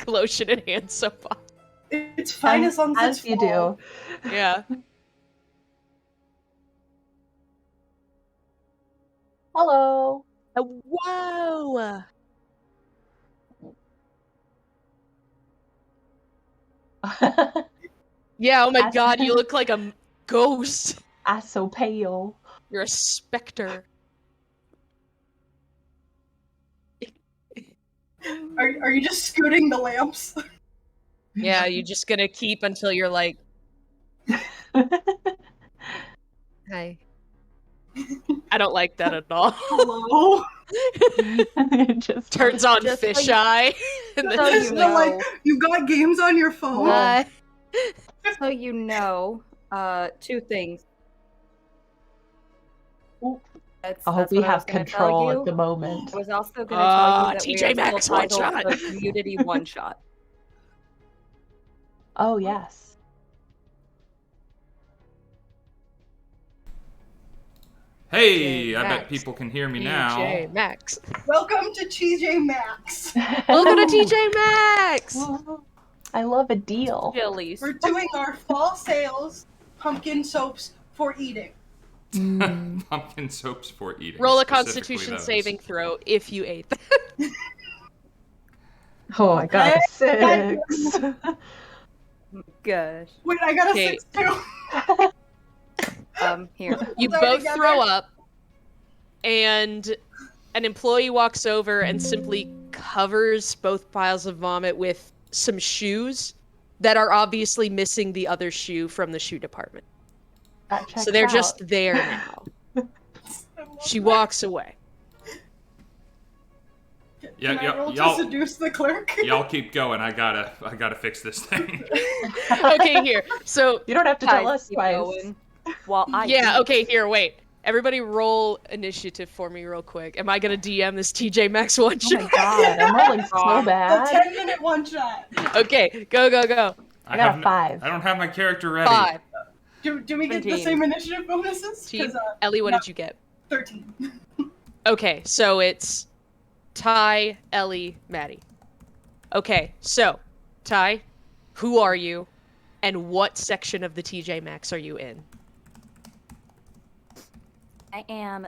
like lotion in hand so far. It's fine as long as it's you full. do. Yeah. Hello. Whoa. Yeah, oh my god, you look like a ghost. I'm so pale. You're a specter. Are you just scooting the lamps? Yeah, you're just gonna keep until you're like... Hi. I don't like that at all. Hello? Just Turns on Just fisheye. And So then you They're like, know. you got games on your phone? Hi. So you know, 2 things. Ooh. That's I hope we what I was have gonna control tell at the you. moment. I was also going to tell you that TJMAXX we are still titled one-shot. the Community One-Shot. Oh, yes. Hey, I TJMAXX. bet people can hear me now. TJMAXX. Welcome to TJMAXX. Welcome to TJMAXX. I love a deal. Chilies. We're doing our fall sales pumpkin soaps for eating. Pumpkin soaps for eating. Roll a specifically Constitution those. saving throw if you ate them. Oh, I got a 6. Gosh. Wait, I got a Okay. 6 too. Here. You Sorry, both together. throw up, and an employee walks over and simply covers both piles of vomit with some shoes that are obviously missing the other shoe from the shoe department. That checks So they're out. just there now. She walks away. Yeah, Can I roll to y'all, seduce the clerk? y'all keep going. I gotta fix this thing. Okay, here. So, You don't have to tell Guys, us keep twice. going while I yeah, eat. okay, here, wait. Everybody roll initiative for me real quick. Am I gonna DM this TJMAXX one Oh my shot? god, I'm rolling so The bad. 10-minute one shot. Okay, go, go, go. I got a have 5. I don't have my character ready. 5. Do we get the 17. same initiative bonuses? Team. 'Cause, Ellie, what no. did you get? 13. Okay, so it's Ty, Ellie, Maddie. Okay, so, Ty, who are you, and what section of the TJMAXX are you in? I am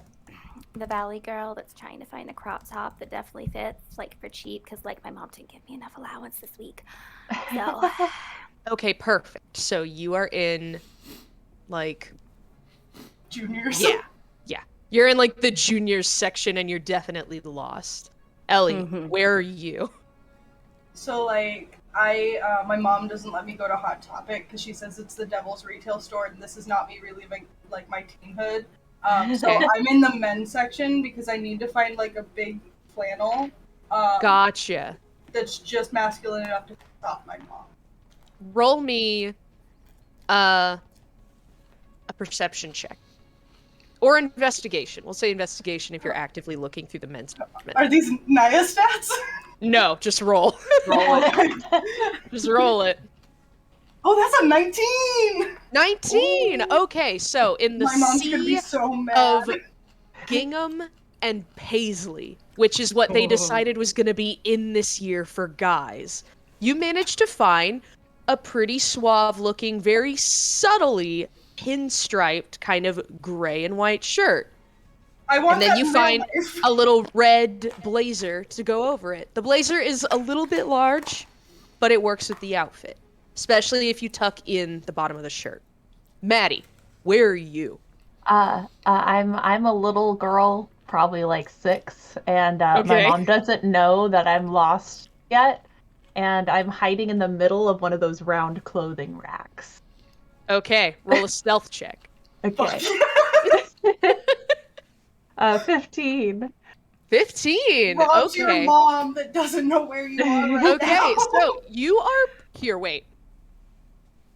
the valley girl that's trying to find a crop top that definitely fits, like for cheap, because like my mom didn't give me enough allowance this week. So Okay, perfect. So you are in, like, Juniors. yeah. You're in, like, the juniors section, and you're definitely lost. Ellie, Mhm. where are you? So, like, my mom doesn't let me go to Hot Topic because she says it's the devil's retail store, and this is not me reliving, like, my teenhood. So Okay. I'm in the men's section because I need to find, like, a big flannel Gotcha. that's just masculine enough to piss off my mom. Roll me a perception check. Or investigation. We'll say investigation if you're actively looking through the men's department. Are these Naya stats? No, just roll. Roll it. Just roll it. Oh, that's a 19! 19! Okay, so in the My mom's gonna be sea so mad. of gingham and paisley, which is what they decided was going to be in this year for guys, you managed to find a pretty suave-looking, very subtly pinstriped kind of gray and white shirt. I want And then that you in real find life. a little red blazer to go over it. The blazer is a little bit large, but it works with the outfit, especially if you tuck in the bottom of the shirt. Maddie, where are you? I'm a little girl, probably like 6, and my Okay. mom doesn't know that I'm lost yet, and I'm hiding in the middle of one of those round clothing racks. Okay, roll a stealth check. Okay. 15. 15. Rob's your Okay. mom that doesn't know where you are right Okay, now. so you are here. Wait.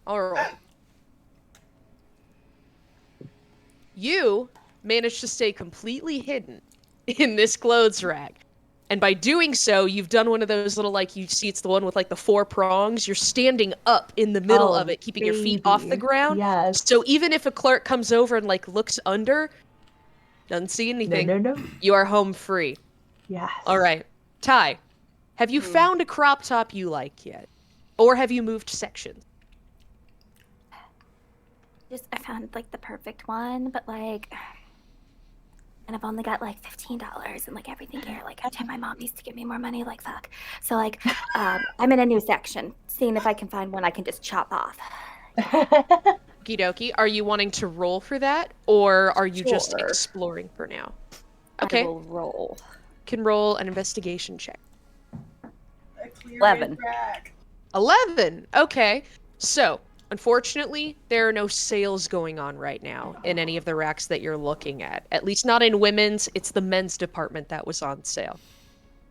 I'll roll. You managed to stay completely hidden in this clothes rack. And by doing so, you've done one of those little, like, you see it's the one with, like, the 4 prongs. You're standing up in the middle of it, keeping your feet off the baby. ground. Yes. So even if a clerk comes over and, like, looks under, doesn't see anything, No. you are home free. Yes. All right. Ty, Have you found a crop top you like yet? Or have you moved sections? I found like the perfect one, but like, and I've only got like $15 and like everything here. Like, every time my mom needs to give me more money, like fuck. So like, I'm in a new section, seeing if I can find one I can just chop off. Okie dokie. Are you wanting to roll for that, or are you just Sure. exploring for now? I Okay. will roll. Can roll an investigation check. A clear 11. rack. 11. Okay. So, unfortunately, there are no sales going on right now in any of the racks that you're looking at least not in women's. It's the men's department that was on sale.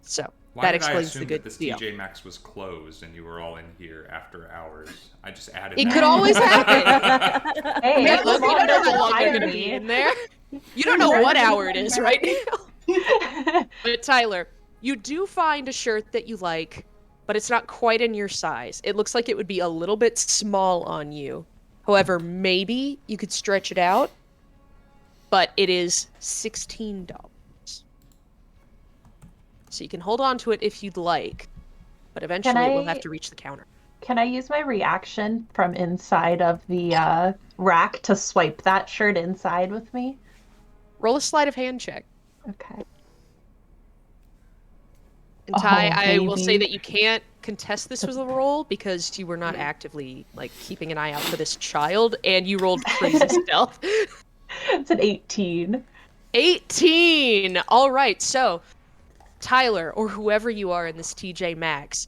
So, Why that did I explains assume the good that this deal. TJMAXX was closed and you were all in here after hours? I just added It that. could always happen. Hey, Man, as look, you long don't know as how it's long they're higher gonna be me. in there. You don't know what hour it is right now. But Tyler, you do find a shirt that you like, but it's not quite in your size. It looks like it would be a little bit small on you. However, maybe you could stretch it out, but it is $16. So you can hold on to it if you'd like, but eventually it will have to reach the counter. Can I use my reaction from inside of the rack to swipe that shirt inside with me? Roll a sleight of hand check. Okay. And Ty, Oh, I will say baby. that you can't contest this with a roll because you were not actively like keeping an eye out for this child, and you rolled crazy stealth. It's an 18. 18. All right, so Tyler, or whoever you are in this TJMAXX,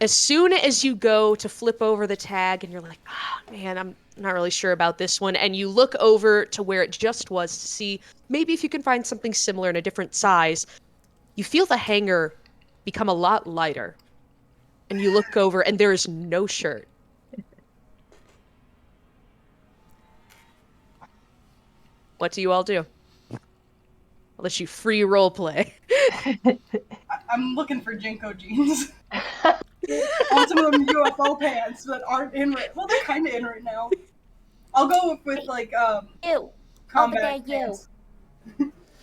as soon as you go to flip over the tag and you're like, oh man, I'm not really sure about this one, and you look over to where it just was to see maybe if you can find something similar in a different size, you feel the hanger become a lot lighter. And you look over and there is no shirt. What do you all do? I'll let you free role play. I'm looking for Jinko jeans. I want some of them UFO pants that aren't in right. Well, they're kind of in right now. I'll go with like You. combat Over there, you. pants.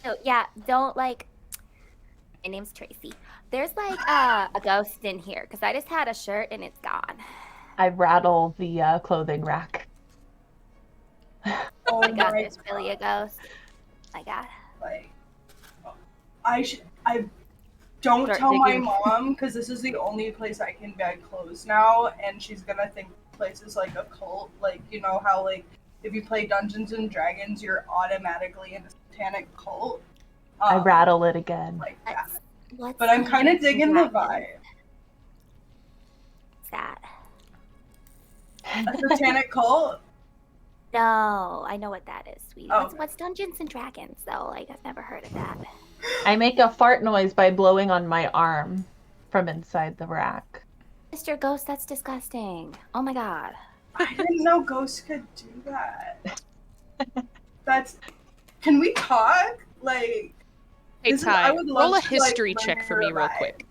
Oh, yeah, don't like. My name's Tracy. There's like a ghost in here because I just had a shirt and it's gone. I rattle the clothing rack. Oh My God, my there's really a ghost. My God. Like, I don't Start tell my digging. mom because this is the only place I can buy clothes now, and she's gonna think the place is like a cult. Like, you know how like if you play Dungeons and Dragons, you're automatically in a satanic cult. I rattle it again. like that. What's But I'm kind of Dungeons and digging the Dragons? vibe. What's that? A satanic cult. No, I know what that is, sweetie. Oh. What's Dungeons and Dragons though? Like I've never heard of that. I make a fart noise by blowing on my arm from inside the rack. Mr. Ghost, that's disgusting. Oh my God. I didn't know ghosts could do that. That's. Can we talk? Like. Hey This is- I Ty, would love roll a to, like, history learn check for her me real vibe. quick.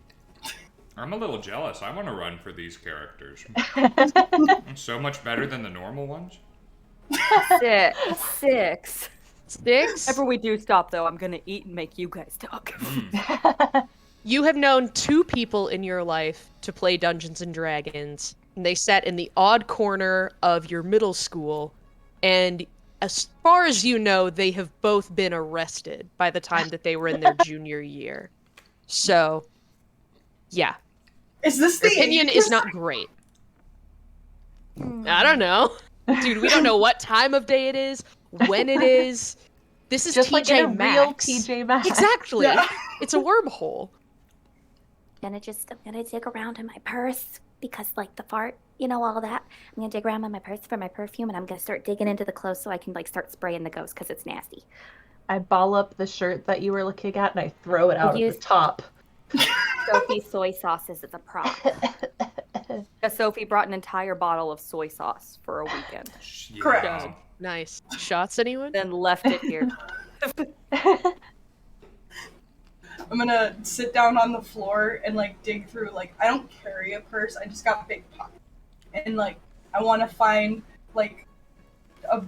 I'm a little jealous. I want to run for these characters. I'm so much better than the normal ones. 6. 6. Whenever we do stop, though, I'm gonna eat and make you guys talk. You have known 2 people in your life to play Dungeons and Dragons, and they sat in the odd corner of your middle school, and as far as you know, they have both been arrested by the time that they were in their junior year. So, yeah. Is this Your the opinion is not great. I don't know. Dude, we don't know what time of day it is, when it is. This is Just like in a real TJMAXX. TJMAXX. Exactly. Yeah. It's a wormhole. I'm gonna dig around in my purse because like the fart, you know, all that. I'm gonna dig around in my purse for my perfume and I'm gonna start digging into the clothes so I can like start spraying the ghost because it's nasty. I ball up the shirt that you were looking at and I throw it out of Use- the top. Sophie's soy sauces as a prop. Yeah, Sophie brought an entire bottle of soy sauce for a weekend, Yeah. Correct. Nice. Shots, anyone? then left it here. I'm gonna sit down on the floor and like dig through. Like, I don't carry a purse. I just got a big pocket, and like I want to find like a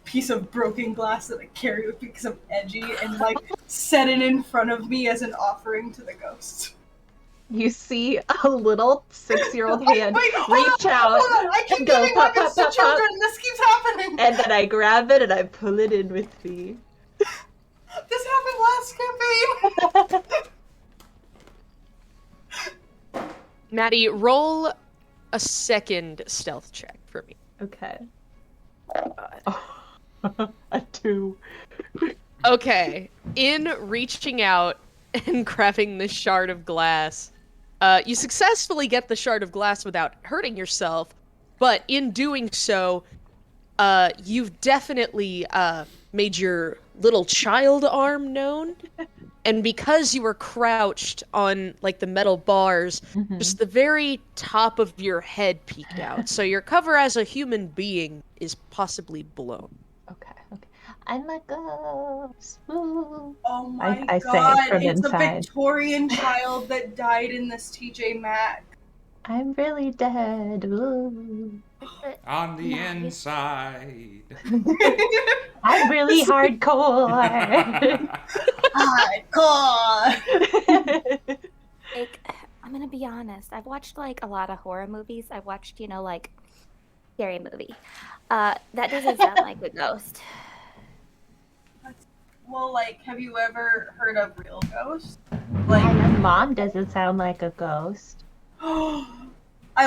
piece of broken glass that I carry with me because I'm edgy, and like set it in front of me as an offering to the ghost. you see a little 6-year-old hand Wait, reach out hold on. I keep and go giving pop, weapons pop, to pop, pop. children. This keeps happening. And then I grab it and I pull it in with me. This happened last campaign. Maddie, roll a second stealth check for me. Okay. A 2. Okay. In reaching out and grabbing this shard of glass, you successfully get the shard of glass without hurting yourself, but in doing so, you've definitely made your little child arm known. And because you were crouched on, like, the metal bars, just the very top of your head peeked out. So your cover as a human being is possibly blown. Okay. I'm a ghost. Ooh. Oh my I say it god, from it's inside. a Victorian child that died in this TJMAXX. I'm really dead. Ooh. On the inside. I'm really hardcore. Hardcore. Like, I'm gonna be honest. I've watched like a lot of horror movies. I've watched, like scary movie. That doesn't sound like a ghost. Well, like, have you ever heard of real ghosts? My Like, mom doesn't sound like a ghost. I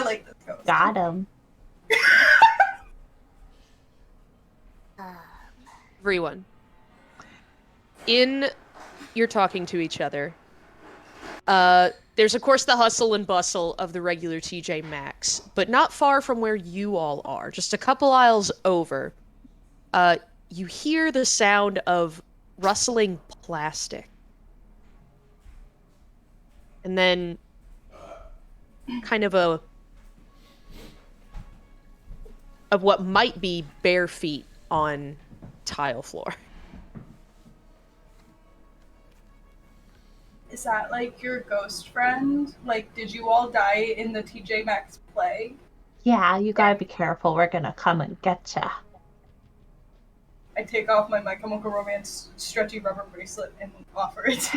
like this ghost. Got him. Everyone. You're talking to each other. There's of course the hustle and bustle of the regular TJMAXX, but not far from where you all are, just a couple aisles over, you hear the sound of rustling plastic. And then kind of of what might be bare feet on tile floor. Is that like your ghost friend? Like, did you all die in the TJMAXX plague? Yeah, you gotta be careful. We're gonna come and get ya. I take off my My Chemical Romance stretchy rubber bracelet and offer it.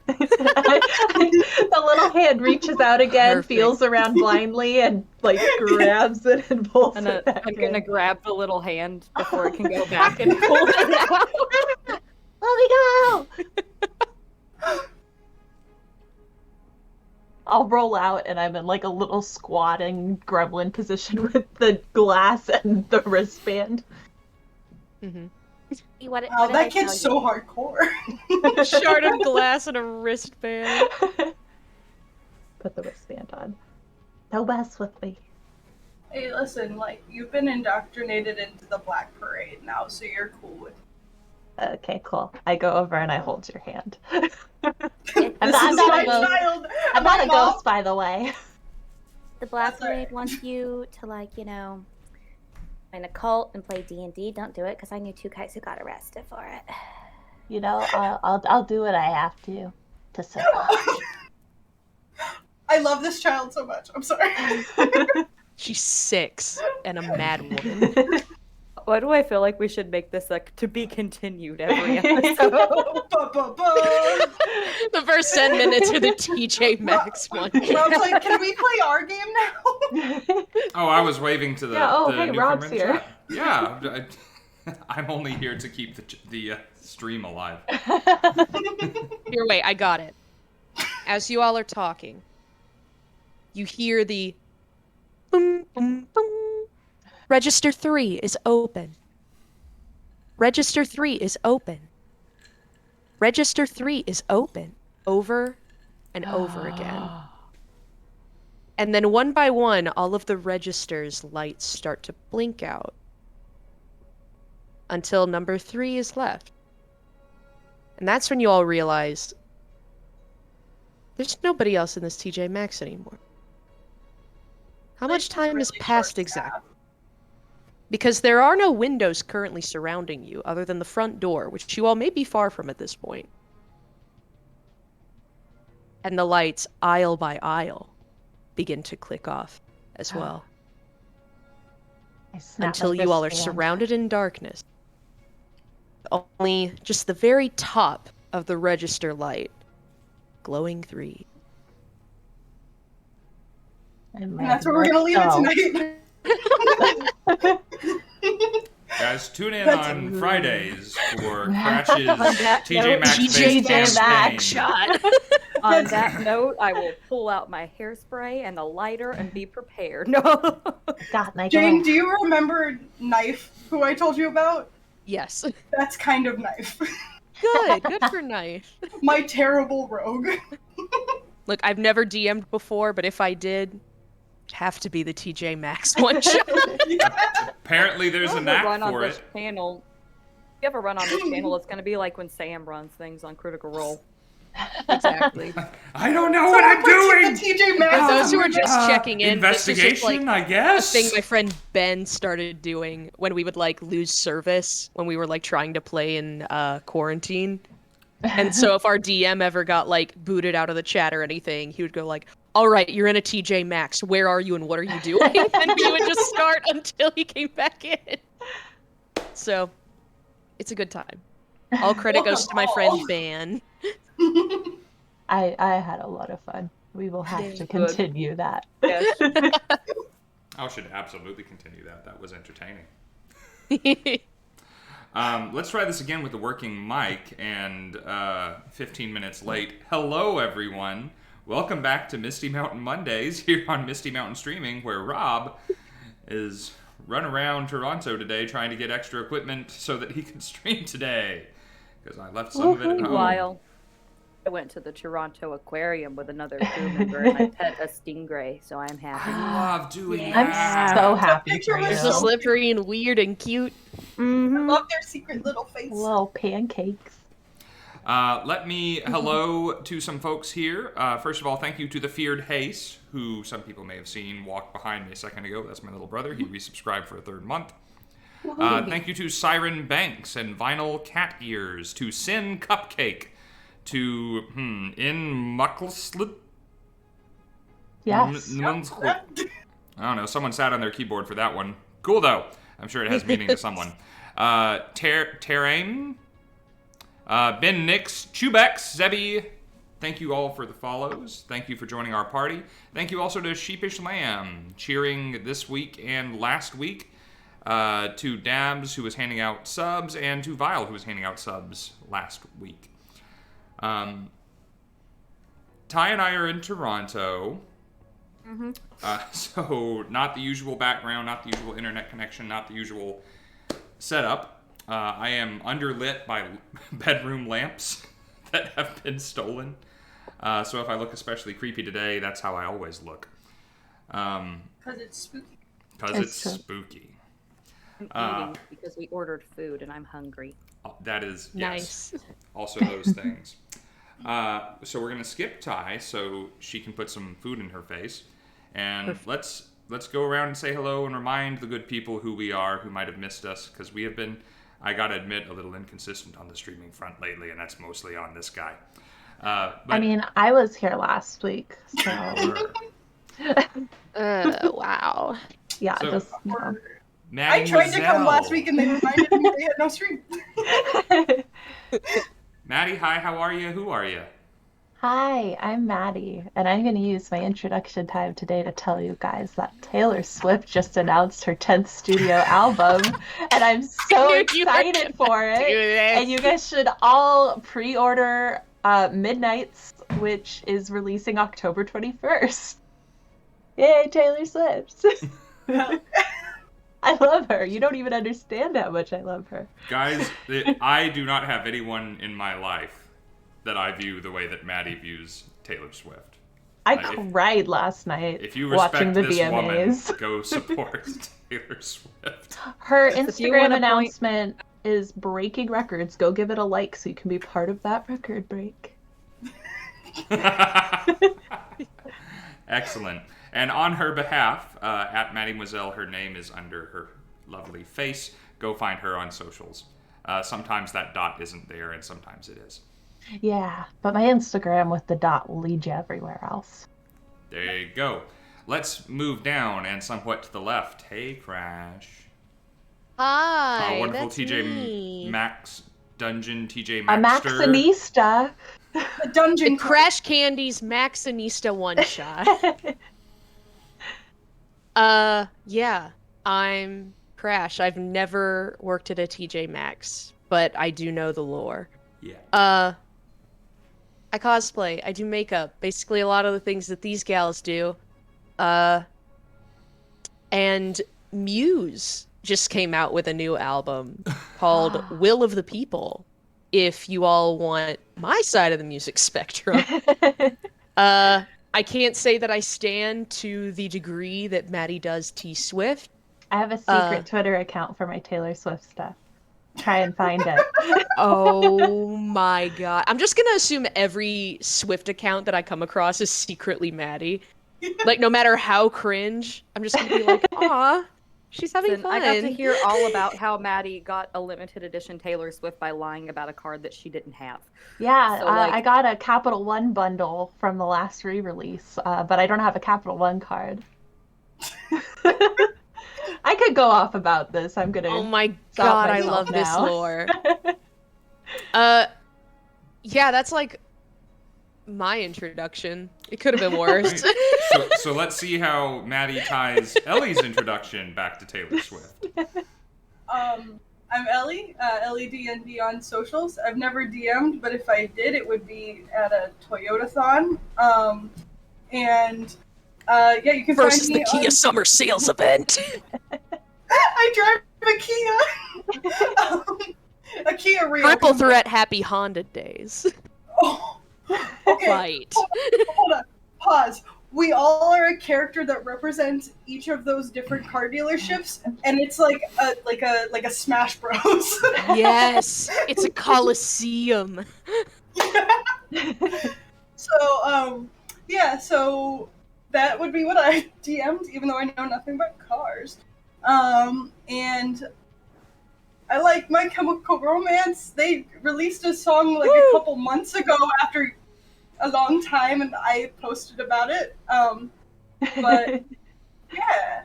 The little hand reaches out again, Perfect. feels around blindly, and like grabs it and pulls And it back I'm gonna in. grab the little hand before it can go back and pull it out. Let me go! I'll roll out and I'm in like a little squatting gremlin position with the glass and the wristband. Mm-hmm. What Wow, did I that kid's tell so hardcore. Shard of glass and a wristband. Put the wristband on. Don't mess with me. Hey, listen, like, you've been indoctrinated into the Black Parade now, so you're cool with Okay, cool. I go over and I hold your hand. you? I'm This not is a my ghost. child! I'm My not a mom- ghost, by the way. The Black That's all right. Parade wants you to, like, join a cult and play D&D. Don't do it, because I knew 2 guys who got arrested for it. You know, I'll do what I have to survive. I love this child so much. I'm sorry. She's 6 and a mad woman. Why do I feel like we should make this like to be continued every episode? Ba-ba-ba. The first 10 minutes are the TJMAXX one. Rob's like, can we play our game now? Oh, I was waving to the, Yeah, oh, the hey, newcomer Rob's in here. chat. Yeah, I'm only here to keep the stream alive. Here, wait, I got it. As you all are talking, you hear the boom, boom, boom. Register 3 is open. Register 3 is open. Register 3 is open. Over and over again. And then one by one, all of the registers' lights start to blink out. Until number 3 is left. And that's when you all realize there's nobody else in this TJMAXX anymore. How much time has Really passed short-staffed. exactly? Because there are no windows currently surrounding you other than the front door, which you all may be far from at this point. And the lights, aisle by aisle, begin to click off as well. I snap Until my you all are wristband. surrounded in darkness. Only just the very top of the register light, glowing 3. And that's where we're gonna leave it tonight. Guys, tune in on Fridays for Crash's TJMAXX shot. On that note, I will pull out my hairspray and the lighter and be prepared. No. Got my Jane, do you remember Knife, who I told you about? Yes. That's kind of Knife. Good for Knife. My terrible rogue. Look, I've never DM'd before, but if I did, it'd have to be the TJMAXX one shot. Apparently there's a knack for it. Channel. If you ever run on this channel, it's going to be like when Sam runs things on Critical Role. Exactly. I don't know what I'm doing! TJMAXX. For those who are just checking in, investigation, this is just, like, I guess? a thing my friend Ben started doing when we would like lose service when we were like trying to play in quarantine. And so if our DM ever got like booted out of the chat or anything, he would go like, "All right, you're in a TJMAXX. Where are you and what are you doing?" And we would just start until he came back in. So it's a good time. All credit goes to my friend Ben. I had a lot of fun. We will have to continue that. Yes. I should absolutely continue that. That was entertaining. Let's try this again with the working mic, and 15 minutes late. Hello, everyone. Welcome back to Misty Mountain Mondays here on Misty Mountain Streaming, where Rob is running around Toronto today trying to get extra equipment so that he can stream today. Because I left some of it at home. Meanwhile, I went to the Toronto Aquarium with another crew member and I pet a stingray, so I'm happy. I love doing I'm that. so happy Picture for you. They're so slippery and weird and cute. I love their secret little face. Little pancakes. Let me hello to some folks here. First of all, thank you to the Feared Haze, who some people may have seen walk behind me a second ago. That's my little brother. He resubscribed for a third month. Thank you to Siren Banks and Vinyl Cat Ears, to Sin Cupcake, to In Muckleslit. Yes. I don't know. Someone sat on their keyboard for that one. Cool though. I'm sure it has meaning to someone. Terrain. Ben Nix, Chubex, Zebby, thank you all for the follows. Thank you for joining our party. Thank you also to Sheepish Lamb, cheering this week and last week. To Dabs, who was handing out subs, and to Vile, who was handing out subs last week. Ty and I are in Toronto. So not the usual background, not the usual internet connection, not the usual setup. I am underlit by bedroom lamps that have been stolen. So if I look especially creepy today, that's how I always look. Because it's spooky. Because it's spooky. I'm eating because we ordered food and I'm hungry. That is, yes. Nice. Also those things. So we're going to skip Ty so she can put some food in her face. And let's go around and say hello and remind the good people who we are who might have missed us, because we have been, I gotta admit, a little inconsistent on the streaming front lately, and that's mostly on this guy. I mean, I was here last week, so... Wow. Yeah, So- just... You know. I tried to come last week and they reminded me they had no stream. Maddie, hi, how are you? Who are you? Hi, I'm Maddie, and I'm going to use my introduction time today to tell you guys that Taylor Swift just announced her 10th studio album, and I'm so excited for it. And you guys should all pre-order Midnights, which is releasing October 21st. Yay, Taylor Swift! I love her. You don't even understand how much I love her. Guys, I do not have anyone in my life that I view the way that Maddie views Taylor Swift. I cried last night If you watching respect the this VMAs. woman, go support Taylor Swift. Her If you Instagram wanna announcement is breaking records. Go give it a like so you can be part of that record break. Excellent. And on her behalf, at Mademoiselle, her name is under her lovely face. Go find her on socials. Sometimes that dot isn't there, and sometimes it is. Yeah, but my Instagram with the dot will lead you everywhere else. There you go. Let's move down and somewhat to the left. Hey, Crash. Hi, Wonderful that's TJ me. Max Dungeon, TJ A Maxster. Maxinista. A dungeon And Crash Candy's Maxinista one shot. Yeah. I'm Crash. I've never worked at a TJMAXX, but I do know the lore. Yeah. I cosplay. I do makeup. Basically a lot of the things that these gals do. And Muse just came out with a new album called Will of the People. If you all want my side of the music spectrum. I can't say that I stand to the degree that Maddie does T-Swift. I have a secret Twitter account for my Taylor Swift stuff. Try and find it. Oh my god. I'm just gonna assume every Swift account that I come across is secretly Maddie. Like, no matter how cringe, I'm just gonna be like, aw, she's having fun. I got to hear all about how Maddie got a limited edition Taylor Swift by lying about a card that she didn't have. Yeah, So, like- I got a Capital One bundle from the last re-release, but I don't have a Capital One card. I could go off about this. I'm gonna. Oh my stop god, I myself love this now. lore. Yeah, that's like my introduction. It could have been worse. So let's see how Maddie ties Ellie's introduction back to Taylor Swift. I'm Ellie, LEDND on socials. I've never DM'd, but if I did, it would be at a Toyotathon. Yeah, you can Versus find me the Kia Summer Sales event. I drive a Kia. A Kia Rio. Triple threat happy Honda days. Oh, okay. Right. Hold on. Pause. We all are a character that represents each of those different car dealerships, and it's like a Smash Bros. Yes, it's a coliseum. So so that would be what I DM'd, even though I know nothing about cars. And I like My Chemical Romance. They released a song like a couple months ago after a long time, and I posted about it. But yeah,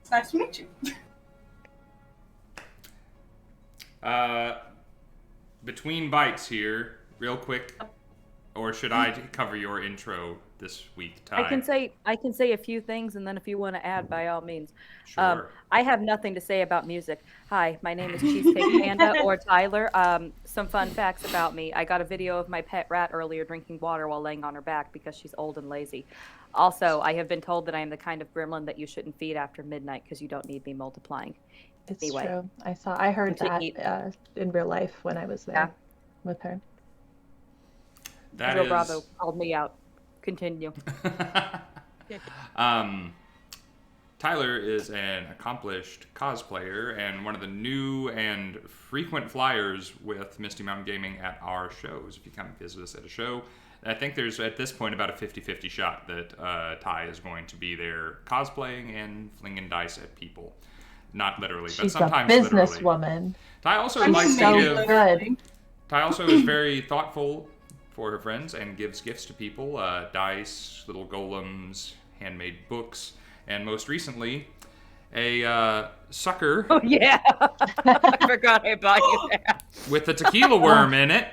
it's nice to meet you. Between bites here, real quick, or should I cover your intro this week, Ty? I can say a few things, and then if you want to add, by all means. Sure. I have nothing to say about music. Hi, my name is Cheesecake Panda or Tyler. Some fun facts about me. I got a video of my pet rat earlier drinking water while laying on her back because she's old and lazy. Also, I have been told that I am the kind of gremlin that you shouldn't feed after midnight because you don't need me multiplying. It's Anyway. true. I heard that Continue. in real life when I was there with her. That Joe is... Bravo called me out. Continue. Tyler is an accomplished cosplayer and one of the new and frequent flyers with Misty Mountain Gaming at our shows. If you come visit us at a show, I think there's at this point about a 50-50 shot that Ty is going to be there cosplaying and flinging dice at people. Not literally, She's but sometimes a literally. businesswoman. Ty also I'm likes to so give. good. Ty also is very thoughtful for her friends and gives gifts to people, dice, little golems, handmade books, and most recently, a sucker Oh, yeah. I forgot I bought you that. with a tequila worm in it.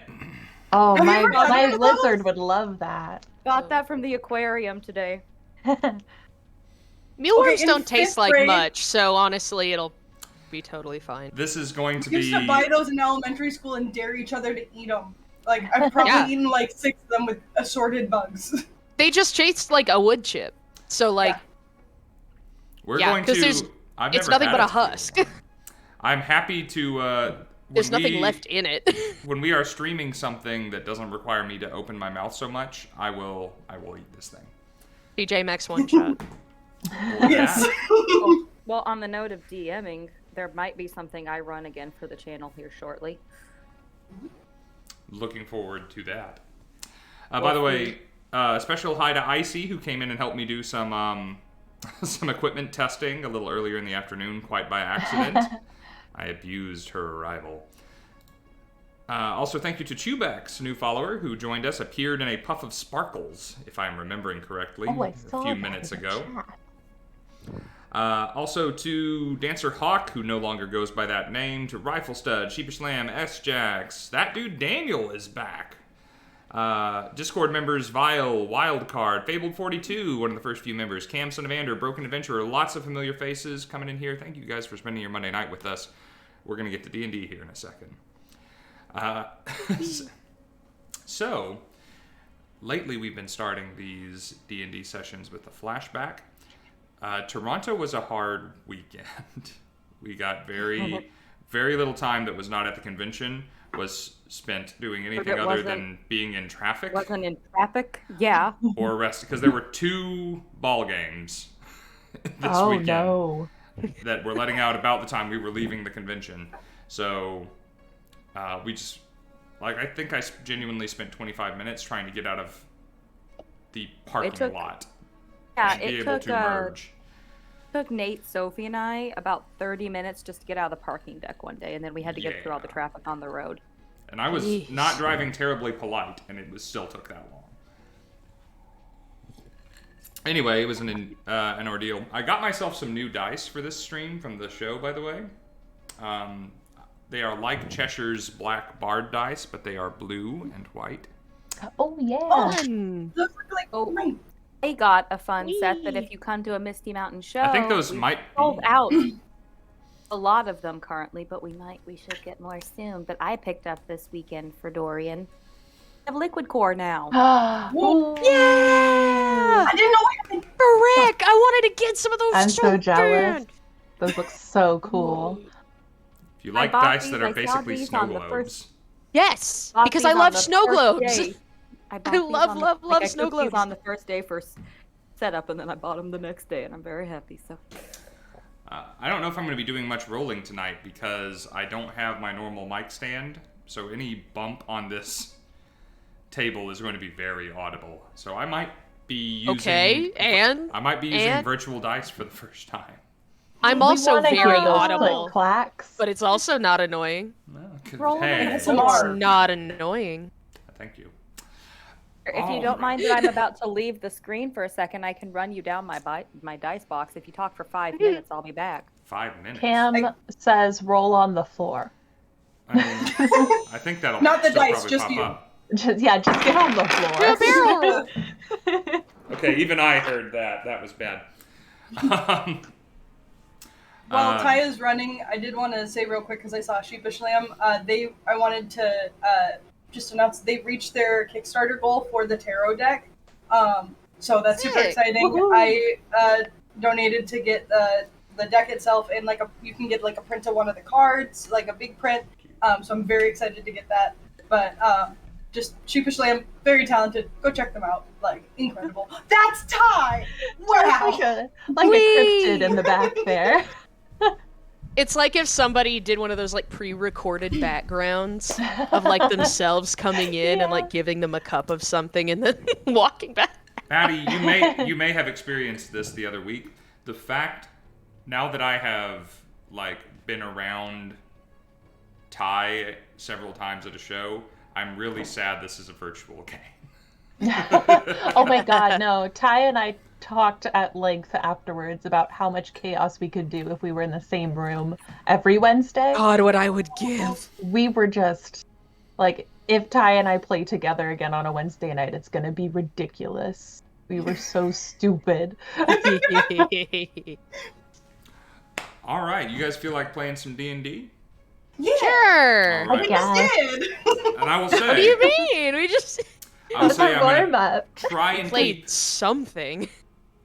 Oh, Have you my ever gotten my one of those? lizard would love that. Got that from the aquarium today. Mealworms in don't taste fifth like grade- much, so honestly, it'll be totally fine. This is going to We used be. to buy those in elementary school and dare each other to eat them. Like, I've probably Yeah. eaten like 6 of them with assorted bugs. They just taste like a wood chip. So, like, We're yeah, going 'cause to. there's- I've it's never nothing had but a tequila husk. worm. I'm happy to. There's nothing left in it. When we are streaming something that doesn't require me to open my mouth so much, I will eat this thing. TJMAXX one shot. Or Yes. that. Well, on the note of DMing, there might be something I run again for the channel here shortly. Looking forward to that. By the way, special hi to Icy, who came in and helped me do some some equipment testing a little earlier in the afternoon, quite by accident. I abused her arrival. Also, thank you to TJMAXX, new follower, who joined us, appeared in a puff of sparkles, if I'm remembering correctly, Oh, I a saw few that minutes in the ago. chat. Also to Dancer Hawk, who no longer goes by that name, to Rifle Stud, Sheepish Lamb, S-Jax. That dude Daniel is back. Discord members Vile, Wildcard, Fabled42, one of the first few members, Cam Son of Ander, Broken Adventure, lots of familiar faces coming in here. Thank you guys for spending your Monday night with us. We're going to get to D&D here in a second. So, lately we've been starting these D&D sessions with a flashback. Toronto was a hard weekend. We got very little time that was not at the convention was spent doing anything other than being in traffic. Wasn't in traffic? Yeah. Or arrested, because there were 2 ball games this weekend that were letting out about the time we were leaving the convention. So we just, I think I genuinely spent 25 minutes trying to get out of the parking lot. Yeah, and be able to merge. It took Nate, Sophie, and I about 30 minutes just to get out of the parking deck one day, and then we had to get through all the traffic on the road. And I was not driving terribly polite, and it still took that long. Anyway, it was an ordeal. I got myself some new dice for this stream from the show, by the way. They are like Cheshire's black bard dice, but they are blue and white. Oh, yeah. Those look like mine. I got a fun set that if you come to a Misty Mountain show, I think those might sold be out. A lot of them currently, but we should get more soon. But I picked up this weekend for Dorian. I have liquid core now. Yeah! I didn't know what happened. Frick! I wanted to get some of those. I'm so bad. jealous. Those look so cool. If you like dice that are basically snow globes. Yes, because I love snow globes. I love snow globes. On the first day for setup, and then I bought them the next day, and I'm very happy. So. I don't know if I'm going to be doing much rolling tonight because I don't have my normal mic stand, so any bump on this table is going to be very audible. So I might be using virtual dice for the first time. I'm also very audible, clacks. but it's also not annoying. It's not annoying. Thank you. If you don't mind that I'm about to leave the screen for a second, I can run you down my dice box. If you talk for 5 minutes, I'll be back. 5 minutes? Cam says roll on the floor. I mean, I think that'll not the still dice, probably just pop you. up. Just get on the floor. Okay, even I heard that. That was bad. While Taya's running, I did want to say real quick, because I saw Sheepish Lamb, I wanted to just announce they've reached their Kickstarter goal for the tarot deck. So that's super exciting. Woo-hoo. I donated to get the deck itself, and you can get a print of one of the cards, like a big print. So I'm very excited to get that. But just Sheepish Lamb, very talented. Go check them out. Incredible. That's Ty! Wow! Like a cryptid in the back there. It's like if somebody did one of those pre-recorded backgrounds of themselves coming in and giving them a cup of something and then walking back. Maddie, you may have experienced this the other week. The fact, now that I have been around Ty several times at a show, I'm really sad this is a virtual game. Oh my god, no. Ty and I talked at length afterwards about how much chaos we could do if we were in the same room every Wednesday. God, what I would give. We were just if Ty and I play together again on a Wednesday night, it's gonna be ridiculous. We were so stupid. All right, you guys feel like playing some D&D? Yeah. Sure. Right. We just did. And I will say. What do you mean? We just. I'll say I'm warm gonna up. try and played something.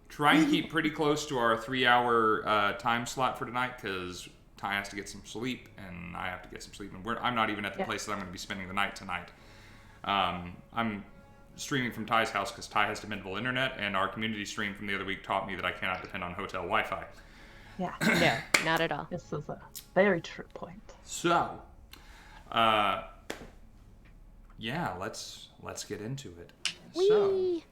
Try and keep pretty close to our 3-hour time slot for tonight, because Ty has to get some sleep and I have to get some sleep, and I'm not even at the place that I'm going to be spending the night tonight. I'm streaming from Ty's house because Ty has dependable internet, and our community stream from the other week taught me that I cannot depend on hotel Wi-Fi. Yeah. No, not at all. This is a very true point. So, yeah, let's get into it. Whee! So,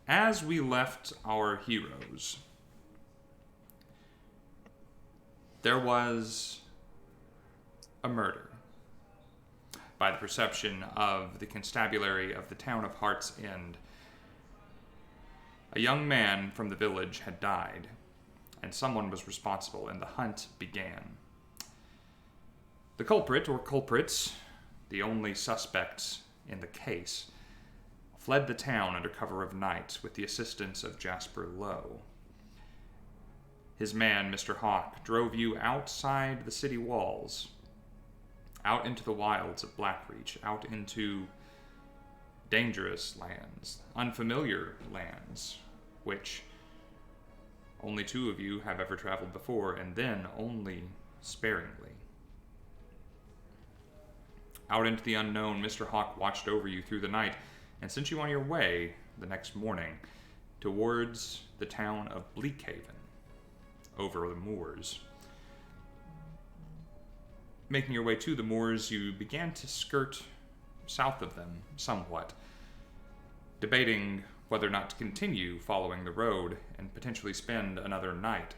as we left our heroes, there was a murder by the perception of the constabulary of the town of Heart's End. A young man from the village had died, and someone was responsible, and the hunt began. The culprit, or culprits, the only suspects in the case, fled the town under cover of night with the assistance of Jasper Lowe. His man, Mr. Hawk, drove you outside the city walls, out into the wilds of Blackreach, out into dangerous lands, unfamiliar lands, which only 2 of you have ever traveled before, and then only sparingly. Out into the unknown, Mr. Hawk watched over you through the night and sent you on your way the next morning towards the town of Bleakhaven, over the moors. Making your way to the moors, you began to skirt south of them somewhat, debating whether or not to continue following the road and potentially spend another night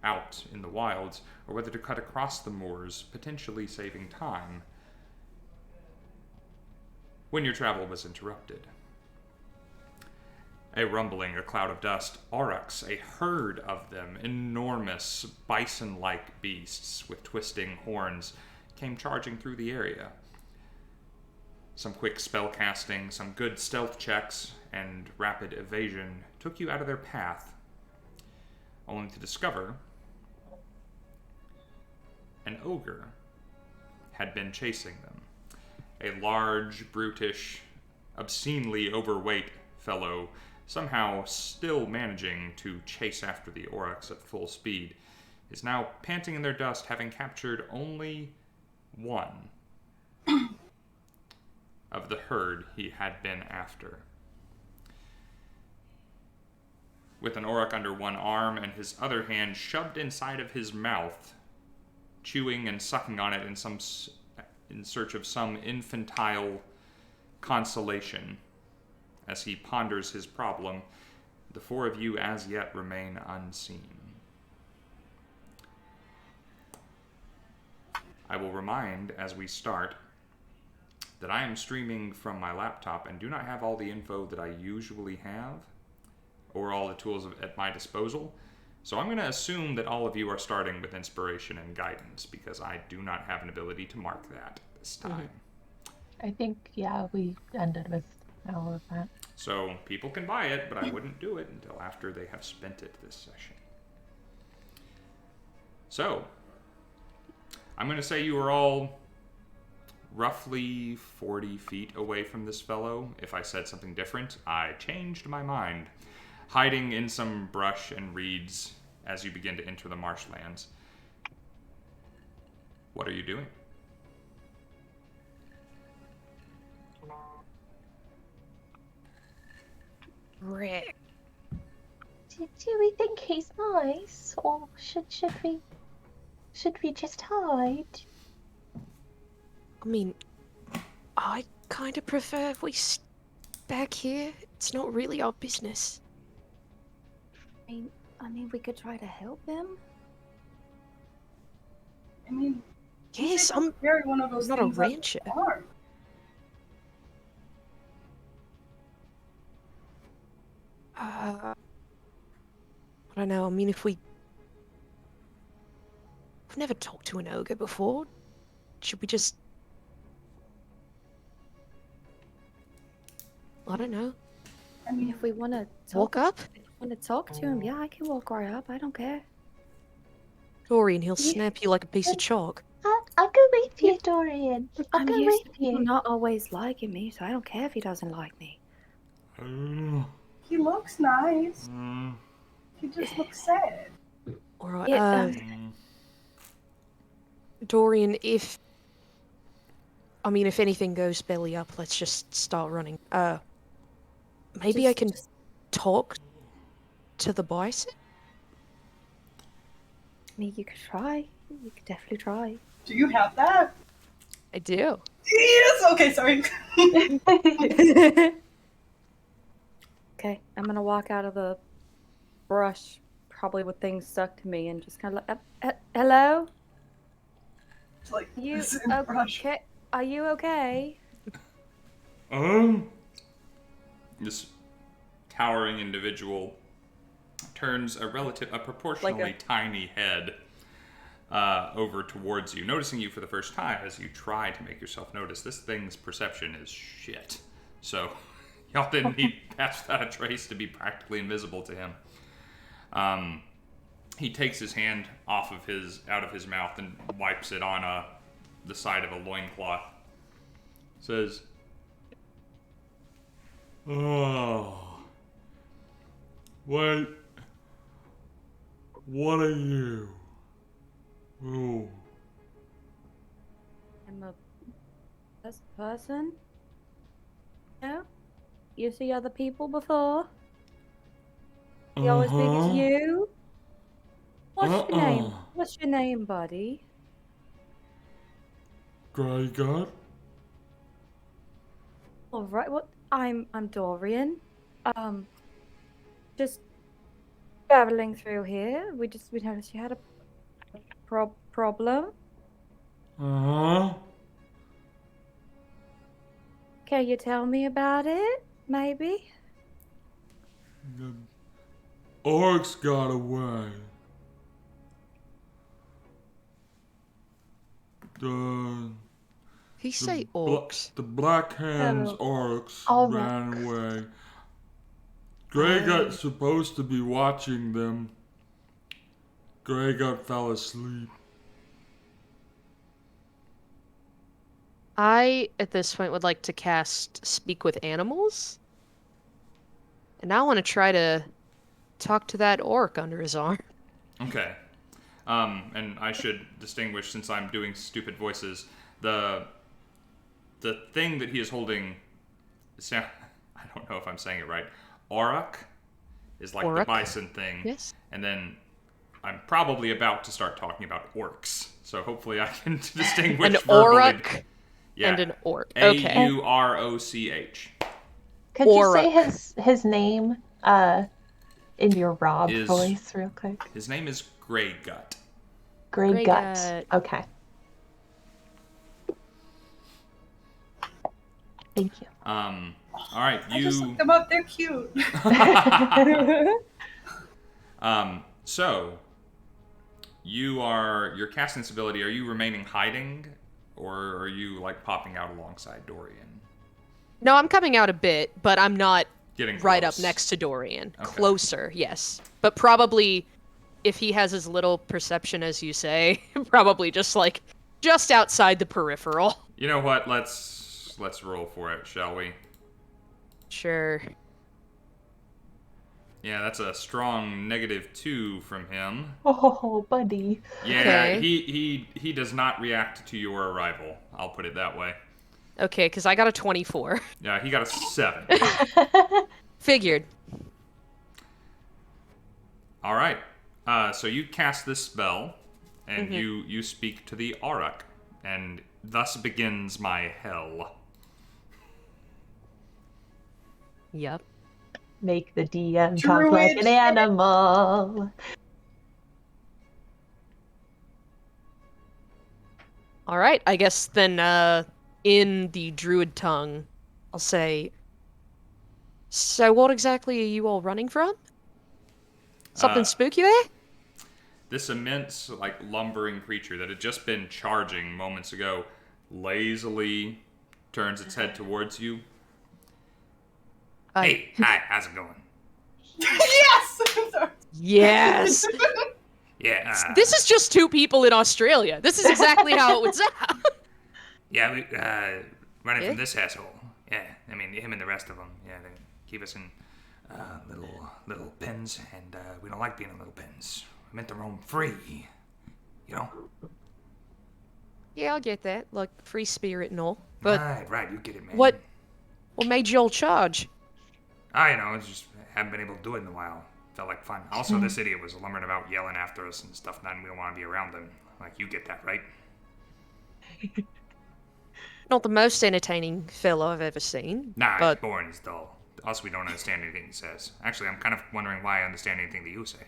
out in the wilds, or whether to cut across the moors, potentially saving time, when your travel was interrupted. A rumbling, a cloud of dust, aurochs, a herd of them, enormous bison-like beasts with twisting horns, came charging through the area. Some quick spell casting, some good stealth checks, and rapid evasion took you out of their path, only to discover an ogre had been chasing them. A large, brutish, obscenely overweight fellow, somehow still managing to chase after the aurochs at full speed, is now panting in their dust, having captured only one of the herd he had been after. With an auroch under one arm and his other hand shoved inside of his mouth, chewing and sucking on it in search of some infantile consolation. As he ponders his problem, the 4 of you as yet remain unseen. I will remind, as we start, that I am streaming from my laptop and do not have all the info that I usually have, or all the tools at my disposal. So I'm going to assume that all of you are starting with inspiration and guidance, because I do not have an ability to mark that this time. I think, yeah, we ended with all of that. So people can buy it, but I wouldn't do it until after they have spent it this session. So, I'm going to say you are all roughly 40 feet away from this fellow. If I said something different, I changed my mind. Hiding in some brush and reeds as you begin to enter the marshlands. What are you doing? Rick. Do we think he's nice, or should we just hide? I mean, I kind of prefer if we back here. It's not really our business. I mean, we could try to help him. I mean, Yes, I'm very one of those not a things rancher. that are. I don't know. I mean, I've never talked to an ogre before. Should we just... I don't know. I mean, If we want to Walk up? talk to him, yeah, I can walk right up. I don't care. Dorian, he'll snap you like a piece of chalk. I'll go with you, Dorian. I'll I'm go used to with people you. not always liking me, so I don't care if he doesn't like me. he looks nice. He just looks sad. Alright, Yeah, Dorian, if anything goes belly up, let's just start running. Maybe I can talk to the bison? I mean, you could try. You could definitely try. Do you have that? I do. Yes. Okay, sorry. Okay, I'm gonna walk out of the brush, probably with things stuck to me, and just kind of like, hello? It's like You this in brush. okay? Are you okay? This towering individual turns a proportionally tiny head over towards you, noticing you for the first time as you try to make yourself notice. This thing's perception is shit. So, y'all didn't need Pass Without a Trace to be practically invisible to him. He takes his hand out of his mouth and wipes it on the side of a loincloth. Says, "Oh, wait, what are you? Oh, I'm a person. No? You see other people before? You always think it's you? What's your name? What's your name, buddy? Grey God? All right. What? I'm Dorian. Just traveling through here. We noticed you had a problem. Can you tell me about it? Maybe. The orcs got away. He say orcs. The Black Hands orcs All ran orcs. away. Grey Gut's supposed to be watching them. Grey Gut fell asleep. I, at this point, would like to cast Speak with Animals. And I want to try to talk to that orc under his arm. Okay. And I should distinguish, since I'm doing stupid voices, the thing that he is holding, I don't know if I'm saying it right, Auroch is like Auroch? the bison thing. Yes. And then I'm probably about to start talking about orcs. So hopefully I can distinguish An verbally. Auroch and an orc. Okay. Auroch. Could you say his name in your Rob voice real quick? His name is Grey Gut. Grey Gut. Okay. Thank you. All right, I just looked them up. They're cute. So your casting this ability, are you remaining hiding, or are you like popping out alongside Dorian? No, I'm coming out a bit, but I'm not Getting right close. up next to Dorian. Okay. Closer, yes. But probably, if he has as little perception as you say, probably just outside the peripheral. You know what? Let's roll for it, shall we? Sure. Yeah, that's a strong -2 from him. Oh, buddy. Yeah, Okay. he does not react to your arrival. I'll put it that way. Okay, because I got a 24. Yeah, he got a 7. Figured. All right. So you cast this spell, and you speak to the Auroch, and thus begins my hell. Yep. Make the DM talk like an animal. All right, I guess then in the druid tongue, I'll say, so what exactly are you all running from? Something spooky there? This immense, lumbering creature that had just been charging moments ago lazily turns its head towards you. Hey, hi, how's it going? Yes! Yes! Yeah. This is just two people in Australia. This is exactly how it would sound. Yeah, we running from this asshole. Yeah, I mean him and the rest of them. Yeah, they keep us in little pens, and we don't like being in little pens. We're meant to roam free, you know. Yeah, I'll get that. Like, free spirit and all. But Right, you get it, man. what made you all charge? I know, it's just haven't been able to do it in a while. Felt like fun. Also, this idiot was lumbering about yelling after us and stuff, and we don't want to be around him. Like, you get that, right? Not the most entertaining fellow I've ever seen. Nah, but he's boring as dull. Also, we don't understand anything he says. Actually, I'm kind of wondering why I understand anything that you say.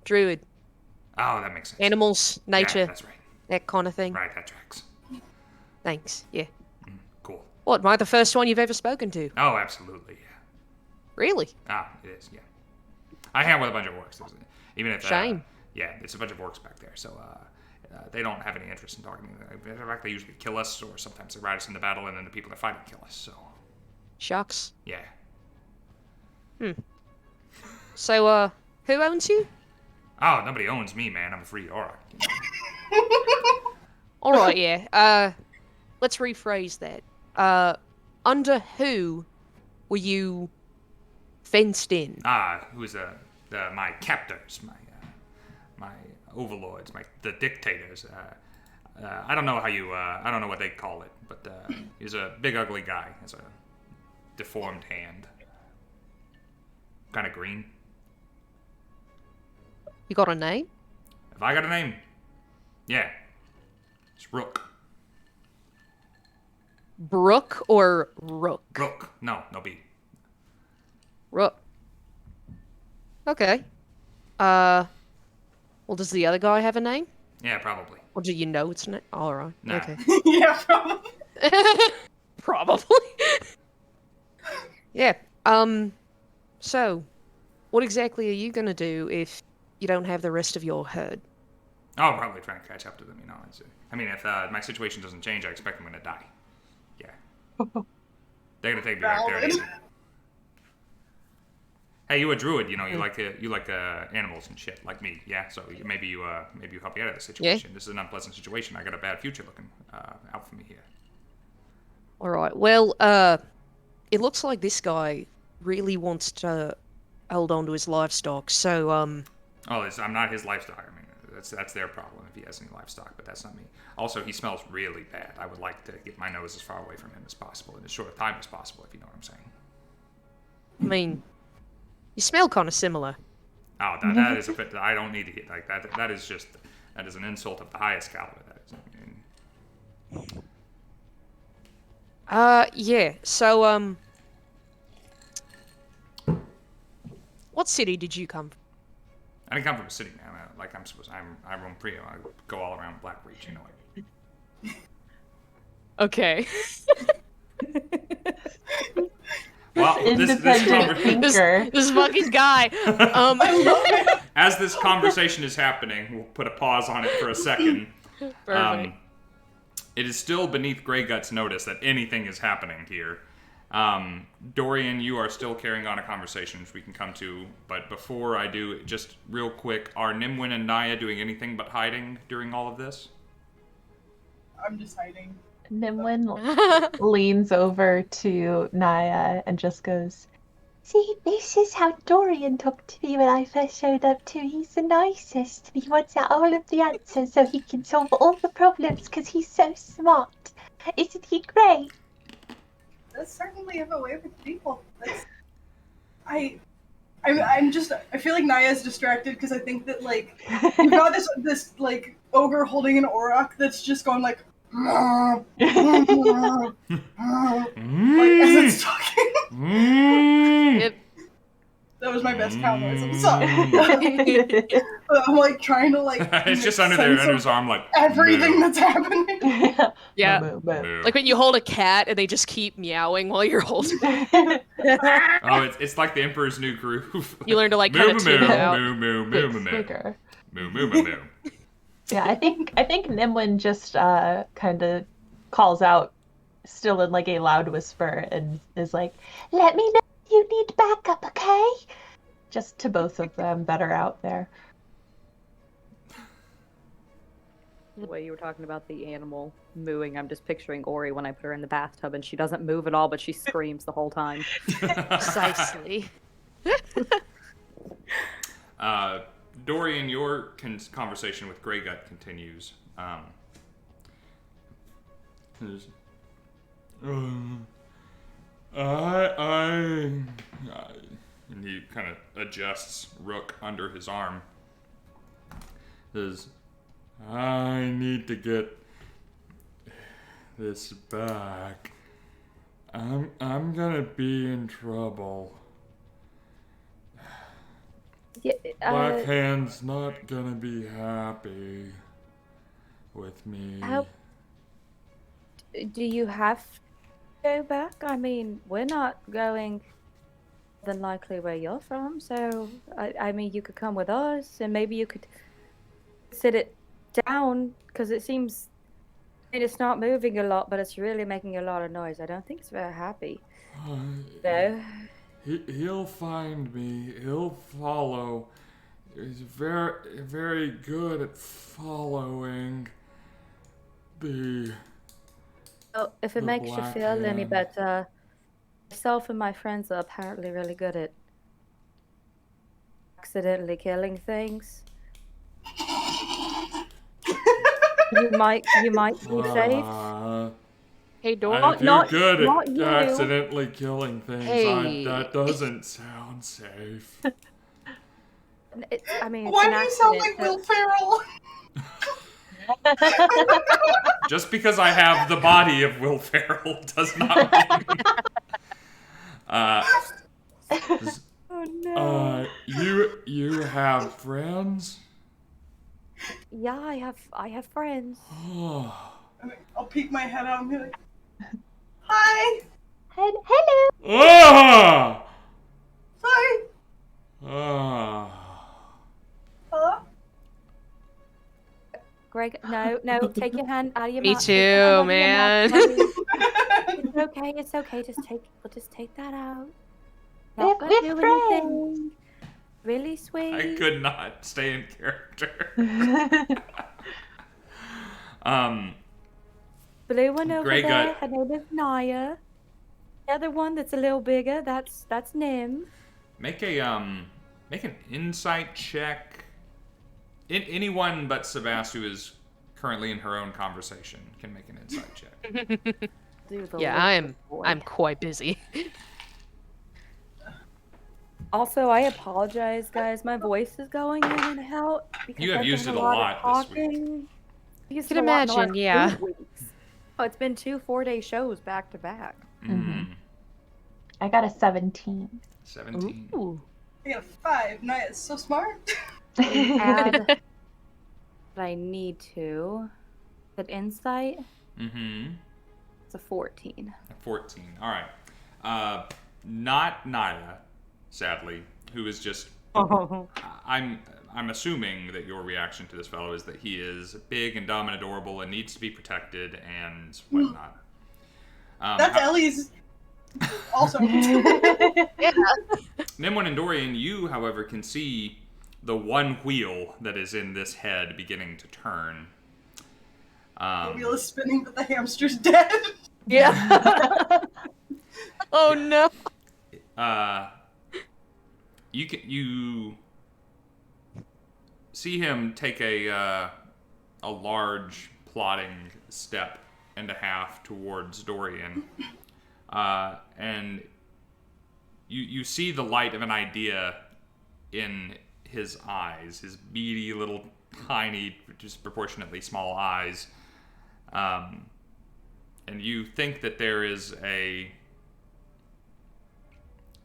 druid. Oh, that makes sense. Animals, nature, Yeah, that's right. that kind of thing. Right, that tracks. Thanks, yeah. Cool. What, am I the first one you've ever spoken to? Oh, absolutely, yeah. Really? Ah, it is, yeah. I hang out with a bunch of orcs. Even if Shame. Yeah, it's a bunch of orcs back there, so they don't have any interest in talking to me. In fact, they usually kill us, or sometimes they ride us into battle, and then the people that fight kill us, so... Shucks. Yeah. So, who owns you? Oh, nobody owns me, man. I'm a free orc. Alright, yeah. Let's rephrase that. Under who were you fenced in? Who's my captors, my overlords, the dictators. I don't know how you, I don't know what they call it, but he's a big ugly guy. Has a deformed hand. Kind of green. You got a name? Have I got a name? Yeah. It's Rook. Brook or Rook? Rook. No B. Rook. Okay. Well, does the other guy have a name? Yeah, probably. Or do you know its name? Alright. Nah. Okay. Yeah, probably. Probably. Yeah. So, what exactly are you gonna do if you don't have the rest of your herd? I'll probably try and catch up to them, you know. I mean, if my situation doesn't change, I expect I'm gonna die. Yeah. They're gonna take me back there. Valid. Hey, you a druid? You know, you like animals and shit, like me. Yeah. So maybe you help me out of this situation. Yeah. This is an unpleasant situation. I got a bad future looking out for me here. All right. Well, it looks like this guy really wants to hold on to his livestock. So, I'm not his livestock. I mean, that's their problem if he has any livestock, but that's not me. Also, he smells really bad. I would like to get my nose as far away from him as possible in as short a time as possible, if you know what I'm saying. I mean, you smell kind of similar. Oh, that is a bit. I don't need to get like that. That is an insult of the highest caliber. That is. Yeah. So, what city did you come from? I didn't come from a city, man. I roam free. I go all around Blackreach, you know it. Okay. Well, this fucking guy. As this conversation is happening, we'll put a pause on it for a second. Perfect. It is still beneath Greygut's notice that anything is happening here. Dorian, you are still carrying on a conversation, which we can come to. But before I do, just real quick, are Nimwyn and Naya doing anything but hiding during all of this? I'm just hiding. Nimwyn leans over to Naya and just goes, "See, this is how Dorian talked to me when I first showed up too. He's the nicest. He wants out all of the answers so he can solve all the problems because he's so smart. Isn't he great?" That's certainly have a way with people. I feel like Naya's distracted because I think that like we've got this like ogre holding an auroch that's just going like like as it's talking. Yep. That was my best cow noise. I'm sorry. But I'm like trying to like. It's just under his arm, like everything moo. that's happening. Yeah. Moo. Like when you hold a cat and they just keep meowing while you're holding it. Oh, it's like the Emperor's New Groove. You learn to like kind of tune it out. Moo. Yeah, I think Nimwyn just kind of calls out, still in like a loud whisper, and is like, "Let me know if you need backup, okay?" Just to both of them that are out there. The way you were talking about the animal mooing, I'm just picturing Ori when I put her in the bathtub and she doesn't move at all, but she screams the whole time. Precisely. Dorian, your conversation with Greygut continues. And he kind of adjusts Rook under his arm. I need to get this back. I'm gonna be in trouble. Yeah, Blackhand's not gonna be happy with me. Do you have to go back? I mean, we're not going than likely where you're from, so I mean, you could come with us, and maybe you could sit it down because it seems. I mean, it's not moving a lot, but it's really making a lot of noise. I don't think it's very happy. No. He'll find me. He'll follow. He's very, very good at following the. Well, if it makes you feel any better, myself and my friends are apparently really good at accidentally killing things. You might be safe. Hey, If you're good at accidentally killing things, Hey. that doesn't sound safe. I mean, Why it's do an you sound like accident, Will Ferrell? Just because I have the body of Will Ferrell does not mean. Oh no. You have friends? Yeah, I have friends. Oh. I'll peek my head out and be like, hi! Hello. Ah! Hi! Ah. Hello? Greg, no, take your hand out of your Me mouth. Take your hand out too, of your man. mouth, buddy. It's okay. We'll just take that out. Not gonna We're do friends. anything. Really sweet. I could not stay in character. Blue one over Grey there, gut. her name is Naya. The other one that's a little bigger, that's Nim. Make an insight check. Anyone but Sabbast, who is currently in her own conversation, can make an insight check. Yeah, I'm quite busy. Also, I apologize, guys. My voice is going in and out because You have I've used done it a lot this week. Used Can it a lot in the imagine, last yeah. 2 weeks. Oh, it's been 2 4-day shows back to back. I got a 17. 17. Ooh. I got a 5. Naya's so smart. Add what I need to. That insight. It's a 14. 14. All right. Not Naya, sadly, who is just. I'm assuming that your reaction to this fellow is that he is big and dumb and adorable and needs to be protected and whatnot. That's Ellie's. Also. Nimwyn and Dorian, you, however, can see the one wheel that is in this head beginning to turn. The wheel is spinning, but the hamster's dead. Yeah. Oh no. You see him take a large plodding step and a half towards Dorian, and you see the light of an idea in his eyes, his beady little tiny, disproportionately small eyes, and you think that there is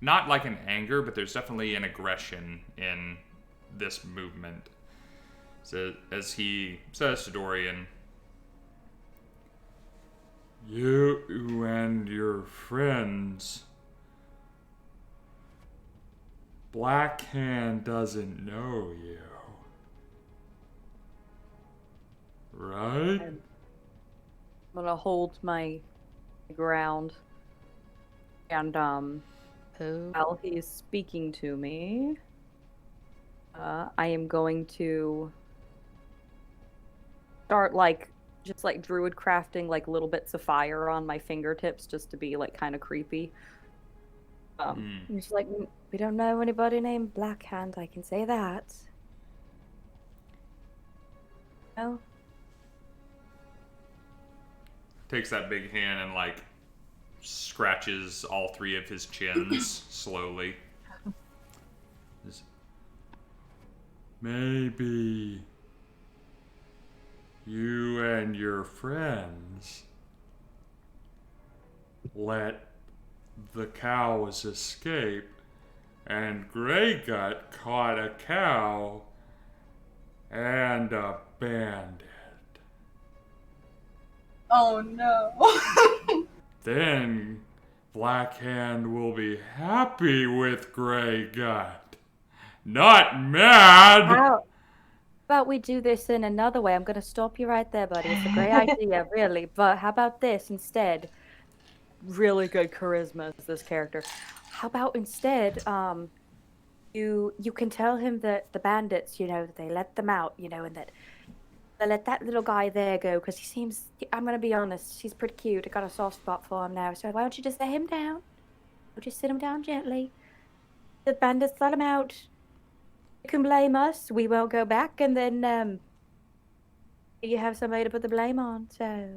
not like an anger, but there's definitely an aggression in this movement. So as he says to Dorian, "You and your friends, Black Hand doesn't know you, right?" I'm gonna hold my ground. And while he's speaking to me, I am going to start just druid crafting little bits of fire on my fingertips just to be kind of creepy. Just we don't know anybody named Blackhand, I can say that. No. Takes that big hand and scratches all 3 of his chins slowly. Maybe you and your friends let the cows escape, and Grey Gut caught a cow and a bandit. Oh no. Then Black Hand will be happy with Grey Gut. Not mad! about we do this in another way? I'm going to stop you right there, buddy. It's a great idea, really. But how about this instead? Really good charisma as this character. How about instead, you can tell him that the bandits, they let them out, and that they let that little guy there go because he seems. I'm going to be honest. He's pretty cute. I got a soft spot for him now. So why don't you just let him down? We'll just sit him down gently. The bandits let him out. You can blame us. We won't go back, and then you have somebody to put the blame on. So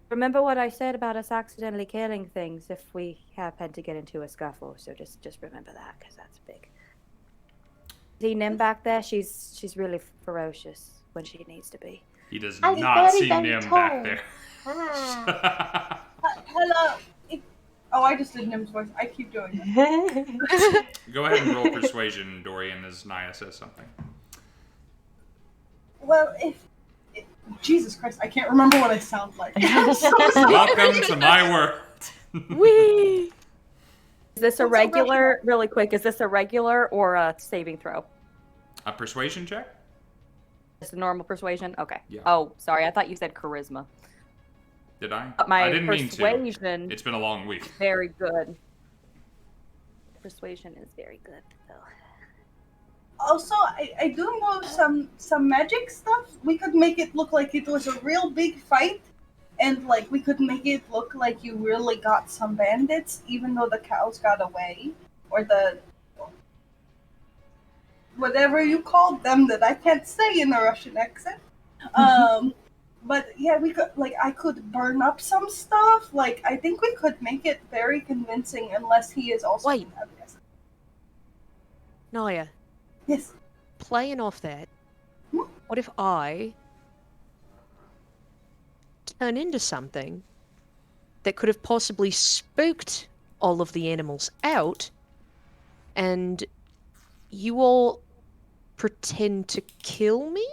remember what I said about us accidentally killing things if we happen to get into a scuffle. So just remember that, because that's big. See Nim back there? She's really ferocious when she needs to be. He does not see Nim back there. Hello. Oh, I just did Nim's voice. I keep doing it. Go ahead and roll persuasion, Dorian, as Naya says something. Well, Jesus Christ, I can't remember what I sound like. I'm so sorry. Welcome to my world. Whee! Is this a regular, really quick, is this a regular or a saving throw? A persuasion check? Just a normal persuasion? Okay. Yeah. Oh, sorry. I thought you said charisma. Did I? But my I didn't mean to. persuasion. It's been a long week. Very good. Persuasion is very good, though. Also, I do know some magic stuff. We could make it look like it was a real big fight, and like we could make it look like you really got some bandits, even though the cows got away, or the whatever you called them that I can't say in a Russian accent. But yeah, we could, like, I could burn up some stuff. Like, I think we could make it very convincing, unless he is also Wait. Naya, Yes. playing off that, what if I turn into something that could have possibly spooked all of the animals out, and you all pretend to kill me?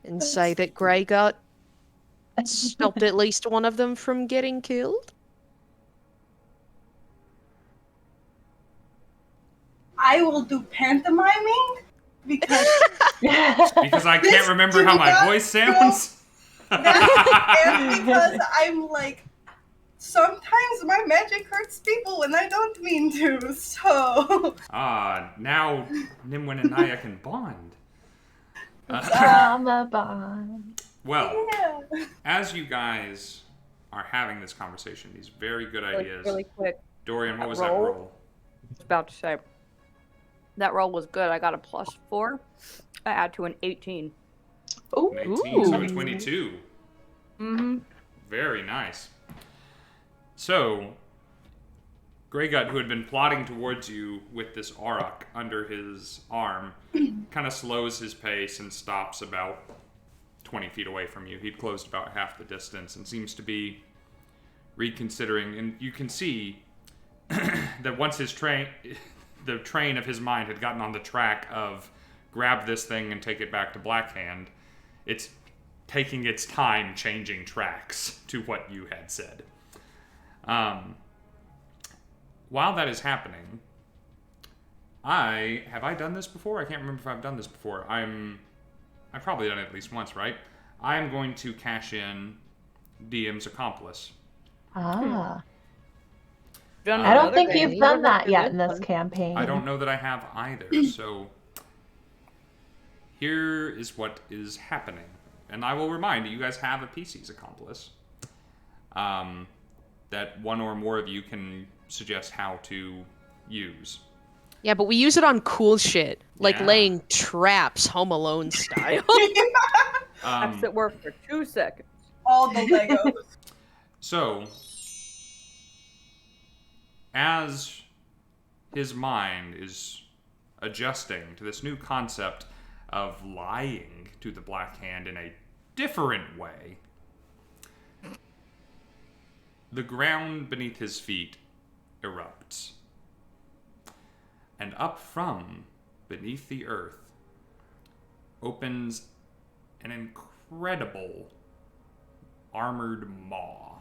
And say that Greygut stopped at least one of them from getting killed? I will do pantomiming because Because I can't remember how my voice sounds. and because I'm like, sometimes my magic hurts people when I don't mean to. So Now Nimwyn and Naya can bond. Drama bond. Well, yeah. as you guys are having this conversation, these very good ideas. Really quick. Dorian, what was that roll? I was about to say. That roll was good. I got a +4. I add to an 18. Ooh. 18, so a 22. Mm-hmm. Very nice. So, Greygut, who had been plodding towards you with this auroch under his arm, kind of slows his pace and stops about 20 feet away from you. He'd closed about half the distance and seems to be reconsidering. And you can see that once the train of his mind had gotten on the track of grab this thing and take it back to Blackhand, it's taking its time changing tracks to what you had said. While that is happening, have I done this before? I can't remember if I've done this before. I've probably done it at least once, right? I'm going to cash in DM's accomplice. Ah. Done I don't another think game. you've done that Never yet did in this one. campaign. I don't know that I have either, so here is what is happening. And I will remind you guys have a PC's accomplice that one or more of you can suggest how to use. Yeah, but we use it on cool shit, like Yeah. laying traps Home Alone style. Traps that work for 2 seconds. All the Legos. So, as his mind is adjusting to this new concept of lying to the Black Hand in a different way, the ground beneath his feet erupts. And up from beneath the earth opens an incredible armored maw.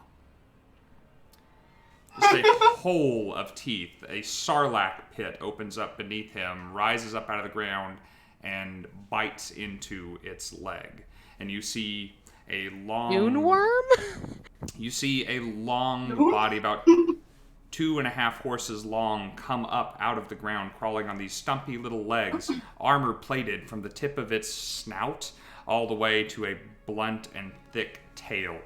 Just a hole of teeth. A sarlacc pit opens up beneath him, rises up out of the ground, and bites into its leg. And you see a long... Moonworm? You see a long body, about 2.5 horses long, come up out of the ground, crawling on these stumpy little legs, armor plated from the tip of its snout all the way to a blunt and thick tail.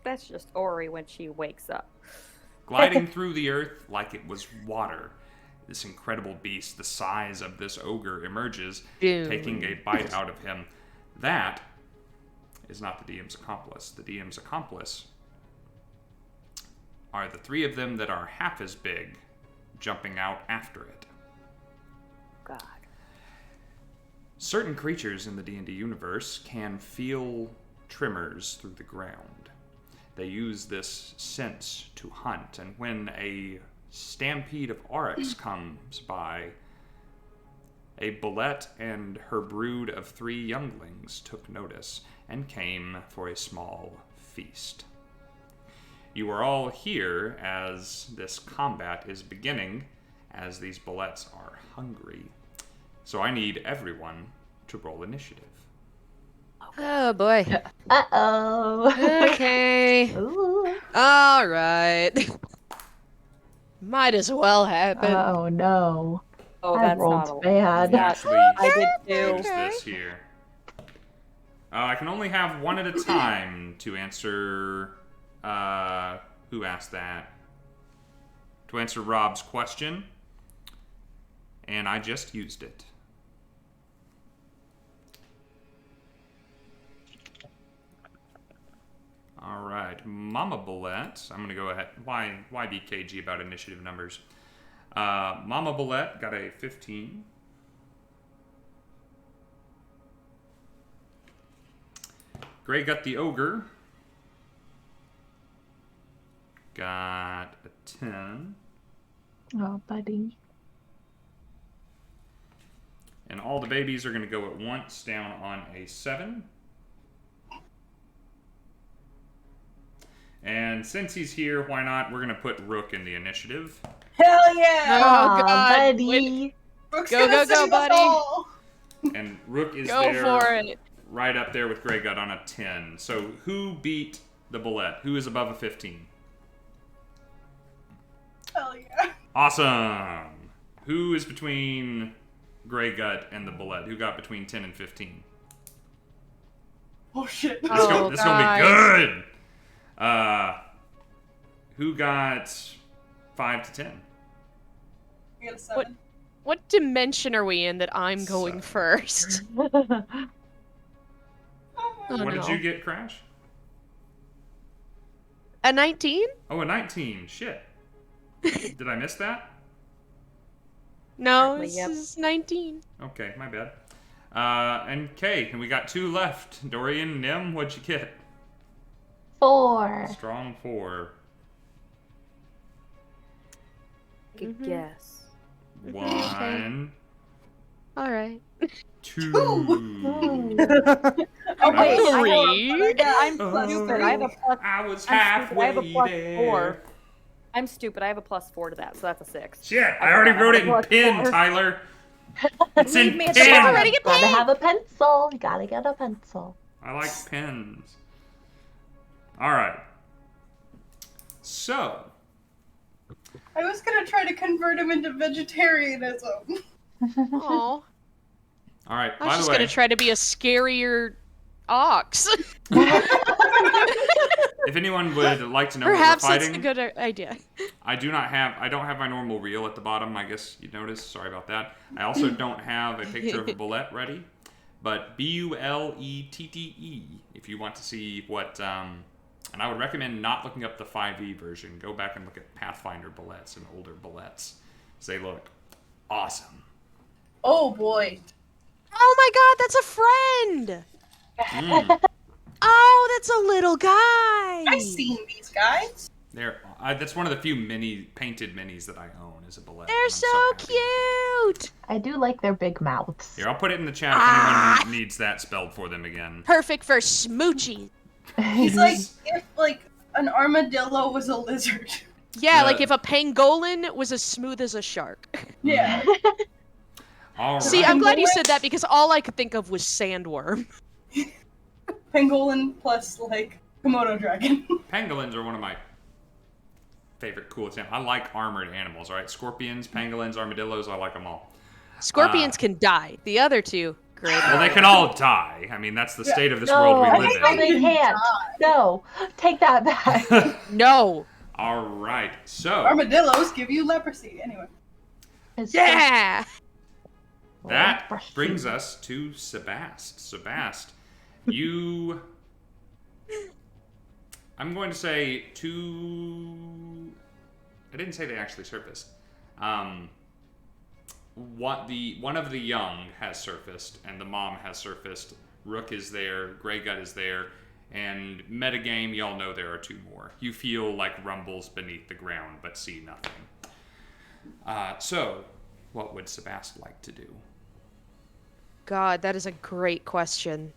That's just Ori when she wakes up. Gliding through the earth like it was water, this incredible beast, the size of this ogre, emerges, taking a bite out of him. That is not the DM's accomplice. The DM's accomplice are the 3 of them that are half as big, jumping out after it. God. Certain creatures in the D&D universe can feel tremors through the ground. They use this sense to hunt, and when a stampede of oryx comes by, a bullet and her brood of 3 younglings took notice and came for a small feast. You are all here as this combat is beginning, as these bullets are hungry. So I need everyone to roll initiative. Oh boy. Uh-oh. Okay. Ooh. All right. Might as well happen. Oh no. Oh, I that's not rolled a bad. Actually, I did too. use this here. I can only have one at a time to answer. Who asked that? To answer Rob's question, and I just used it. All right, Mama Bullet. I'm gonna go ahead. Why be cagey about initiative numbers? Mama Bullet got a 15. Grey Gut the Ogre got a 10. Oh, buddy. And all the babies are going to go at once down on a 7. And since he's here, why not? We're going to put Rook in the initiative. Hell yeah! Oh, God. buddy. Brooke's Go, gonna go, go, save us buddy. all. And Rook is Go there for it. right up there with Grey Gut on a 10. So who beat the Bullet? Who is above a 15? Hell yeah. Awesome. Who is between Grey Gut and the Bullet? Who got between 10 and 15? Oh shit. This Oh, is gonna be good. Who got 5 to 10? I got a 7. What dimension are we in that I'm going 7. first? Oh, What did no. you get, Crash? A 19? Oh, a 19. Shit. Did I miss that? No, Apparently, this yep. is 19. Okay, my bad. And Kay, and we got 2 left. Dorian, Nim, what'd you get? 4. Strong 4. Good guess. 1, All right. 2. Oh wait, Three. I'm stupid. I have a plus. I was I'm stupid. I have a halfway plus there. 4. I'm stupid. I have a plus 4 to that, so that's a 6. Shit, I already wrote it in Plus pen, 4. Tyler. It's in Leave me pen. alone. Already get Gotta paid. have a pencil. You gotta get a pencil. I like pens. All right. So, I was gonna try to convert him into vegetarianism. Aw. all right. I By was the just way, gonna try to be a scarier ox. if anyone would like to know Perhaps what we're that's fighting, a good idea. I don't have my normal reel at the bottom. I guess you noticed. Sorry about that. I also don't have a picture of a bullet ready, but BULETTE. If you want to see what, and I would recommend not looking up the 5e version. Go back and look at Pathfinder bullets and older bullets. They look awesome. Oh boy. Oh my god, that's a friend! Mm. Oh, that's a little guy! I've seen these guys. That's one of the few painted minis that I own is a bullet. They're and so I'm happy. cute! I do like their big mouths. Here, I'll put it in the chat if anyone needs that spelled for them again. Perfect for smoochie. He's like if like an armadillo was a lizard. Yeah, like if a pangolin was as smooth as a shark. Yeah. All right. See, I'm glad you said that because all I could think of was sandworm. Pangolin plus, like, Komodo dragon. Pangolins are one of my favorite coolest animals. I like armored animals, all right? Scorpions, pangolins, armadillos, I like them all. Scorpions can die. The other two, great. Well, they can all die. I mean, that's the state of this world we live No, in. they can't. No, take that back. No. All right, so Armadillos give you leprosy. Anyway. Yeah. that brings us to Sabbast. Sabbast, you... I'm going to say two... I didn't say they actually surfaced. One of the young has surfaced, and the mom has surfaced. Rook is there, Grey Gut is there, and metagame, y'all know there are two more. You feel like rumbles beneath the ground, but see nothing. So, what would Sabbast like to do? God, that is a great question.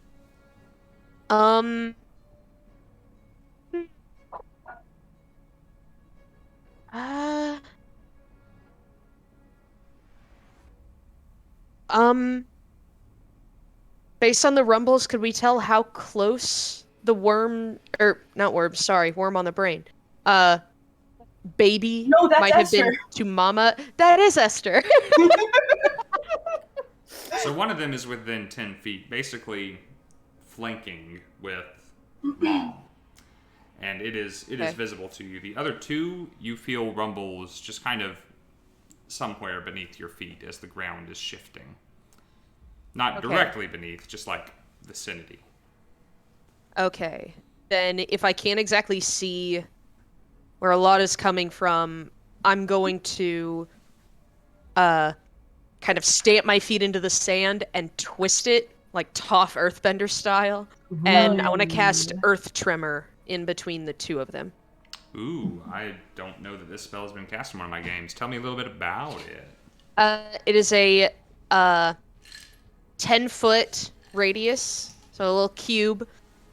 Based on the rumbles, could we tell how close the worm, or not worm, sorry, worm on the brain, baby No, that's might have been Esther. to Mama? That is Esther. So one of them is within 10 feet, basically flanking with Mom. And it is visible to you. The other two, you feel rumbles just kind of somewhere beneath your feet as the ground is shifting. Not directly beneath, just like vicinity. Okay. Then if I can't exactly see where a lot is coming from, I'm going to kind of stamp my feet into the sand and twist it, like Toph Earthbender style. And I want to cast Earth Tremor in between the two of them. Ooh, I don't know that this spell has been cast in one of my games. Tell me a little bit about it. It is a 10-foot radius, so a little cube,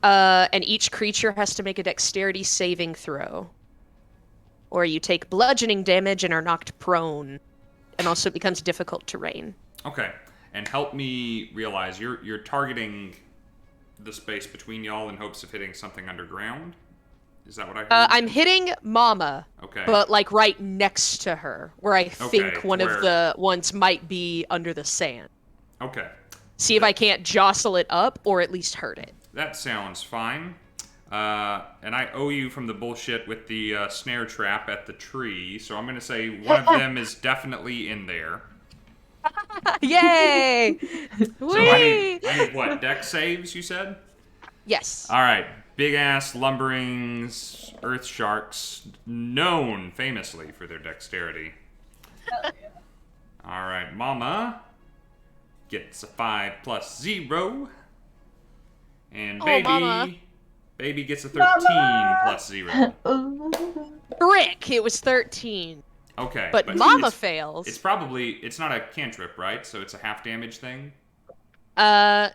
and each creature has to make a dexterity saving throw. Or you take bludgeoning damage and are knocked prone, and also it becomes difficult terrain. Okay, and help me realize you're targeting the space between y'all in hopes of hitting something underground? Is that what I heard? I'm hitting Mama, okay. but like right next to her, where I think one where- of the ones might be under the sand. Okay. See if I can't jostle it up or at least hurt it. That sounds fine. And I owe you from the bullshit with the snare trap at the tree, so I'm going to say one of them is definitely in there. Yay! So I need what, dex saves, you said? Yes. All right. Big-ass lumberings, earth sharks, known famously for their dexterity. Hell yeah. All right, Mama gets a 5 plus 0. And baby, Mama. baby gets a 13 plus 0. Frick! It was 13. Okay. But Mama it's fails. It's probably, it's not a cantrip, right? So it's a half damage thing? No.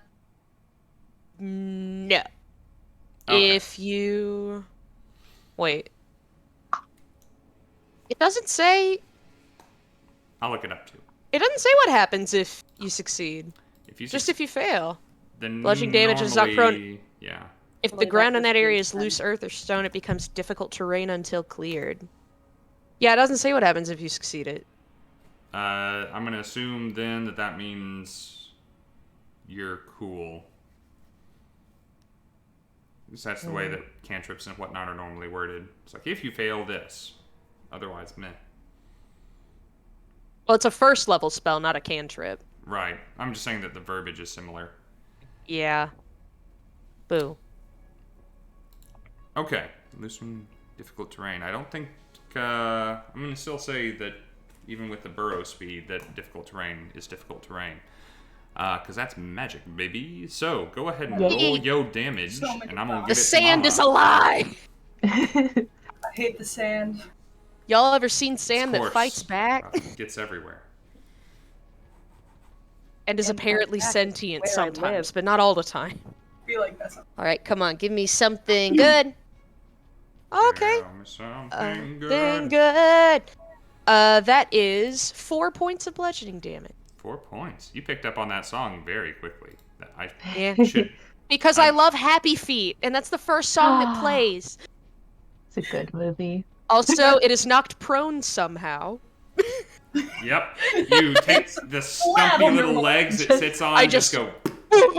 Okay. If you... Wait. It doesn't say... I'll look it up too. It doesn't say what happens if you succeed. If you Just if you fail. then bludgeoning damage is not prone- normally- Yeah. If the Believe ground that in that was area is pretty loose earth or stone, it becomes difficult terrain until cleared. Yeah, it doesn't say what happens if you succeed it. I'm going to assume then that means you're cool. Because that's the way that cantrips and whatnot are normally worded. It's like, if you fail this, otherwise meh. Well, it's a first level spell, not a cantrip. Right. I'm just saying that the verbiage is similar. Yeah. Boo. Okay. Loosen difficult terrain. I don't think... I'm going to still say that even with the burrow speed, that difficult terrain is difficult terrain. Because that's magic, baby. So, go ahead and roll yo damage, So many and I'm going to The give it to sand Mama. is a lie! I hate the sand. Y'all ever seen sand Of that course. fights back? Gets everywhere. And is And apparently fights back is sentient where I sometimes, live. but not all the time. I feel like that's Alright, come on, give me something good. Okay. Tell me something Thing good. good. That is 4 points of bludgeoning damage. 4 points. You picked up on that song very quickly. I Yeah. should. Because I love Happy Feet, and that's the first song that plays. It's a good movie. Also, it is knocked prone somehow. Yep. You take the stumpy little legs it sits on. I just go down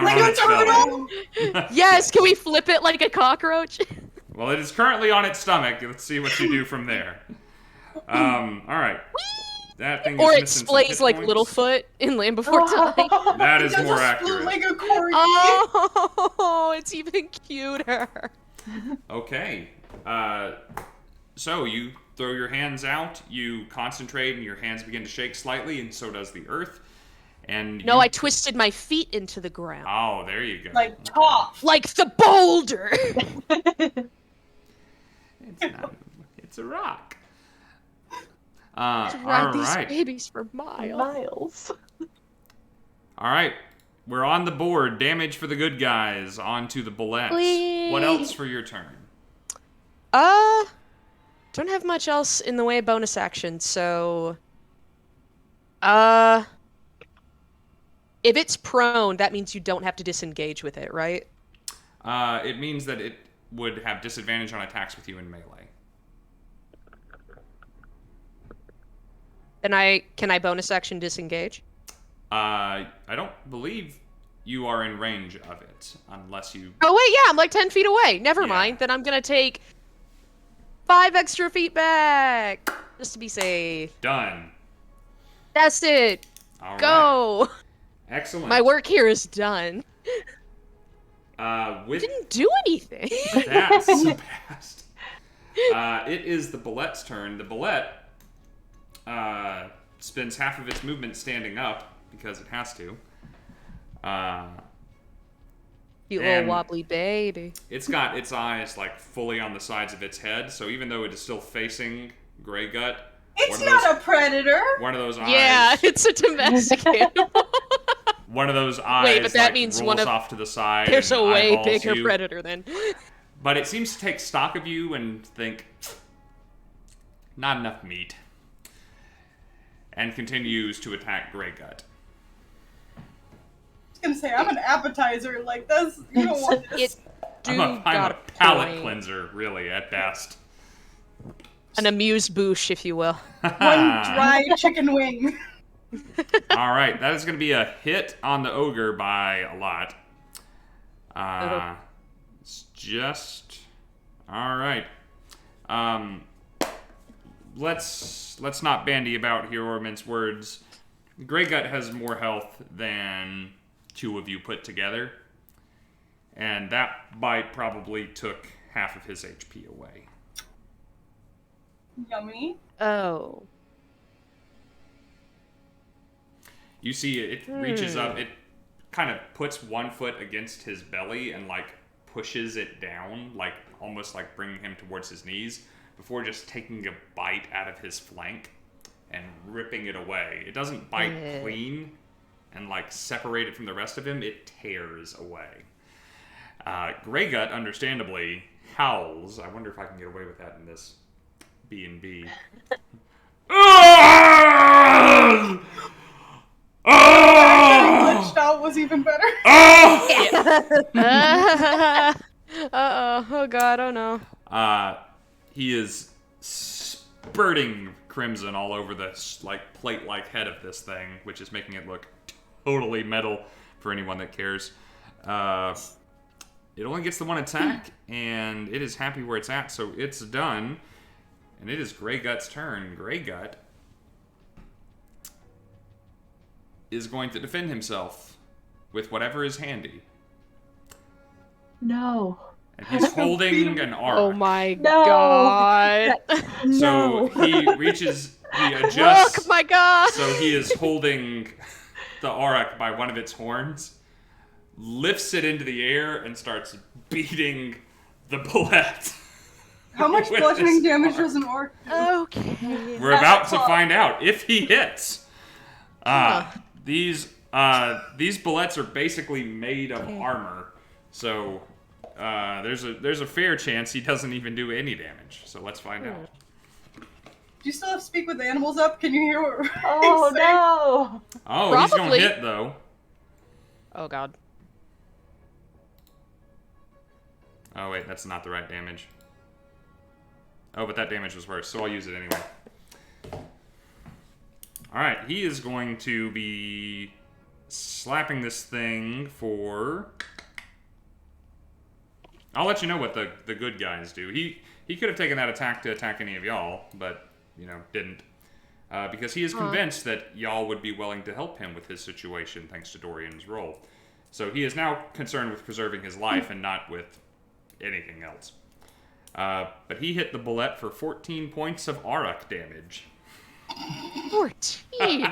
Like on a its belly. turtle! Yes, can we flip it like a cockroach? Well, it is currently on its stomach. Let's see what you do from there. All right. That thing Or is it missing some hit splays like points. Littlefoot in Land Before Time. That It is does more a flute accurate. like a corgi. Oh, it's even cuter. Okay. So you throw your hands out, you concentrate, and your hands begin to shake slightly, and so does the earth. And No, you... I twisted my feet into the ground. Oh, there you go. Like tough. Like the boulder. It's not. It's a rock. Ride All these right. babies for miles. Miles. All right. We're on the board. Damage for the good guys. On to the bullets. Please. What else for your turn? Don't have much else in the way of bonus action, so... If it's prone, that means you don't have to disengage with it, right? It means that it would have disadvantage on attacks with you in melee. Then can I bonus action disengage? I don't believe you are in range of it, unless you... Oh wait, yeah, I'm like 10 feet away. Never Yeah. mind. Then I'm gonna take 5 extra feet back, just to be safe. Done. That's it. All right. Go. Excellent. My work here is done. With Didn't do anything. that, Sabbast, it is the bullet's turn. The bullet spends half of its movement standing up because it has to. You And- little wobbly baby. It's got its eyes like fully on the sides of its head, so even though it is still facing Grey Gut, It's not a predator. one of those eyes. Yeah, it's a domestic animal. One of those eyes but that like, means rolls one of- off to the side. There's and a way eyeballs bigger you. predator then. But it seems to take stock of you and think, not enough meat. And continues to attack Grey Gut. I was gonna say, I'm an appetizer. Like, that's, you don't want this. I'm I'm a palate cleanser, really, at best. An amuse-bouche, if you will. One dry chicken wing. All right, that is going to be a hit on the ogre by a lot. It's just all right. Let's not bandy about here or mince words. Grey Gut has more health than two of you put together, and that bite probably took half of his HP away. Yummy. Oh. You see it reaches up, it kind of puts one foot against his belly and like pushes it down, like almost like bringing him towards his knees before just taking a bite out of his flank and ripping it away. It doesn't bite clean and like separate it from the rest of him, it tears away. Grey Gut, understandably, howls. I wonder if I can get away with that in this B&B. Glitched out was even better. Uh-oh. Oh god, oh no. He is spurting crimson all over this like plate-like head of this thing, which is making it look totally metal for anyone that cares. It only gets the one attack, and it is happy where it's at, so it's done. And it is Grey Gut's turn. Grey Gut is going to defend himself with whatever is handy. No. And he's holding an arc. Oh my No. god. So he reaches, he adjusts. Look, my god. So he is holding the auroch by one of its horns, lifts it into the air, and starts beating the bullet. How much with bludgeoning this damage arc. does an orc do? Okay. We're about to find out if he hits. These bullets are basically made of armor, so There's a fair chance he doesn't even do any damage. So let's find out. Do you still have Speak with Animals up? Can you hear what we're Oh saying? no! Oh, he's gonna Probably. hit though. Oh god. Oh wait, that's not the right damage. Oh, but that damage was worse, so I'll use it anyway. Alright, he is going to be slapping this thing for... I'll let you know what the good guys do. He could have taken that attack to attack any of y'all, but, you know, didn't. Because he is convinced that y'all would be willing to help him with his situation, thanks to Dorian's role. So he is now concerned with preserving his life and not with anything else. But he hit the bullet for 14 points of Auroch damage. 14.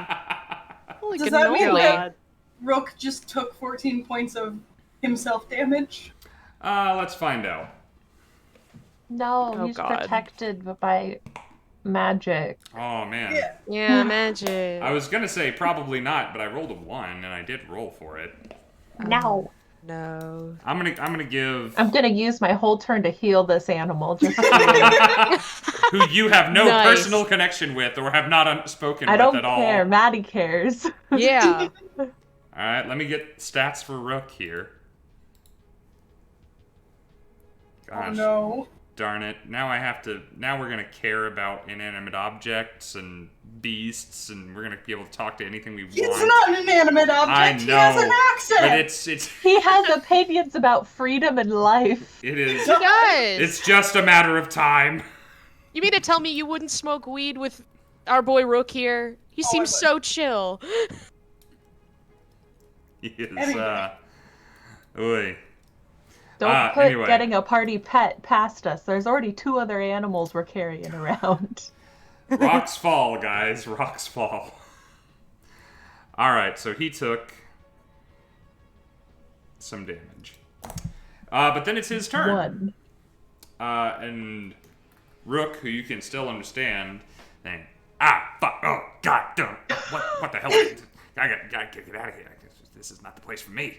Holy Does that mean cannoli. that Rook just took 14 points of himself damage? Let's find out. No, Oh, he's God. protected by magic. Oh, man. Yeah. Yeah, magic. I was gonna say probably not, but I rolled a 1, and I did roll for it. No. No. I'm gonna give... I'm gonna use my whole turn to heal this animal. Just who you have no Nice. personal connection with or have not spoken I with don't at all. care. Maddie cares. Yeah. Alright, let me get stats for Rook here. Gosh, Oh no. darn it. Now we're gonna care about inanimate objects and beasts, and we're gonna be able to talk to anything we It's want. not an inanimate object. I He has know, an accent. But it's He has opinions about freedom and life. it is He does. it's just a matter of time. You mean to tell me you wouldn't smoke weed with our boy Rook here? He I seems would. so chill. He is Anyway. Oy. Don't put anyway. getting a party pet past us. There's already 2 other animals we're carrying around. Rocks fall, guys. Rocks fall. Alright, so he took some damage. But then it's his turn. 1. And Rook, who you can still understand, saying, fuck, oh, god, damn, what the hell? I gotta get out of here. This is not the place for me.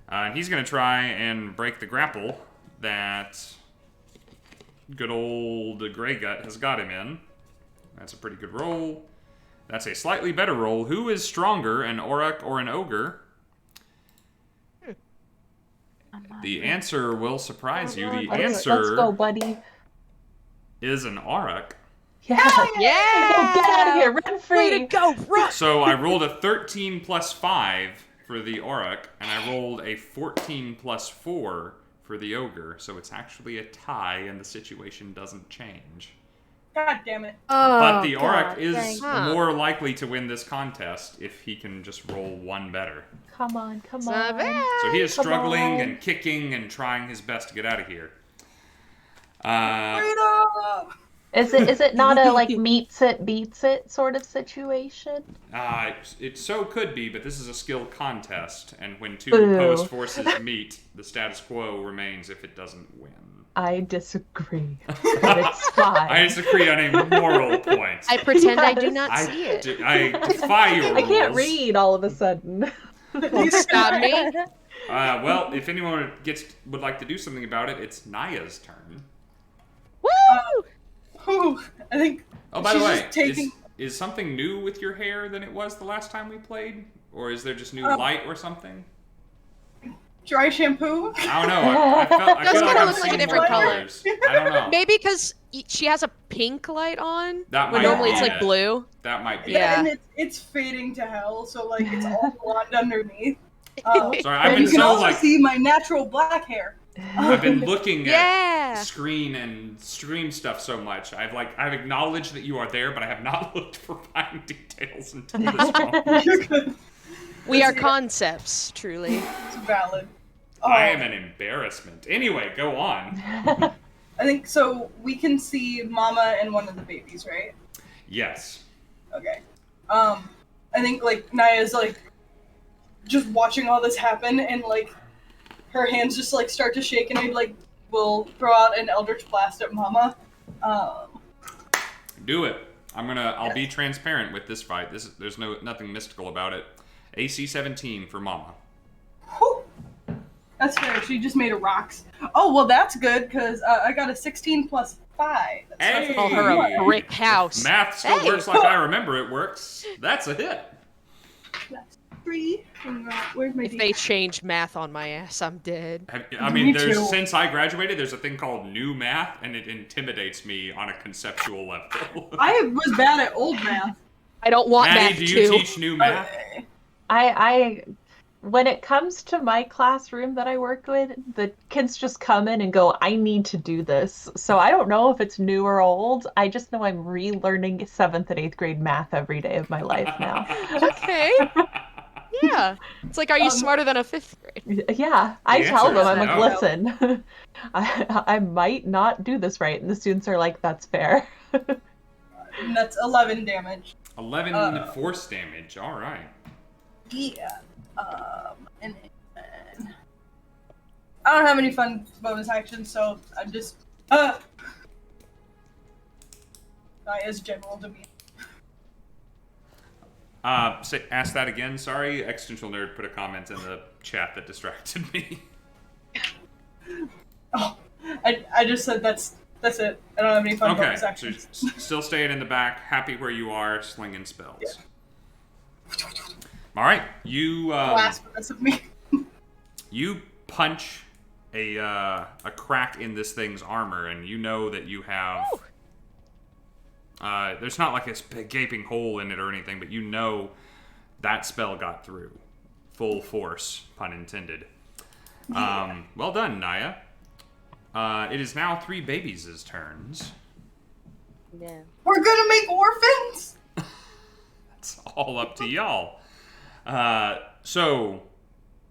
And he's gonna try and break the grapple that good old Grey Gut has got him in. That's a pretty good roll. That's a slightly better roll. Who is stronger, an Auroch or an ogre? The answer will surprise you. The Let's go, answer buddy. is an Auroch. Yeah. Yeah. Get out of here. Run Way free. to go, Rook. So I rolled a 13 plus 5 for the Auroch, and I rolled a 14 plus 4 for the ogre. So it's actually a tie, and the situation doesn't change. God damn it. But Oh, the Auroch is thank you. more likely to win this contest if he can just roll 1 better. Come on, come It's not on. bad. So he is Come struggling on. and kicking and trying his best to get out of here. Freedom! Is it not a like meets it beats it sort of situation? It so could be, but this is a skill contest, and when 2 Boo. opposed forces meet, the status quo remains if it doesn't win. I disagree, but it's fine. I disagree on a moral point. I pretend I do Yes. not see it. I defy your I can't rules. read all of a sudden. Don't stop me. Well, if anyone would like to do something about it, it's Naya's turn. Woo! Whew, I think Oh, by the she's way, just taking... is something new with your hair than it was the last time we played? Or is there just new Oh. light or something? dry shampoo. I don't know. I feel Does like kinda I've look like a seen different more color. colors. I don't know. Maybe because she has a pink light on, That when might normally be it's like it. blue. That might be Yeah. And it's fading to hell, so like it's all blonde underneath. it. Sorry, I've And been you can so also like see my natural black hair. I've been looking at Yeah. screen and stream stuff so much. I've acknowledged that you are there, but I have not looked for fine details until this moment. You're good. We are Yeah. concepts, truly. It's valid. I am an embarrassment. Anyway, go on. I think so. We can see Mama and one of the babies, right? Yes. Okay. I think like Naya's like just watching all this happen, and like her hands just like start to shake, and I like will throw out an Eldritch Blast at Mama. Do it. I'll be transparent with this fight. There's nothing mystical about it. AC 17 for Mama. Whew. That's fair. She just made a rocks. Oh, well, that's good, because I got a 16 plus 5. Hey! Call her a brick house. If math still works like I remember it works. That's a hit. That's 3. Where's my If they change math on my ass, I'm dead. I mean, Me too. since I graduated, there's a thing called new math, and it intimidates me on a conceptual level. I was bad at old math. I don't want Maddie, math do you too. teach new math? I when it comes to my classroom that I work with, the kids just come in and go, I need to do this. So I don't know if it's new or old. I just know I'm relearning 7th and 8th grade math every day of my life now. Okay. Yeah. It's like, are you smarter than a 5th grade? Yeah, I The tell answer them, is I'm like, no. listen, I might not do this right. And the students are like, that's fair. And that's 11 damage. 11 force damage. All right. Yeah. And then I don't have any fun bonus actions, so I'm just as general to be. Ask that again. Sorry, Existential Nerd put a comment in the chat that distracted me. Oh, I just said that's it. I don't have any fun Okay, bonus so actions. you're still staying in the back, happy where you are, slinging spells. Yeah. All right, you Blasphemous of me. you punch a crack in this thing's armor, and you know that you have. There's not like a big gaping hole in it or anything, but you know that spell got through. Full force, pun intended. Well done, Naya. It is now 3 babies' turns. Yeah. We're gonna make orphans. It's all up to y'all. So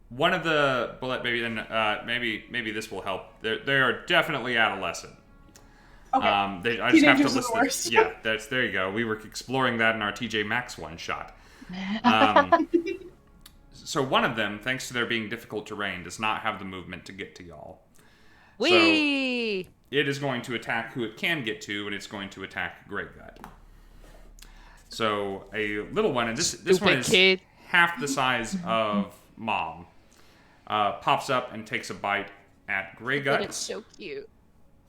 one of the bullet babies, and maybe this will help. They are definitely adolescent. Okay. I just have to Teenagers are the list worst. Yeah, there you go. We were exploring that in our TJMAXX one shot. So one of them, thanks to their being difficult terrain, does not have the movement to get to y'all. Whee! So it is going to attack who it can get to, and it's going to attack Grey Gut. So a little one, and this one is kid. half the size of Mom, pops up and takes a bite at Grey Gut. But it's so cute.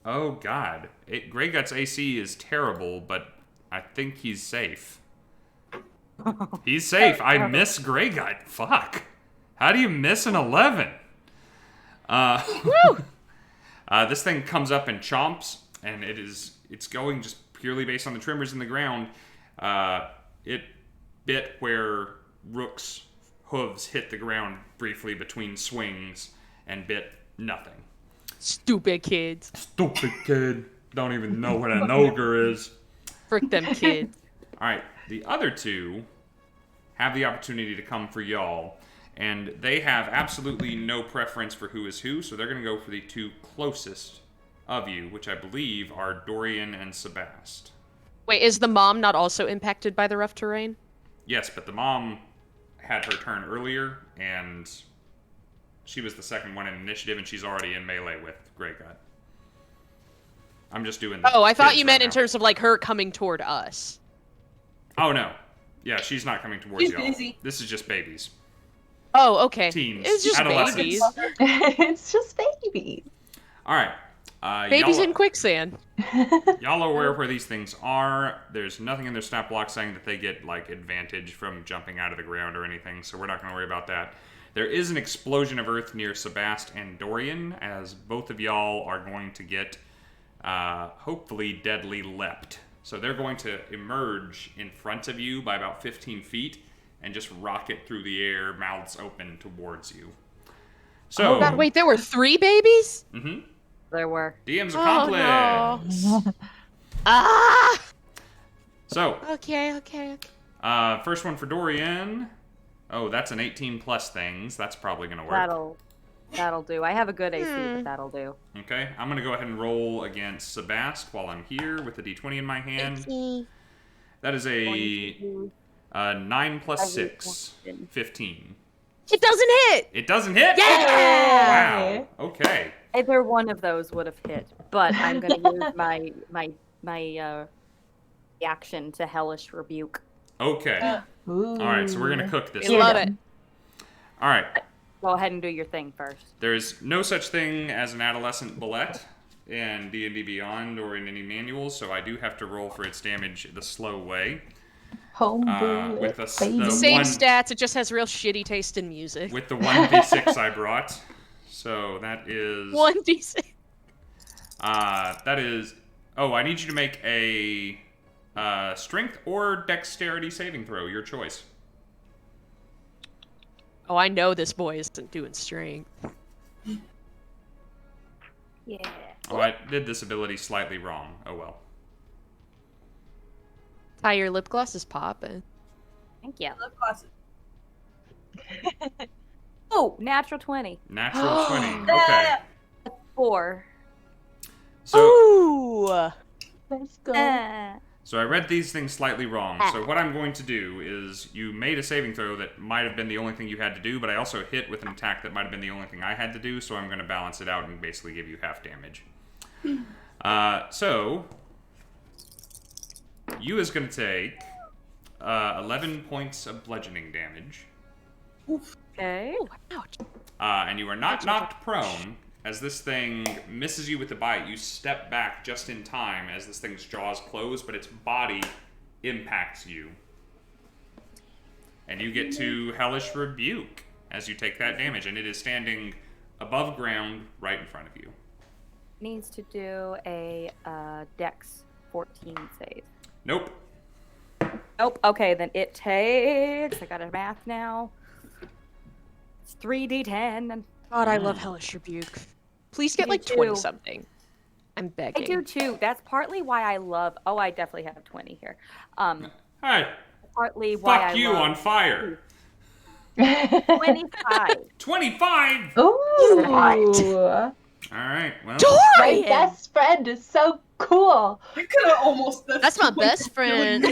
Oh God, Grey Gut's AC is terrible, but I think he's safe. He's safe. I miss Grey Gut. Fuck. How do you miss an 11? This thing comes up and chomps, and it's going just purely based on the tremors in the ground. It bit where Rook's hooves hit the ground briefly between swings and bit nothing. Stupid kids. Stupid kid. Don't even know what an ogre is. Frick them kids. All right, the other 2 have the opportunity to come for y'all, and they have absolutely no preference for who is who, so they're going to go for the 2 closest of you, which I believe are Dorian and Sabbast. Wait, is the mom not also impacted by the rough terrain? Yes, but the mom had her turn earlier, and she was the second one in initiative, and she's already in melee with Grey Gut. I'm just doing the I thought kids you meant right in now. terms of like her coming toward us. Oh, no. Yeah, she's not coming towards She's y'all. busy. This is just babies. Oh, okay. Teens. It's just Adolescents. babies. It's just baby. All right. Babies y'all, in quicksand. y'all are aware of where these things are. There's nothing in their stat block saying that they get like advantage from jumping out of the ground or anything, so we're not going to worry about that. There is an explosion of earth near Sabbast and Dorian, as both of y'all are going to get hopefully deadly leapt. So they're going to emerge in front of you by about 15 feet and just rocket through the air, mouths open towards you. So, Oh god, wait, there were 3 babies? Mm-hmm. There were. DM's Oh, accomplice. no. Ah! So, Okay. first one for Dorian. Oh, that's an 18 plus things. That's probably going to work. That'll do. I have a good AC, but that'll do. Okay, I'm going to go ahead and roll against Sabbast while I'm here with the d20 in my hand. That is a 9 plus 6, 15. It doesn't hit! It doesn't hit? Yeah! Wow. Okay. Either one of those would have hit, but I'm going to use my reaction to Hellish Rebuke. Okay. Ooh. All right, so we're going to cook this. We love it. All right. Go ahead and do your thing first. There's no such thing as an adolescent bullet in D&D Beyond or in any manuals, so I do have to roll for its damage the slow way. Homebrew. With the Same stats, it just has real shitty taste in music. With the 1d6 I brought. So that is... 1d6. That is... Oh, I need you to make a strength or dexterity saving throw, your choice. Oh, I know this boy isn't doing strength. Yeah. Oh, I did this ability slightly wrong. Oh well. Ty, your lip gloss is popping. Thank you. Lip glasses. Oh, natural 20. Natural 20. Okay. 4. So, Ooh! Let's go. so I read these things slightly wrong. So what I'm going to do is you made a saving throw that might have been the only thing you had to do, but I also hit with an attack that might have been the only thing I had to do, so I'm going to balance it out and basically give you half damage. So, you is going to take 11 points of bludgeoning damage. Okay. Ouch. And you are not knocked prone. As this thing misses you with the bite, you step back just in time as this thing's jaws close, but its body impacts you. And you get to Hellish Rebuke as you take that damage, and it is standing above ground right in front of you. Needs to do a Dex 14 save. Nope. Nope. Okay, then it takes... I got a math now. It's 3d10. And God, I love Hellish Rebuke. Please get Me like too. 20-something. I'm I begging. do too. That's partly why I love... Oh, I definitely have 20 here. Hey, Partly why I fuck you love... on fire. 25. 25! Ooh. Alright, well. My Dorian! best friend is so cool. You could have almost. That's my best friend.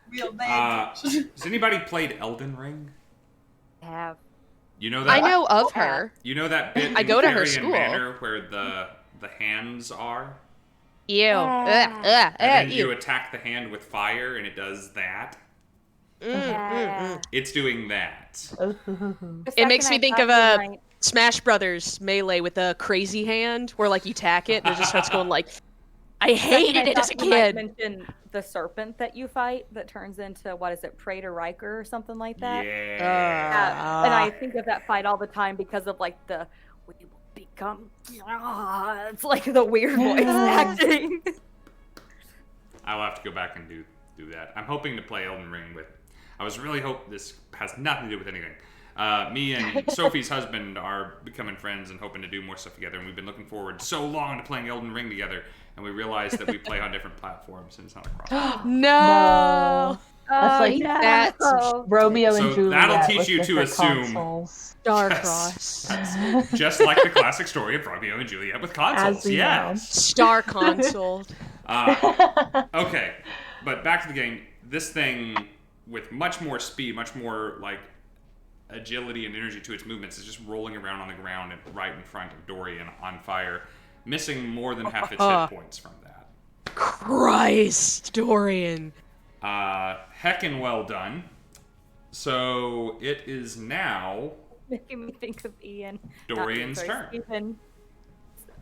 Real bad. Has anybody played Elden Ring? I have. You know that? I know of her. You know that bit I in go to her Carrion school. Manor where the hands are? Ew. And then Ew. you attack the hand with fire and it does that? It's doing that. It makes me think of Smash Brothers Melee with a crazy hand, where like you tack it and it just starts going like, I hated it as a kid. Mention the serpent that you fight that turns into, what is it, Praetor Riker or something like that? Yeah. And I think of that fight all the time because of like the, we will become, it's like the weird voice acting. I'll have to go back and do that. I'm hoping to play Elden Ring with... I was really hope this has nothing to do with anything. Me and Sophie's husband are becoming friends and hoping to do more stuff together, and we've been looking forward so long to playing Elden Ring together, and we realized that we play on different platforms and it's not a cross. No. That's like That's Romeo and So Juliet. that'll teach with you to different assume- consoles. Starcross. Just like the classic story of Romeo and Juliet with consoles. As we Yes. Star console. Okay, but back to the game. This thing, with much more speed, much more like agility and energy to its movements, is just rolling around on the ground and right in front of Dorian on fire, missing more than half its hit points from that. Christ, Dorian. Heckin' well done. So it is now Making me think of Ian. Dorian's turn. Stephen.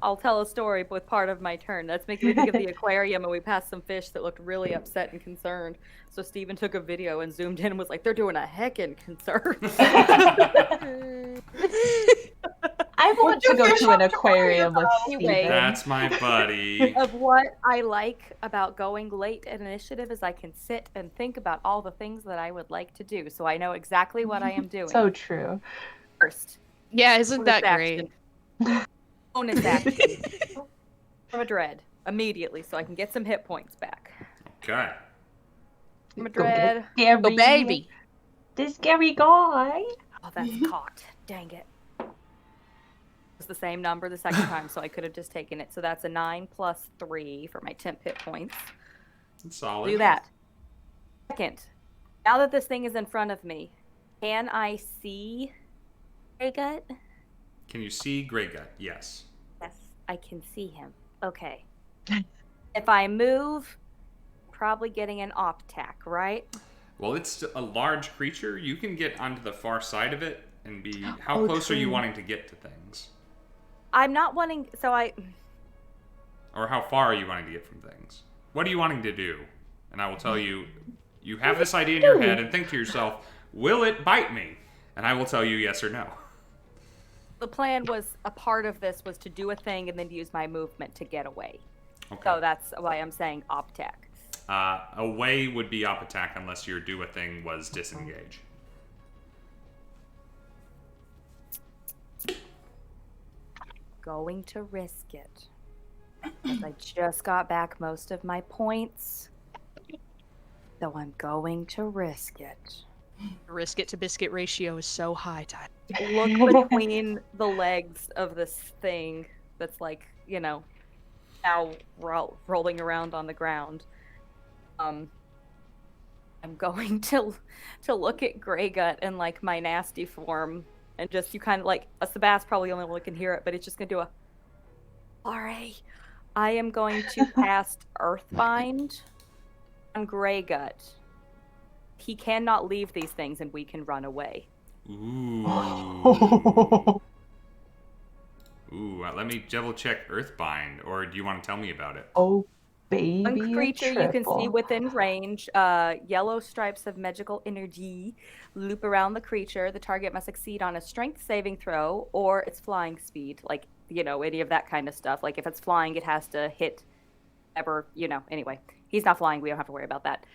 I'll tell a story with part of my turn. That's making me think of the aquarium, and we passed some fish that looked really upset and concerned. So Stephen took a video and zoomed in and was like, they're doing a heckin' concern. I want to go to an aquarium with Anyway. Steven. That's my buddy. Of what I like about going late at initiative is I can sit and think about all the things that I would like to do. So I know exactly what I am doing. So true. First, Yeah, isn't that bonus great? action. Bonus action. From a dread. Immediately, so I can get some hit points back. Okay. From a dread. Gary. Oh, baby. This Gary guy. Oh, that's cocked. Dang it. It's the same number the second time, so I could have just taken it. So that's a 9 plus 3 for my temp hit points. That's solid. Do that. Second, now that this thing is in front of me, can I see Grey Gut? Can you see Grey Gut? Yes. Yes, I can see him. Okay. If I move, probably getting an op tack, right? Well, it's a large creature. You can get onto the far side of it and B, how close are you wanting to get to things? I'm not wanting. Or how far are you wanting to get from things? What are you wanting to do? And I will tell you, you have this idea in your head and think to yourself, will it bite me? And I will tell you yes or no. The plan was, a part of this was to do a thing and then use my movement to get away. Okay. So that's why I'm saying op attack. Away would be op attack unless your do a thing was disengage. Going to risk it. I just got back most of my points. So I'm going to risk it. Risk it to biscuit ratio is so high, Tyler. Look between the legs of this thing that's like, now rolling around on the ground. I'm going to look at Grey Gut in like my nasty form and just you kind of like a Sabbast probably only one can hear it, but it's just gonna do a sorry. I am going to cast Earthbind on Grey Gut. He cannot leave these things and we can run away. Ooh. Ooh, let me double check Earthbind, or do you want to tell me about it? Oh, baby. One creature you can see triple. within range, yellow stripes of magical energy loop around the creature. The target must succeed on a strength saving throw or its flying speed. Like, any of that kind of stuff. Like, if it's flying, it has to hit anyway. He's not flying. We don't have to worry about that.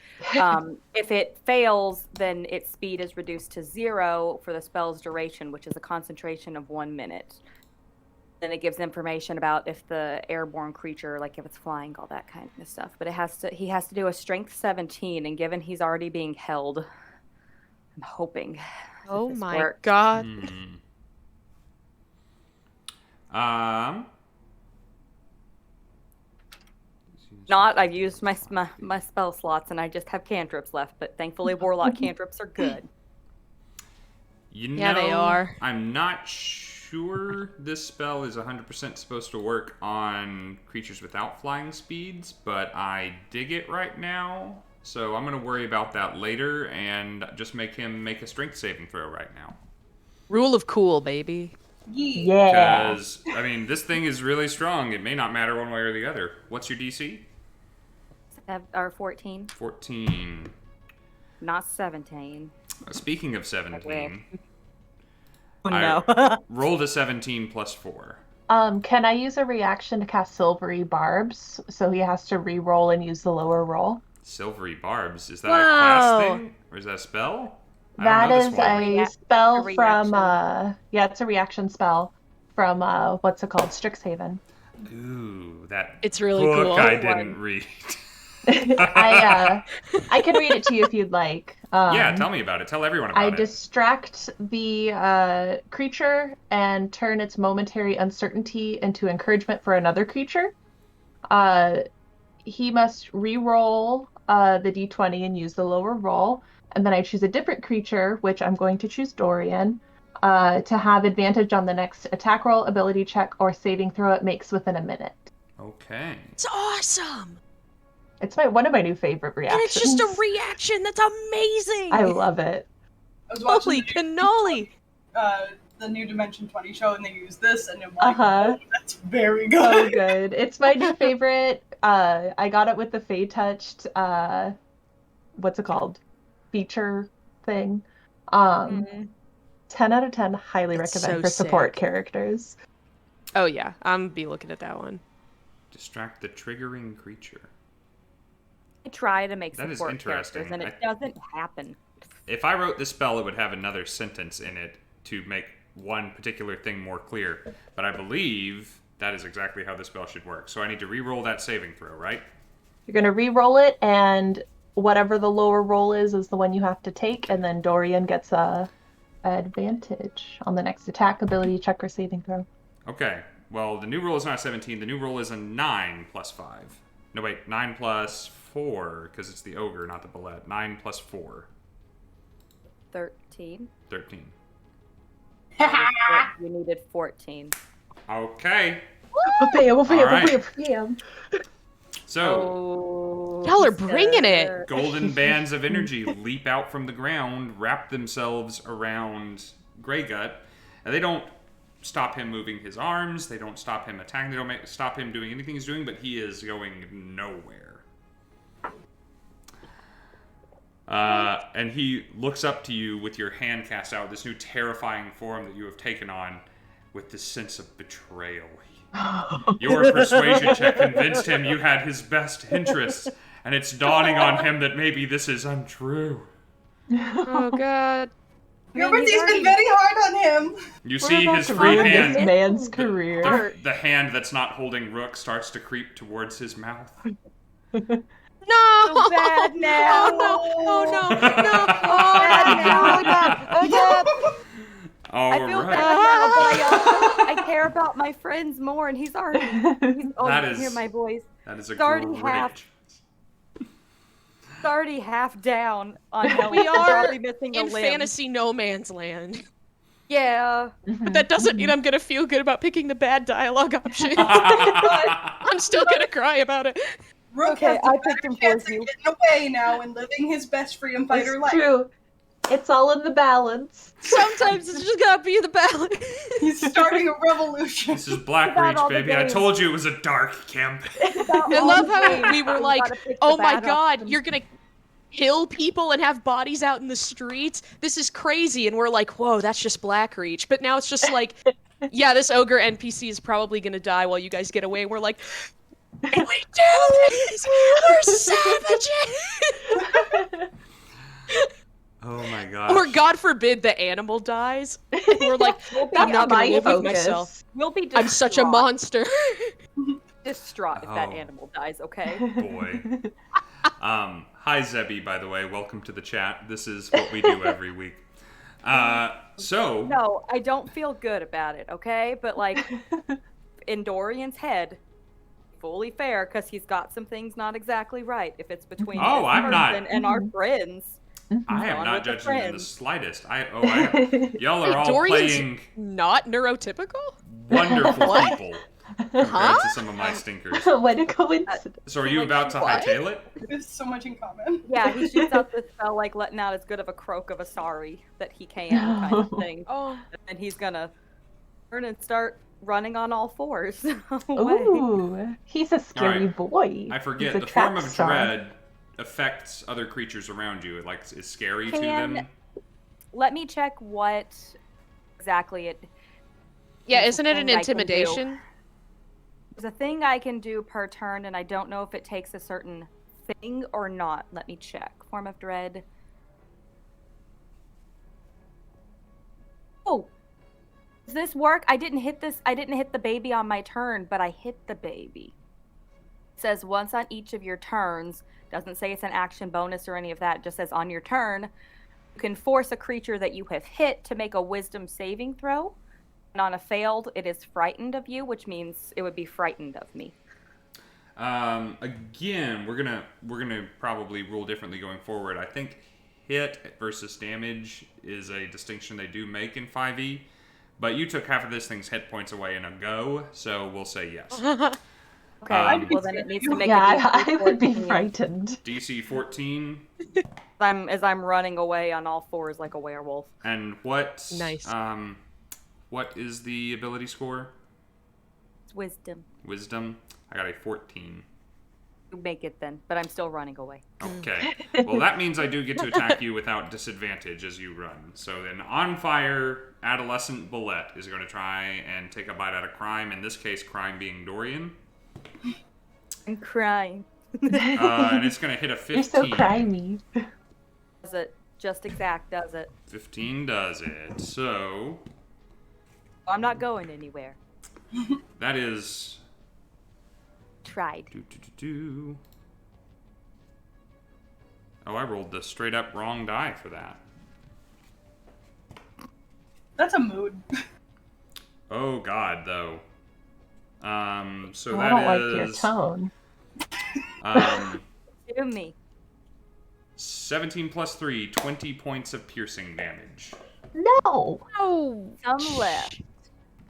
If it fails, then its speed is reduced to 0 for the spell's duration, which is a concentration of 1 minute. Then it gives information about if the airborne creature, like if it's flying, all that kind of stuff. But he has to do a strength 17, and given he's already being held, I'm hoping. Oh this my works. god. I've used my spell slots, and I just have cantrips left. But thankfully, warlock cantrips are good. Yeah, they are. I'm not sure this spell is 100% supposed to work on creatures without flying speeds, but I dig it right now. So I'm going to worry about that later and just make him make a strength saving throw right now. Rule of cool, baby. Yeah. Because, this thing is really strong. It may not matter one way or the other. What's your DC? Or 14. 14. Not 17. Speaking of 17, Oh, no. I rolled a 17 plus 4. Can I use a reaction to cast Silvery Barbs? So he has to re-roll and use the lower roll. Silvery Barbs? Is that a class thing? Or is that a spell? That is a spell A from, reaction. it's a reaction spell from, what's it called? Strixhaven. Ooh, that It's really book cool. I didn't read. I can read it to you if you'd like. Yeah, tell me about it. Tell everyone about I it. distract the creature and turn its momentary uncertainty into encouragement for another creature. He must re-roll the d20 and use the lower roll. And then I choose a different creature, which I'm going to choose Dorian, to have advantage on the next attack roll, ability check, or saving throw it makes within a minute. Okay. It's awesome. It's one of my new favorite reactions. And it's just a reaction. That's amazing. I love it. I was watching Holy cannoli. the new Dimension 20 show, and they use this, and I'm like, Uh-huh. oh, that's very good. So good. It's my new favorite. I got it with the Fey Touched, what's it called? Feature thing. 10 out of 10, highly That's recommend so for support sick. characters. Oh yeah, I'm be looking at that one. Distract the triggering creature. I try to make That is support interesting. characters, and it doesn't happen. If I wrote this spell, it would have another sentence in it to make one particular thing more clear. But I believe that is exactly how the spell should work. So I need to re-roll that saving throw, right? You're going to re-roll it, and whatever the lower roll is the one you have to take, and then Dorian gets a advantage on the next attack, ability check, or saving throw. Okay. Well, the new roll is not 17. The new roll is a 9 plus 5. No, wait. 9 plus 4, because it's the ogre, not the bullet. 9 plus 4. 13. 13. You needed 14. Okay. Bam. So, Y'all are bringing it. golden bands of energy leap out from the ground, wrap themselves around Grey Gut, and they don't stop him moving his arms. They don't stop him attacking. They don't stop him doing anything he's doing, but he is going nowhere. And he looks up to you with your hand cast out, this new terrifying form that you have taken on, with this sense of betrayal. Your persuasion check convinced him you had his best interests, and it's dawning on him that maybe this is untrue. Oh, God. He's been very hard on him. You see his free hand. This man's career. The hand that's not holding Rook starts to creep towards his mouth. No! So bad now. Oh, no. Oh, no. No. Oh, God. Oh, God. I feel Alright. bad now, but I care about my friends more, and he's That you is- can hear my voice. That is a It's already great half. choice. It's already half down on Ellie. We are probably missing a In limb. fantasy no man's land. Yeah. But that doesn't mean I'm gonna feel good about picking the bad dialogue option. I'm still gonna cry about it. Rook Okay, has I the picked better him for chance you. of getting away now and living his best freedom fighter It's life. true. It's all in the balance. Sometimes it's just gotta be the balance. He's starting a revolution. This is Black About Reach, all the baby. I games. told you it was a dark camp. I love how we were like, oh my god, you're gonna kill people and have bodies out in the streets? This is crazy. And we're like, whoa, that's just Blackreach. But now it's just like, yeah, this ogre NPC is probably gonna die while you guys get away. And we're like, can we do this? We're savages! Oh my gosh. Or God forbid the animal dies. And we're like, I'm not gonna my live with focus. myself. We'll be I'm such a distraught. monster. Distraught if that Oh. animal dies, okay? Boy. Hi Zebby, by the way. Welcome to the chat. This is what we do every week. So No, I don't feel good about it, okay? But like, in Dorian's head, fully fair, because he's got some things not exactly right. If it's between Oh, this I'm not- person and our friends. I am on not with the judging in the friends. slightest. Y'all are all Dorian's playing not neurotypical? wonderful What? people compared to some of my stinkers. What a coincidence. So are you Like, about to what? hightail it? There's so much in common. Yeah, he shoots out this spell, like letting out as good of a croak of a sorry that he can, kind of thing. Oh. And he's gonna turn and start running on all fours. away. Ooh, he's a scary boy. I forget, He's a the form track of star. dread affects other creatures around you. It like is scary to Can- them. Let me check what exactly it. Yeah, There's isn't a it an thing I can do. intimidation? There's a thing I can do per turn, and I don't know if it takes a certain thing or not. Let me check. Form of dread. Oh, does this work? I didn't hit this. I didn't hit the baby on my turn, but I hit the baby. It says once on each of your turns. Doesn't say it's an action bonus or any of that. It just says on your turn, you can force a creature that you have hit to make a wisdom saving throw. And on a failed, it is frightened of you, which means it would be frightened of me. Again, we're gonna probably rule differently going forward. I think hit versus damage is a distinction they do make in 5e, but you took half of this thing's hit points away in a go, so we'll say yes. Okay, well then it needs to make Yeah, a DC I would be 14. frightened. DC 14, As I'm running away on all fours like a werewolf. and what? Nice. What is the ability score? It's wisdom. Wisdom. I got a 14. You make it then, but I'm still running away. Okay. Well, that means I do get to attack you without disadvantage as you run. So then, on fire, adolescent Bullet is going to try and take a bite out of Crime. In this case, Crime being Dorian. I'm crying. And it's going to hit a 15. You're so crimey. Does it? Just exact, does it? 15 does it. So I'm not going anywhere. that is. Tried. Oh, I rolled the straight up wrong die for that. That's a mood. Oh God, though. So I that don't like your is tone. 17 plus 3, 20 points of piercing damage. No! Oh. Some left.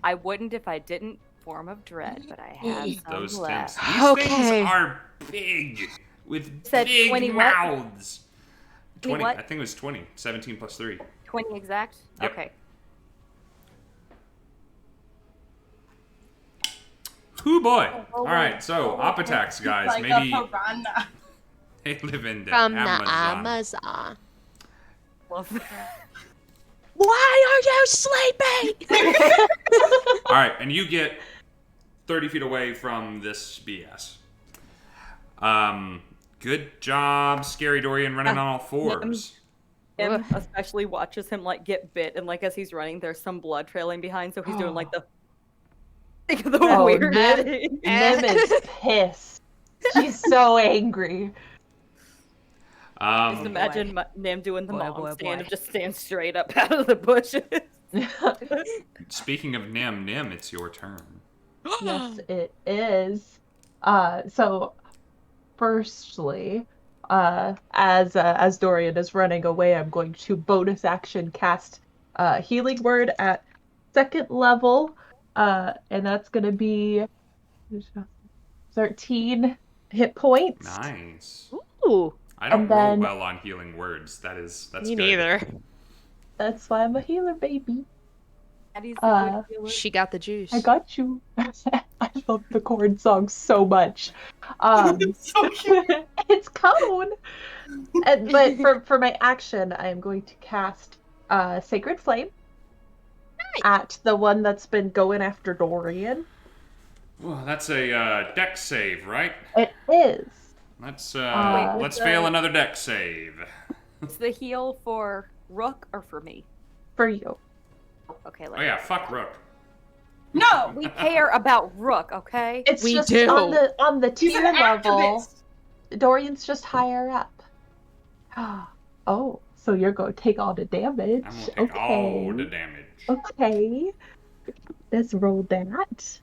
I wouldn't if I didn't form of dread, but I have some Those left. things. These Okay. things are big with Said big 20 what? mouths. 20 what? I think it was 20. 17 plus 3. 20 exact? Yep. Okay. Hoo boy. All right, so op attacks, guys. Like Maybe a piranha. they live in the From the Amazon. Amazon. Love that. Why are you sleeping? All right, and you get 30 feet away from this BS. Good job, Scary Dorian, running on all fours. Him especially watches him like get bit, and like as he's running, there's some blood trailing behind, so he's doing like the weird. Nim is pissed. She's so angry. Just imagine Nim doing the mom stand and just stand straight up out of the bushes. Speaking of Nim, it's your turn. Yes, it is. So, firstly, as Dorian is running away, I'm going to bonus action cast Healing Word at 2nd level, and that's going to be 13 hit points. Nice. Ooh. I don't roll well on healing words. That's Me good. neither. That's why I'm a healer, baby. She got the juice. I got you. I love the corn song so much. It's so cute. It's cone. But for my action, I am going to cast Sacred Flame at the one that's been going after Dorian. Well, that's a dex save, right? It is. Let's fail another dex save. It's the heal for Rook or for me? For you. Okay. Oh yeah, fuck Rook. No! We care about Rook, okay? It's We just do. on the He's tier an level. activist. Dorian's just higher up. Oh, so you're going to take all the damage. I'm gonna take all the damage. Okay. Let's roll that.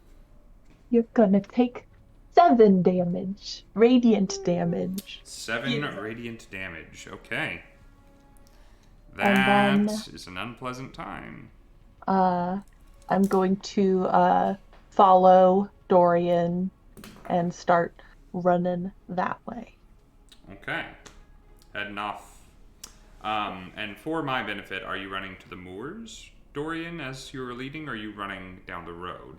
You're gonna take 7 damage. Radiant damage. 7 radiant damage. Okay. And That then- is an unpleasant time. I'm going to follow Dorian and start running that way. Okay. Heading off. And for my benefit, are you running to the moors, Dorian, as you're leading, or are you running down the road?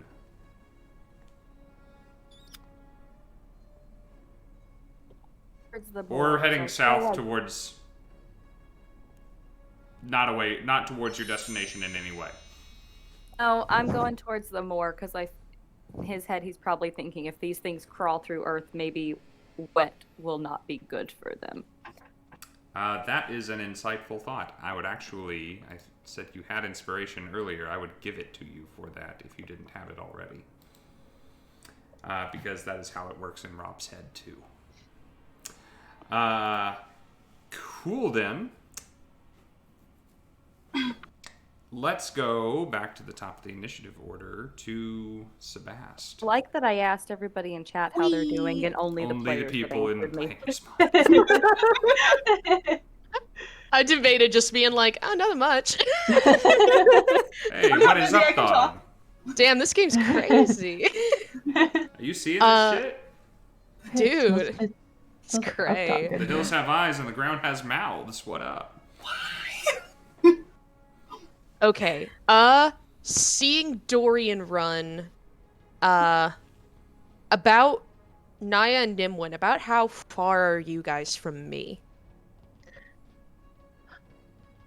Or heading south towards... Not towards your destination in any way. No, I'm going towards the moor because in his head he's probably thinking if these things crawl through earth, maybe wet will not be good for them. That is an insightful thought. I said you had inspiration earlier. I would give it to you for that if you didn't have it already. Because that is how it works in Rob's head, too. Cool, then. Let's go back to the top of the initiative order to Sabbast. I like that I asked everybody in chat how they're doing, and only the players people in the answered me. players. I debated just being like, oh, nothing much. Hey, what is Maybe I up, can dog? talk. Damn, this game's crazy. Are you seeing this shit? Dude, it's cray. The hills have eyes and the ground has mouths. What up? Okay. Seeing Dorian run, about Naya and Nimwyn, about how far are you guys from me?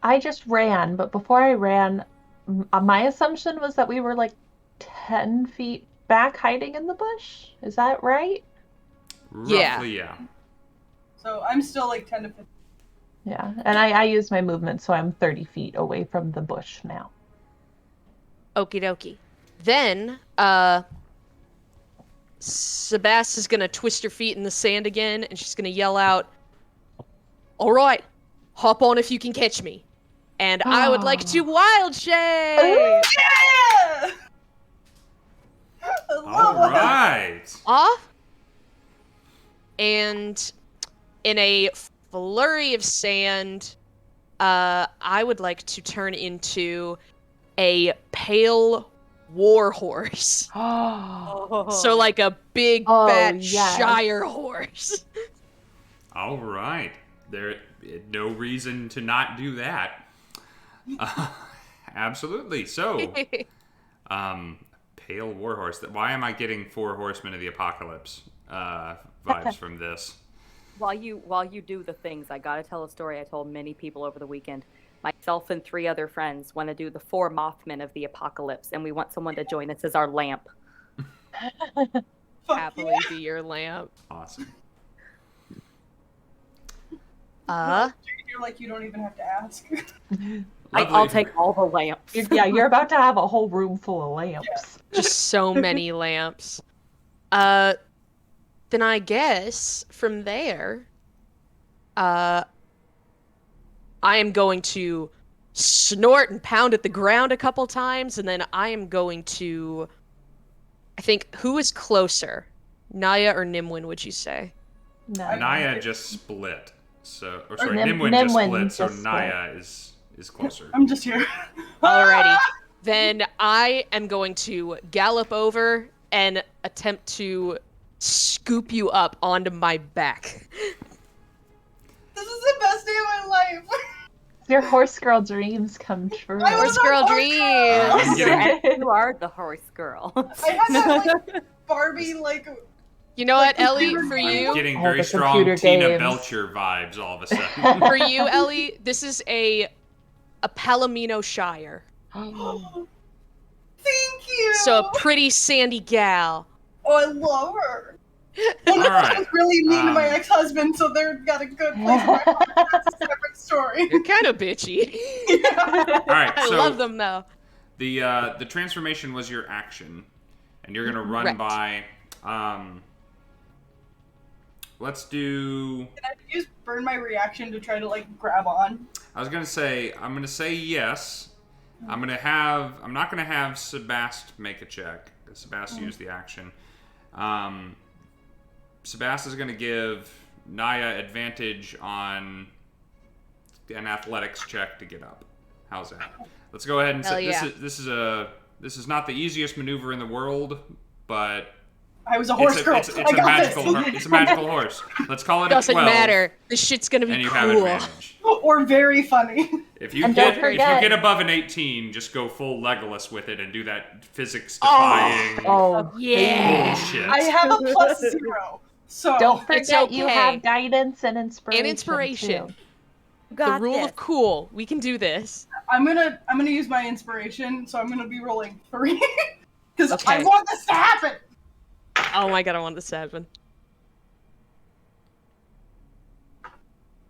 I just ran, but before I ran, my assumption was that we were like 10 feet back hiding in the bush. Is that right? Roughly, yeah. So I'm still like 10 to 15. Yeah, and I used my movement, so I'm 30 feet away from the bush now. Okie dokie. Then, Sabbast is gonna twist her feet in the sand again, and she's gonna yell out, "All right, hop on if you can catch me. And I would like to wild shape!" Yeah! All right. Off. And in a flurry of sand, I would like to turn into a pale war horse. So like a big, fat Shire horse. All right. There, no reason to not do that. Absolutely. So, Pale Warhorse. Why am I getting 4 Horsemen of the Apocalypse vibes from this? While you do the things, I gotta tell a story I told many people over the weekend. Myself and 3 other friends want to do the 4 Mothmen of the Apocalypse, and we want someone to join us as our lamp. Happily be your lamp. Awesome. You're like, you don't even have to ask. I'll take all the lamps. You're about to have a whole room full of lamps. Just so many lamps. Then I guess from there, I am going to snort and pound at the ground a couple times, and then I am going to, I think, who is closer? Naya or Nimwyn, would you say? No. Naya just split. So, or sorry, Nimwyn Nimwyn just split, just so split. Naya is closer. I'm just here. Alrighty. Then I am going to gallop over and attempt to scoop you up onto my back. This is the best day of my life. Your horse girl dreams come true. I was Horse girl a horse dreams. girl. You are the horse girl. I had that like Barbie like. You know what, Ellie, computer for game. you, I'm getting Oh, very the strong computer Tina games. Belcher vibes all of a sudden. for you, Ellie, this is a Palomino Shire. Thank you. So a pretty sandy gal. Oh, I love her. Well, All right. I was really mean to my Um, ex-husband, so they've got a good place in my heart. That's a separate story. You're kind of bitchy. All right, I so love them though. the transformation was your action, and you're gonna run Right. by. Let's do. Can I use burn my reaction to try to like grab on? I was gonna say. I'm gonna say yes. I'm not gonna have Sabbast make a check. Sabbast used the action. Sabbast is gonna give Naya advantage on an athletics check to get up. How's that? Let's go ahead and Hell say yeah. this is not the easiest maneuver in the world, but I was a horse girl. it's I a got magical this. it's a magical horse. Let's call it Doesn't a 12. matter. This shit's gonna be And you cool. have advantage. Or very funny. If you And get don't forget- above an 18, just go full Legolas with it and do that physics Oh. defying Oh, Yeah. bullshit. I have a +0, so don't It's forget you okay. have guidance and inspiration. And inspiration. too. The rule of cool. We can do this. I'm gonna use my inspiration. So I'm gonna be rolling 3 because Okay. I want this to happen. Oh my god, I want this to happen.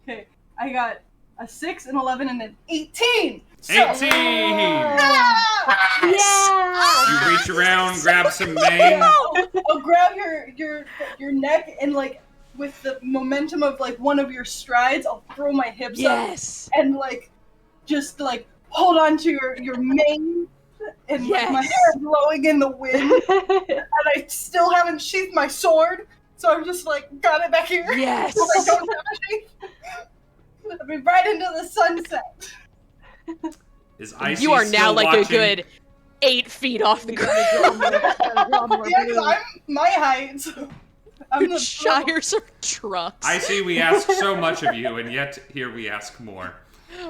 Okay, I got a 6, an 11, and an 18. So, 18! Ah! Yeah. You reach around, grab some mane. I'll grab your neck and like with the momentum of like one of your strides, I'll throw my hips Yes. up and like just like hold on to your mane and like, my Yes. hair is blowing in the wind and I still haven't sheathed my sword, so I'm just like got it back here. Yes. Because I don't have a sheath. I'll be right into the sunset. Is Icy You are now still like watching? a good 8 feet off the ground. Yeah, because I'm my height. So I'm the Shires are trucks. Icy, we ask so much of you, and yet here we ask more.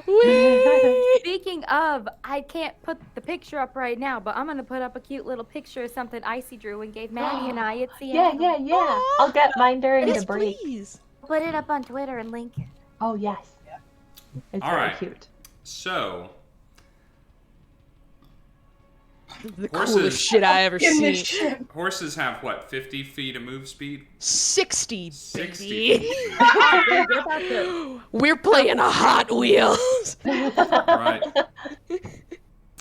Whee! Speaking of, I can't put the picture up right now, but I'm gonna put up a cute little picture of something Icy drew and gave Maddie and I. It's the Yeah. I'll get mine during Yes, the break. please. Put it up on Twitter and link. Oh yes. It's All very right. cute. So, The Horses. coolest shit I ever in seen. this shit. horses have what, 50 feet of move speed? 60, 60 baby. feet. We're playing a Hot Wheels. Right.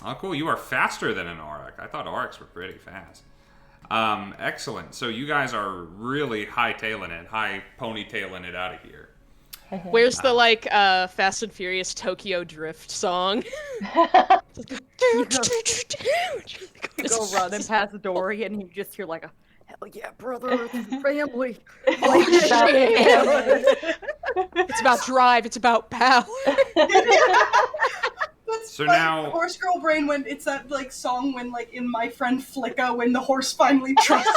Oh, cool. You are faster than an Auric. I thought Aurics were pretty fast. Excellent. So you guys are really high ponytailing it out of here. Where's the like Fast and Furious Tokyo Drift song? You go running past Dorian and you just hear like a hell yeah, brother, it's family. It's about drive. It's about power. That's So my now- horse girl brain when it's that like song when like in My Friend Flicka when the horse finally trusts.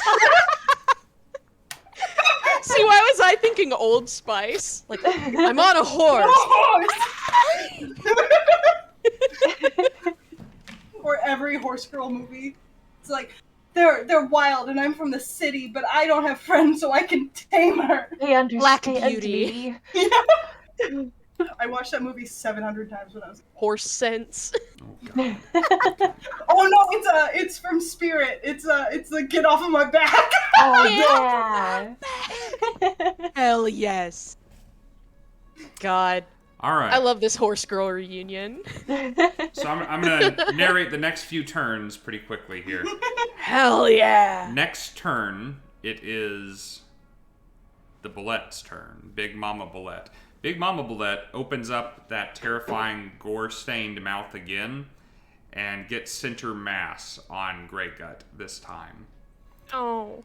See, why was I thinking Old Spice? Like, I'm on a horse. Or every horse girl movie. It's like, they're wild, and I'm from the city, but I don't have friends, so I can tame her. They understand Black Beauty. me. I watched that movie 700 times when I was. Horse sense. Oh, God. Oh no, it's from Spirit. It's the get off of my back. Oh yeah. Hell yes. God. All right. I love this horse girl reunion. So I'm going to narrate the next few turns pretty quickly here. Hell yeah. Next turn, it is the Bullette's turn. Big Mama Bulette. Big Mama Bulette opens up that terrifying gore-stained mouth again and gets center mass on Grey Gut this time. Oh.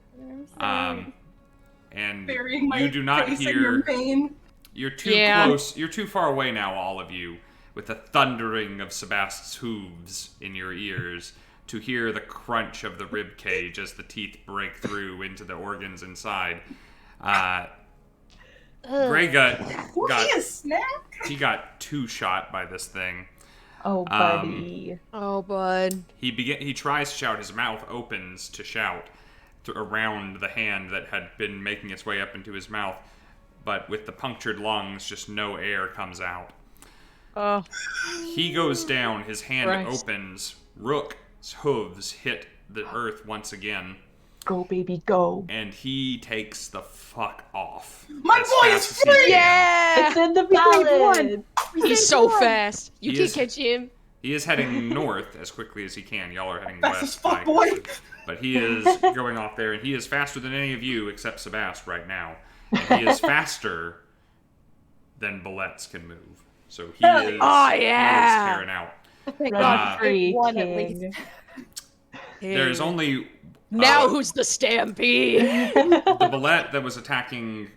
And Burying my you do not face in hear... your mane. You're too close. You're too far away now, all of you, with the thundering of Sabbast's hooves in your ears to hear the crunch of the rib cage as the teeth break through into the organs inside. Grey Gut He a snack? he got two-shot by this thing. Oh, buddy. Oh, bud. He tries to shout. His mouth opens to shout around the hand that had been making its way up into his mouth. But with the punctured lungs, just no air comes out. Oh. He goes down, his hand Christ. opens, Rook's hooves hit the earth once again, Go, baby, go. and he takes the fuck off. My as boy fast is as he free! can. Yeah! It's in the ballad. He's so fast. You He can't is- catch him. He is heading north as quickly as he can. Y'all are heading Fast as west. fuck, boy. But he is going off there, and he is faster than any of you except Sabbast right now. And he is faster than Bullets can move. So he is, Oh, he is yeah. tearing out. Run free, one at king. There's only Now who's the stampede? the Bullet that was attacking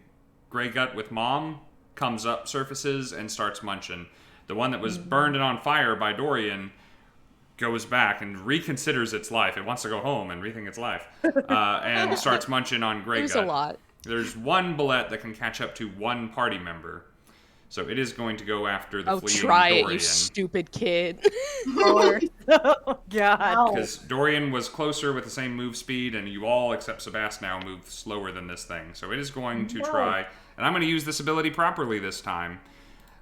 Grey Gut with Mom comes up, surfaces, and starts munching. The one that was burned and on fire by Dorian goes back and reconsiders its life. It wants to go home and rethink its life. And starts munching on Grey There's Gut. a lot. There's one Bullet that can catch up to one party member. So it is going to go after the Oh, fleeing try it, Dorian. you stupid kid. Oh, God. Ow. Because Dorian was closer with the same move speed, and you all, except Sabbast now, move slower than this thing. So it is going to try, and I'm going to use this ability properly this time.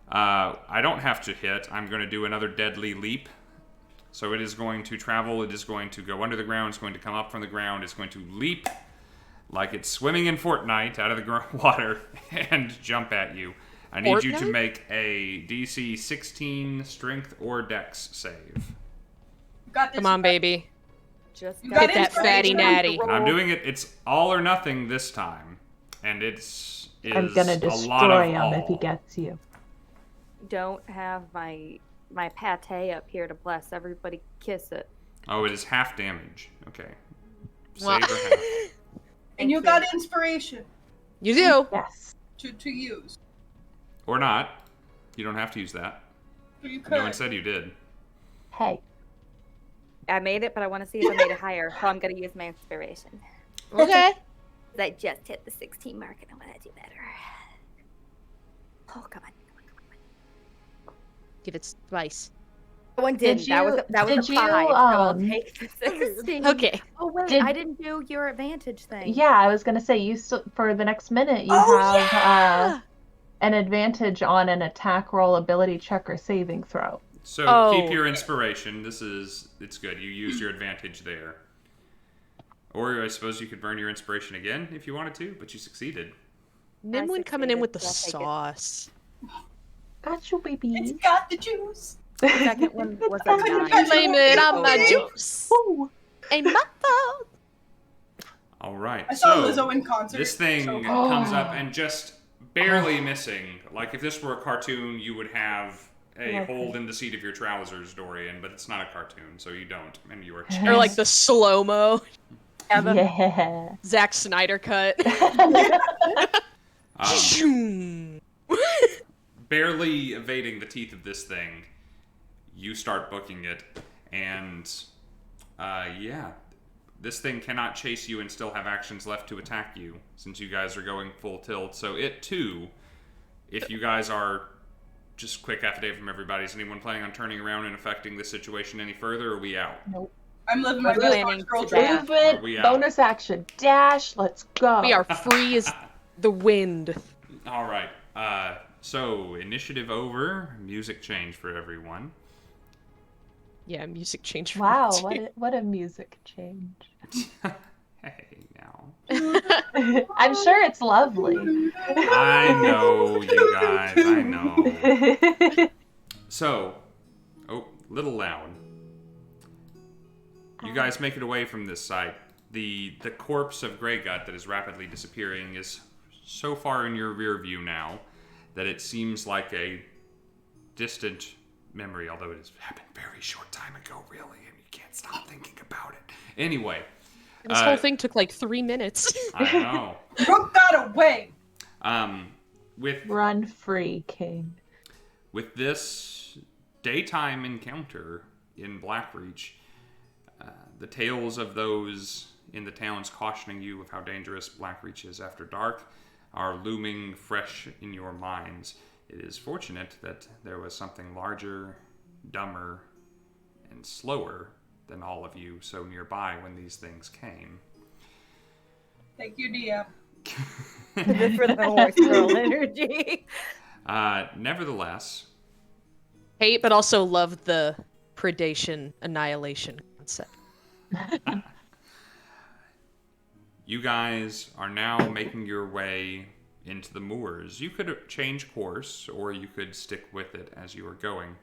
I don't have to hit. I'm going to do another deadly leap. So it is going to travel. It is going to go under the ground. It's going to come up from the ground. It's going to leap like it's swimming in Fortnite out of the water and jump at you. I need you to Fortnite? make a DC 16 Strength or Dex save. Got this. Come on, baby. Just You got got Get that fatty inspiration. natty. And I'm doing it. It's all or nothing this time, and it's I'm gonna a lot destroy of him if he all. gets you. Don't have my pate up here to bless. Everybody kiss it. Oh, it is half damage. Okay. Save Well- or half. And you got inspiration You do. Yes. to use. Or not. You don't have to use that. So you could. No one said you did. Hey. I made it, but I want to see if I made it higher, so I'm going to use my inspiration. Okay. I just hit the 16 mark and I want to do better. Oh, come on. Give it spice. That one Did didn't. That was you- a 5, so I'll um, take the 16. Okay. Oh, wait, Did- I didn't do your advantage thing. Yeah, I was gonna say you for the next minute you Oh, have an advantage on an attack roll, ability check, or saving throw. So Oh. keep your inspiration. It's good. You used your advantage there. Or I suppose you could burn your inspiration again if you wanted to, but you succeeded. Nimwyn coming in with the succeeded, sauce. Got you, baby. It's got the juice. The second one was a 9. Blame it on my Okay. juice. Ooh. Ain't my fault. All right. I saw so Lizzo in concert. this thing so- comes up and just barely missing. Like if this were a cartoon, you would have a Okay. hold in the seat of your trousers, Dorian, but it's not a cartoon, so you don't, and you are Or Or like the slow-mo Yeah. Zack Snyder cut. barely evading the teeth of this thing, you start booking it, and yeah, this thing cannot chase you and still have actions left to attack you, since you guys are going full tilt. So it too, if you guys are, just quick affidavit from everybody, is anyone planning on turning around and affecting this situation any further, or are we out? Nope. I'm living my We're best planning girl to dream. dash. Movement, we out? bonus action, dash, let's go. We are free as the wind. All right. So initiative over. Music change for everyone. Yeah, music change. For Wow, me too. what a music change. Hey, now. I'm sure it's lovely. I know, you guys. I know. So, little loud. You guys make it away from this site. The corpse of Grey Gut that is rapidly disappearing is so far in your rear view now that it seems like a distant memory, although it has happened very short time ago, really, and you can't stop thinking about it. Anyway. This whole thing took like 3 minutes. I know. Broke that away. Run free, King. With this daytime encounter in Blackreach, the tales of those in the towns cautioning you of how dangerous Blackreach is after dark are looming fresh in your minds. It is fortunate that there was something larger, dumber, and slower than all of you so nearby when these things came. Thank you, DM. For the horse girl energy. Nevertheless, Hate, but also love the predation annihilation concept. you guys are now making your way into the moors. You could change course, or you could stick with it as you are going.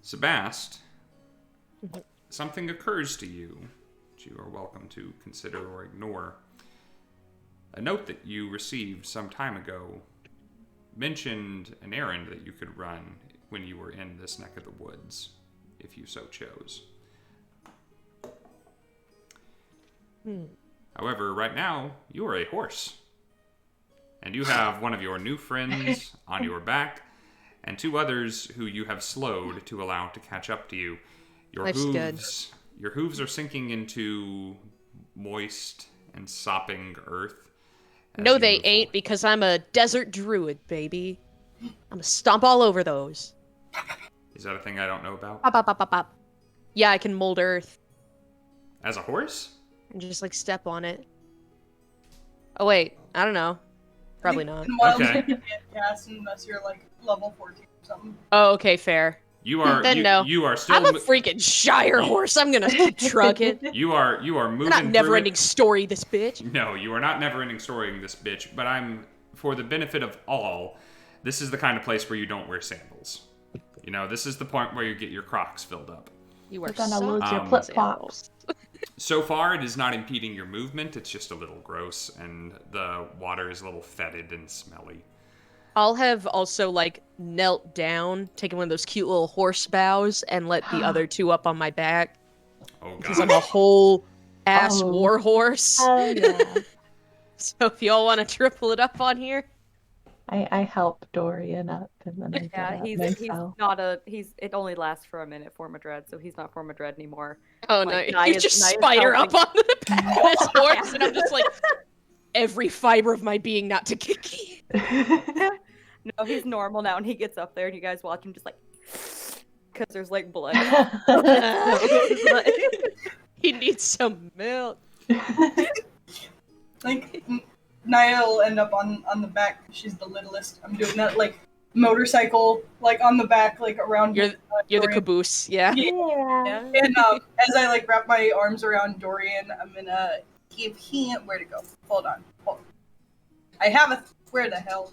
Sabbast, something occurs to you that you are welcome to consider or ignore. A note that you received some time ago mentioned an errand that you could run when you were in this neck of the woods, if you so chose. However, right now, you are a horse. And you have one of your new friends on your back, and 2 others who you have slowed to allow to catch up to you. Your hooves are sinking into moist and sopping earth. No, they ain't, because I'm a desert druid, baby. I'm gonna stomp all over those. Is that a thing I don't know about? Pop, pop, pop, pop, pop. Yeah, I can mold earth As a horse? and just like step on it. Oh wait, I don't know. Probably not. In Wild Okay. you can't cast unless you're like level 14 or something. Oh, okay, fair. You are Then no. you are still I'm a freaking Shire horse. I'm gonna keep trucking. you are moving We're not through never-ending it. story, this bitch. No, you are not never-ending storying this bitch, but I'm, for the benefit of all, this is the kind of place where you don't wear sandals. You know, this is the point where you get your Crocs filled up. You are You're gonna so lose your Um, flip-flops. So far, it is not impeding your movement. It's just a little gross, and the water is a little fetid and smelly. I'll have also like knelt down, taken one of those cute little horse bows, and let the other 2 up on my back Oh, because God. I'm a whole ass Oh. war horse. Hell yeah. So if y'all want to triple it up on here, I help Dorian up and then I Yeah, get up he's myself. not it only lasts for a minute, Form of Dread, so he's not Form of Dread anymore. oh Like, no, you just Naya's spider up helping. on the back of this horse, and I'm just like every fiber of my being not to kick you. No, he's normal now, and he gets up there, and you guys watch him just like, because there's like blood. He needs some milk. Like, Naya will end up on the back. She's the littlest. I'm doing that, like, motorcycle, like, on the back, like, around You're the Dorian. caboose, yeah. Yeah. And as I, like, wrap my arms around Dorian, I'm gonna give him... Where to go? Hold on. I have a... Where the hell?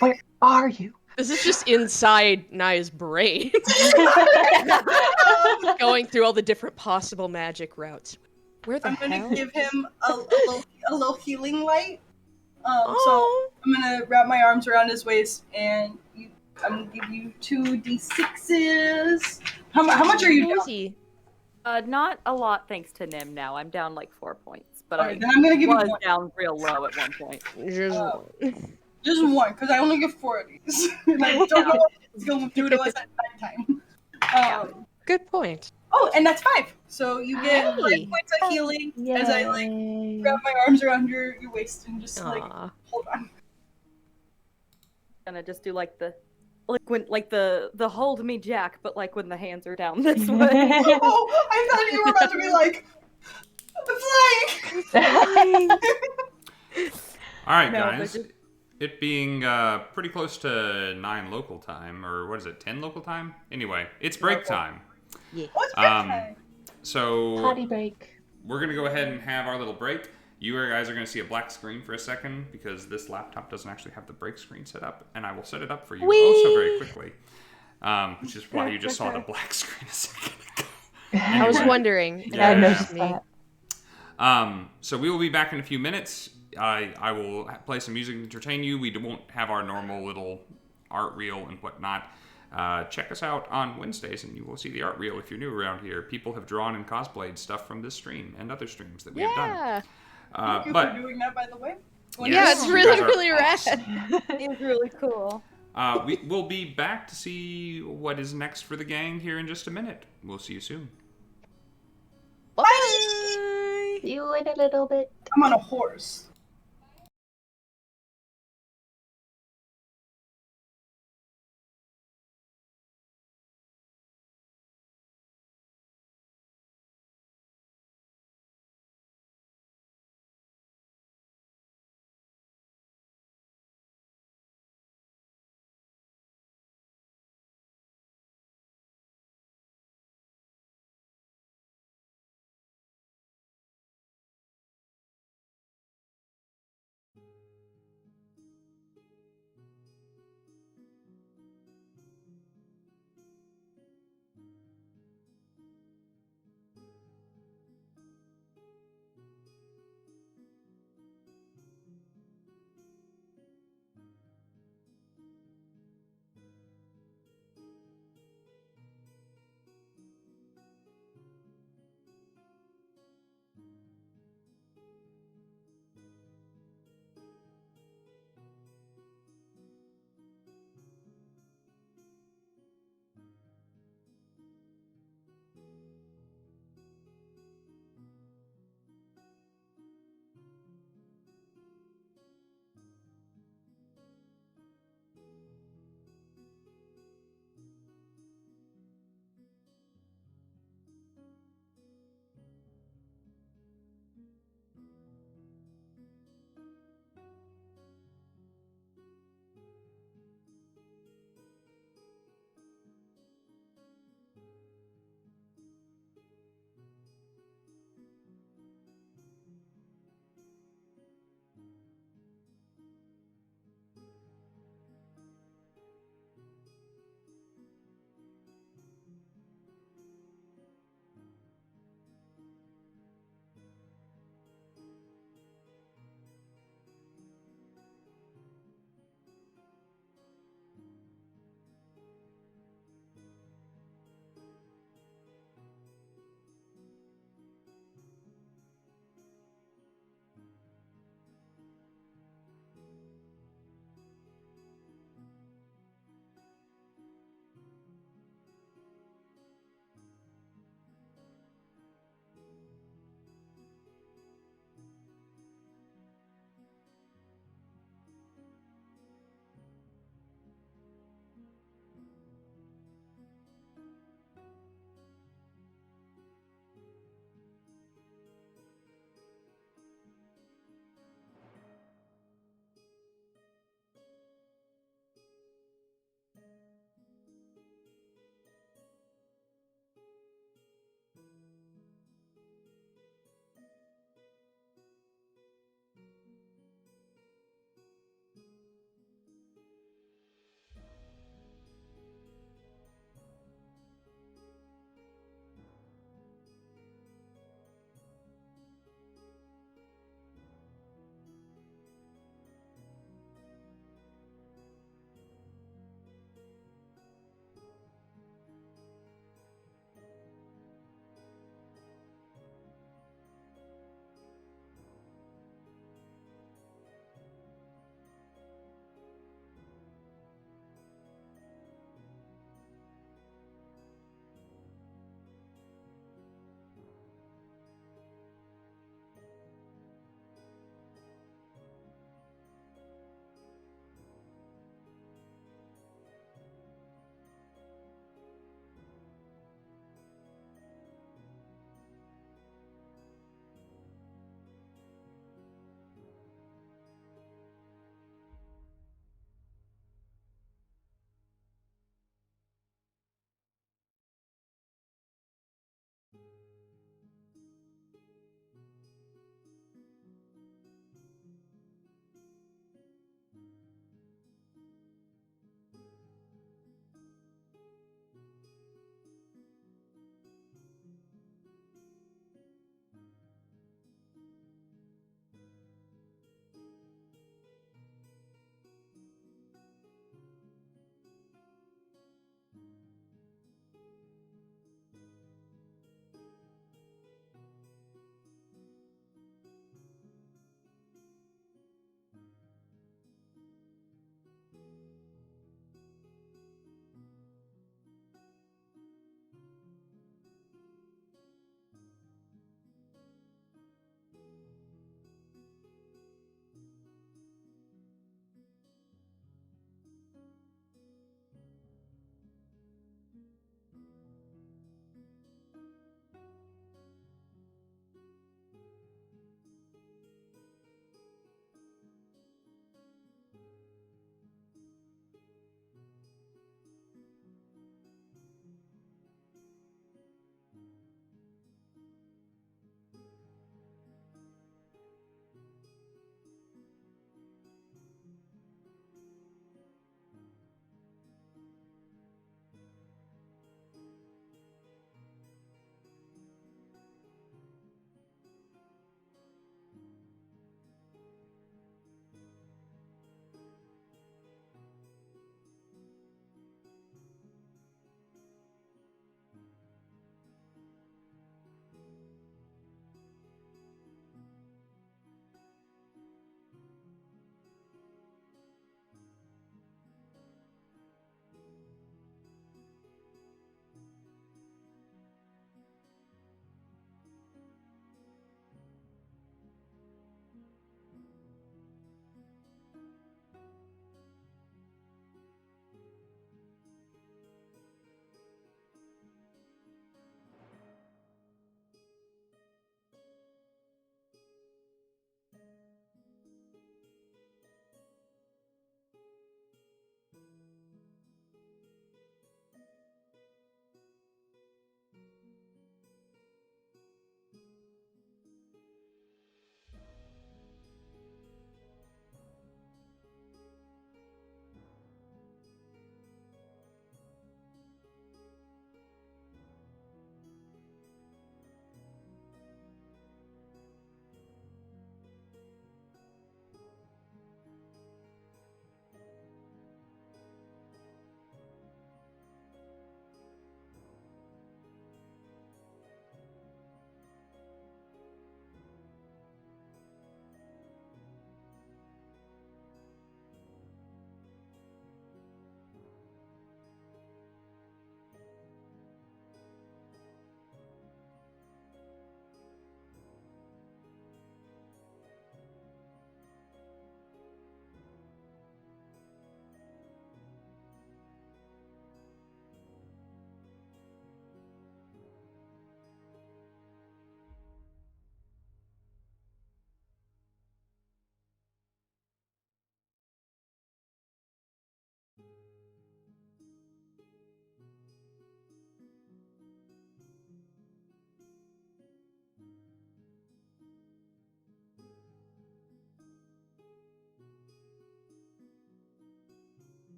Where are you? This is just inside Naya's brain, going through all the different possible magic routes. Where the I'm hell? gonna give him a little healing light. So Oh. I'm gonna wrap my arms around his waist, and I'm gonna give you 2 d6s. How much are you down? Cozy. Not a lot, thanks to Nim. Now I'm down like 4 points, but Alright, I then I'm gonna give you was 1. down real low at one point. Just 1, because I only get 4 of these. And I don't know what it's going to do to us at nighttime. Good point. Oh, and that's 5. So you get 5 Hey. points of healing as I like Yay. wrap my arms around your waist and just like Aw. hold on. Gonna just do like the like when the hold me Jack, but like when the hands are down this way. Oh, I thought you were about to be like, flying. All right, No, guys. but just- It being pretty close to 9 local time, or what is it, 10 local time? Anyway, it's break time. Yeah. What's break time? So Potty break. we're going to go ahead and have our little break. You guys are going to see a black screen for a second because this laptop doesn't actually have the break screen set up, and I will set it up for you also very quickly, which is why you just saw the black screen a second ago. I was wondering. Yeah, I yeah. noticed that. So we will be back in a few minutes. I will play some music to entertain you. We won't have our normal little art reel and whatnot. Check us out on Wednesdays, and you will see the art reel if you're new around here. People have drawn and cosplayed stuff from this stream and other streams that we have done. Thank you for doing that, by the way. Yeah, it's really, really awesome. rad. It's really cool. We will be back to see what is next for the gang here in just a minute. We'll see you soon. Bye. See you in a little bit. I'm on a horse.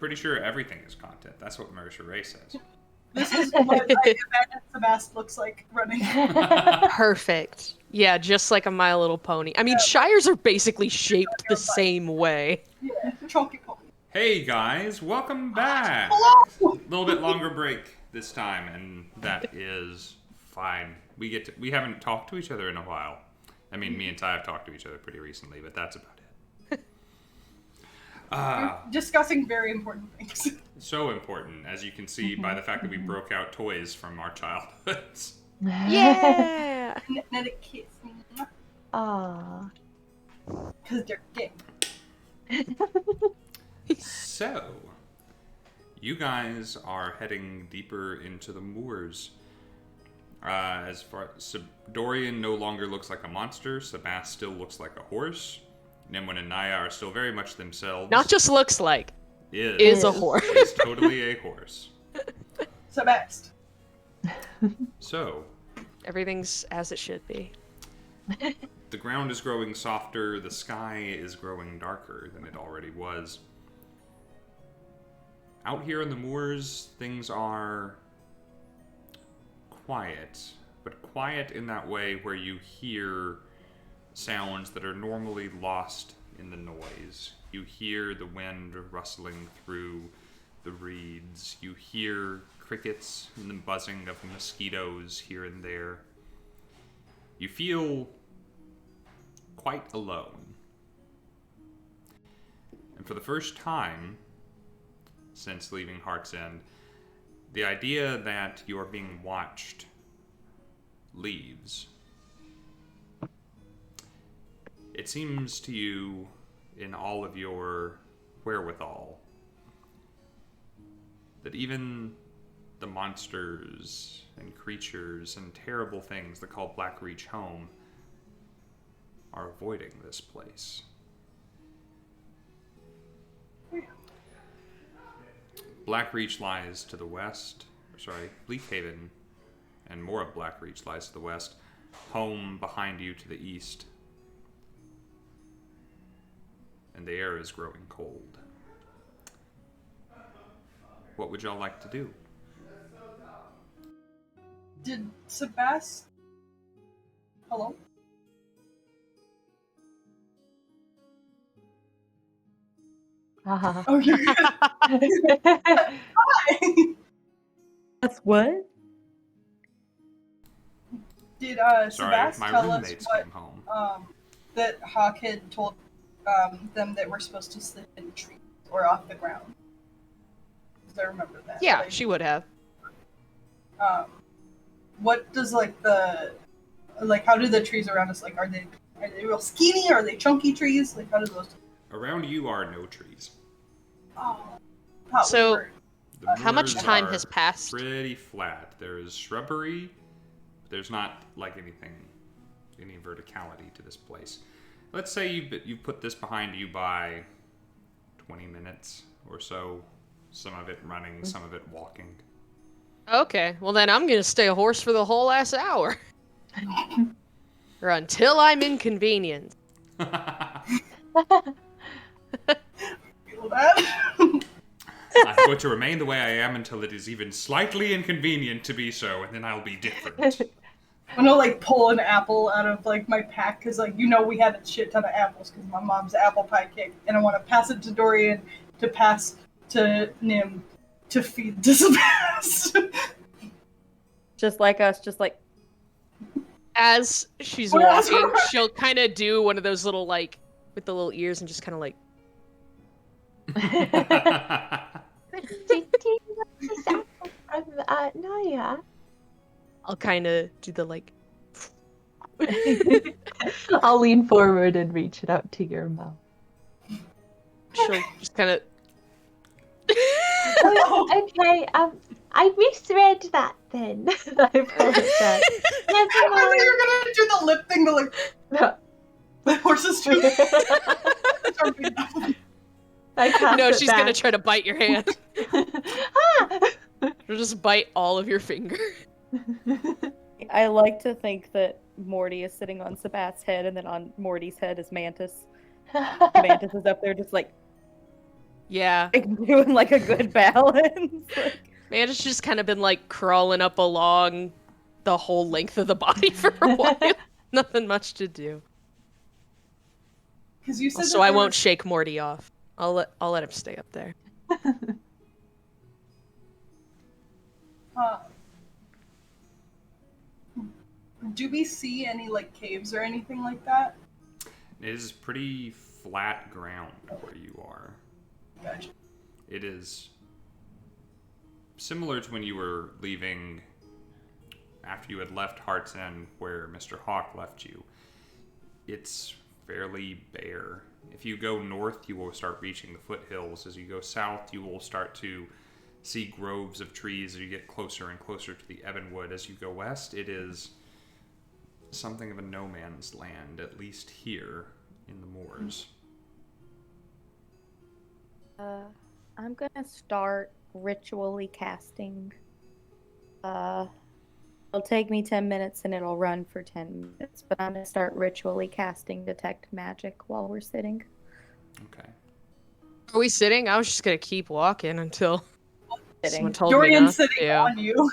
pretty sure everything is content. That's what Mercer Ray says. This is what I imagine Sabbast looks like running. Perfect. Yeah, just like a My Little Pony. I mean, Shires are basically shaped the same way. Yeah, chunky pony. Hey guys, welcome back. Hello. A little bit longer break this time, and that is fine. We haven't talked to each other in a while. I mean, me and Ty have talked to each other pretty recently, but that's about it. We're discussing very important things. So important, as you can see by the fact that we broke out toys from our childhoods. Yeah! Not a kiss. Aww. Because they're gay. So, you guys are heading deeper into the moors. Dorian no longer looks like a monster. Sabbast still looks like a horse. Nimwyn and Naya are still very much themselves. Not just looks like. Is a horse. Is totally a horse. Sabbast. So, Everything's as it should be. the ground is growing softer. The sky is growing darker than it already was. Out here in the moors, things are quiet, but quiet in that way where you hear sounds that are normally lost in the noise. You hear the wind rustling through the reeds. You hear crickets and the buzzing of mosquitoes here and there. You feel quite alone. And for the first time since leaving Heart's End, the idea that you are being watched leaves. It seems to you, in all of your wherewithal, that even the monsters and creatures and terrible things that call Blackreach home are avoiding this place. Blackreach lies to the west. Bleakhaven and more of Blackreach lies to the west. Home behind you to the east. And the air is growing cold. What would y'all like to do? Did Sabbast... Hello? Oh, you're good. Hi! That's what? Did Sorry, Sabbast my tell us roommates what came home. that Hawk had told them that we're supposed to sleep in trees or off the ground? Because I remember that. Yeah, Like, she would have. what does how do the trees around us, like, are they real skinny? Are they chunky trees? Like, how do those? Around you are no trees. Oh, So- weird. The How much moors time are has passed? Pretty flat. There's shrubbery. There's not like any verticality to this place. Let's say you put this behind you by 20 minutes or so. Some of it running, some of it walking. Okay, well then I'm gonna stay a horse for the whole last hour. Or until I'm inconvenienced. Feel that? I'm going to remain the way I am until it is even slightly inconvenient to be so, and then I'll be different. I'm gonna pull an apple out of my pack because we had a shit ton of apples because my mom's apple pie cake, and I want to pass it to Dorian to pass to Nim to feed to Sabbast. Just like us, As she's Well, that's walking, right. she'll kind of do one of those little with the little ears and just kind of Naya. I'll kind of do the I'll lean forward and reach it out to your mouth. she'll just kind of. Oh, okay, I misread that then. I apologize. Never I thought mind. you were gonna do the lip thing, the horse's tooth. I cast No, it she's gonna back. try to bite your hand. Ah! She'll just bite all of your finger. I like to think that Morty is sitting on Sabbast's head, and then on Morty's head is Mantis. Mantis is up there just Yeah. Like, doing like a good balance. Like, Man, it's just kind of been like crawling up along the whole length of the body for a while. Nothing much to do. Because you said So I won't shake Morty off. I'll let him stay up there. Do we see any like caves or anything like that? It is pretty flat ground where you are. Gotcha. It is similar to when you were leaving after you had left Heart's End, where Mr. Hawk left you. It's fairly bare. If you go north, you will start reaching the foothills. As you go south, you will start to see groves of trees as you get closer and closer to the Ebonwood. As you go west, it is something of a no man's land, at least here in the moors. I'm gonna start ritually casting. It'll take me 10 minutes and it'll run for 10 minutes, but I'm gonna start ritually casting Detect Magic while we're sitting. Okay. Are we sitting? I was just gonna keep walking until someone told Dorian's me to. sitting on you.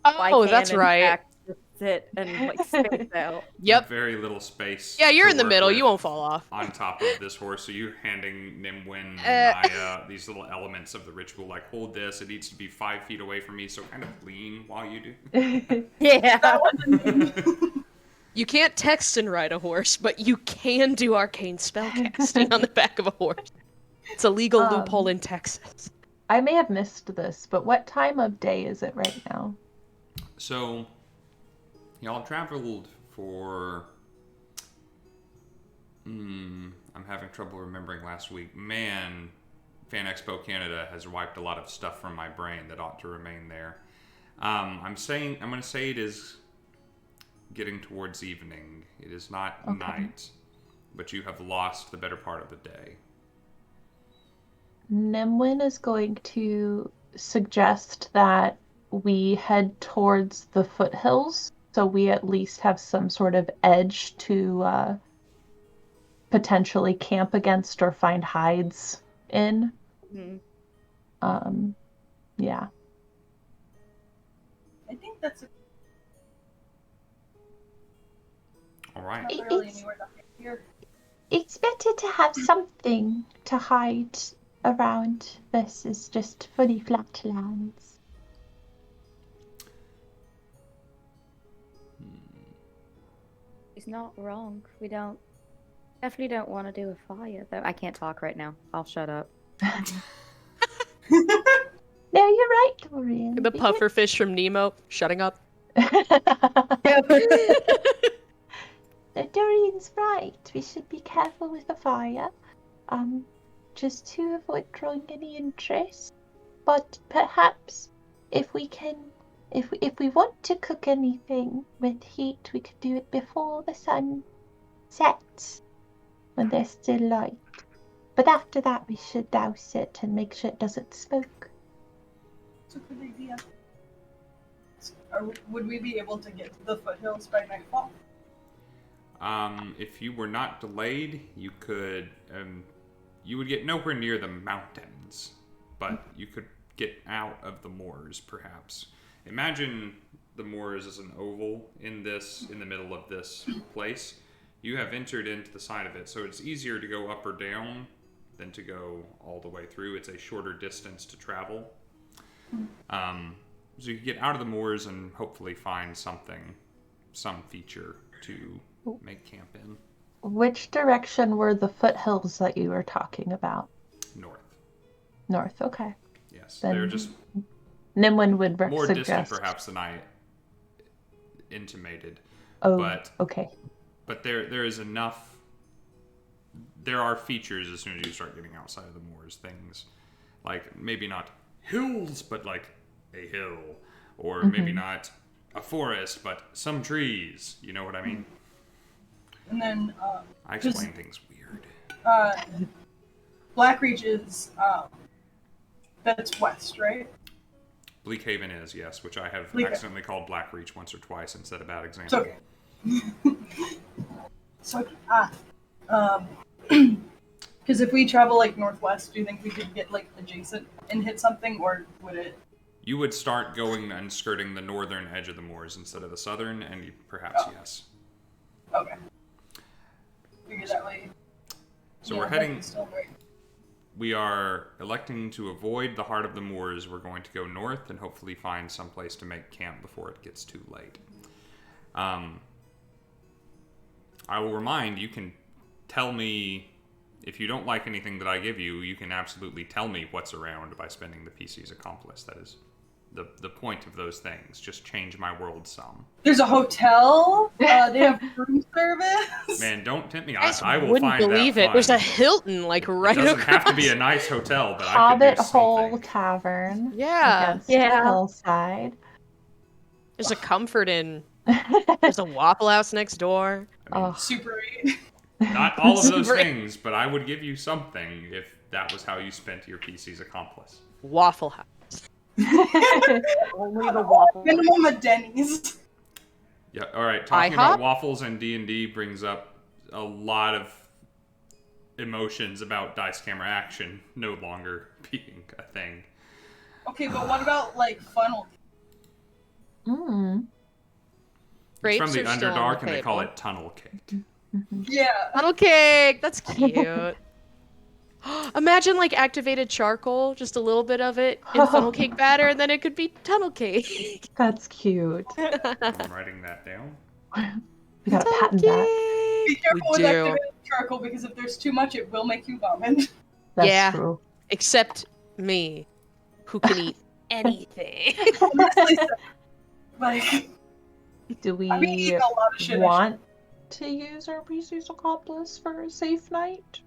I Oh, can, that's in right. fact, just sit and like space out. Yep. Very little space. Yeah, you're to in the work middle. with You won't fall off. on top of this horse. So you're handing Nimwyn and Naya these little elements of the ritual, like hold this. It needs to be 5 feet away from me, so kind of lean while you do. Yeah. You can't text and ride a horse, but you can do arcane spellcasting on the back of a horse. It's a legal loophole in Texas. I may have missed this, but what time of day is it right now? So y'all traveled for I'm having trouble remembering last week. Man, Fan Expo Canada has wiped a lot of stuff from my brain that ought to remain there. I'm going to say it is getting towards evening. It is not night, but you have lost the better part of the day. Nimwyn is going to suggest that we head towards the foothills, so we at least have some sort of edge to potentially camp against or find hides in. Mm-hmm. Yeah. I think that's All right. not really anywhere down here. It's better to have something to hide around versus just fully flat lands. He's not wrong. We definitely don't want to do a fire, though. I can't talk right now. I'll shut up. No, you're right, Dorian. The pufferfish from Nemo, shutting up. Dorian's right. We should be careful with the fire, just to avoid drawing any interest. But perhaps if we want to cook anything with heat, we could do it before the sun sets, when there's still light. But after that, we should douse it and make sure it doesn't smoke. It's a good idea. Would we be able to get to the foothills by nightfall? If you were not delayed, you could. You would get nowhere near the mountains, but you could get out of the moors, perhaps. Imagine the moors as an oval in the middle of this place. You have entered into the side of it, so it's easier to go up or down than to go all the way through. It's a shorter distance to travel. So you can get out of the moors and hopefully find some feature to make camp in. Which direction were the foothills that you were talking about? North. North, okay. Yes, Then they're just Nimwyn would more suggest. distant perhaps than I intimated. Oh, but, okay. But there is enough. There are features as soon as you start getting outside of the moors. Things like maybe not hills, but like a hill, or maybe not a forest, but some trees. You know what I mean? And then I explain things weird. Blackreach is that's west, right? Bleakhaven is, yes, which I have accidentally called Blackreach once or twice and set a bad example. It's okay. So Because if we travel like northwest, do you think we could get like adjacent and hit something, or would it? You would start going and skirting the northern edge of the moors instead of the southern, and perhaps yes. Okay. Figure that way. So Yeah, we're heading. that's still right. We are electing to avoid the heart of the moors. We're going to go north and hopefully find some place to make camp before it gets too late. I will remind you can tell me if you don't like anything that I give you. You can absolutely tell me what's around by spending the PC's accomplice. That is the point of those things. Just change my world some. There's a hotel. They have room service. Man, don't tempt me. I I will wouldn't find believe that it. There's a fun. Hilton like right It doesn't across. have to be a nice hotel, but I Hobbit could do Hole something. Tavern. Yeah. Against the hillside. There's a Comfort Inn. There's a Waffle House next door. I mean, Oh. Super 8. not all of those Super- things, but I would give you something if that was how you spent your PC's accomplice. Waffle House. Only the waffle. Minimum at Denny's. Yeah. All right. Talking about IHOP? waffles and D&D brings up a lot of emotions about dice camera action no longer being a thing. Okay, but what about like funnel? Mm. It's Grapes from the are still on Underdark, the and they call table. it tunnel cake. Yeah. Funnel cake. That's cute. Imagine like activated charcoal, just a little bit of it in funnel cake batter, and then it could be tunnel cake. That's cute. I'm writing that down. We gotta Tunnel patent that. Be cake. careful We with do. activated charcoal because if there's too much, it will make you vomit. That's Yeah. true. Except me, who can eat anything. Honestly, like Do we I've been eating a lot of shit. want to use our PC's accomplice for a safe night?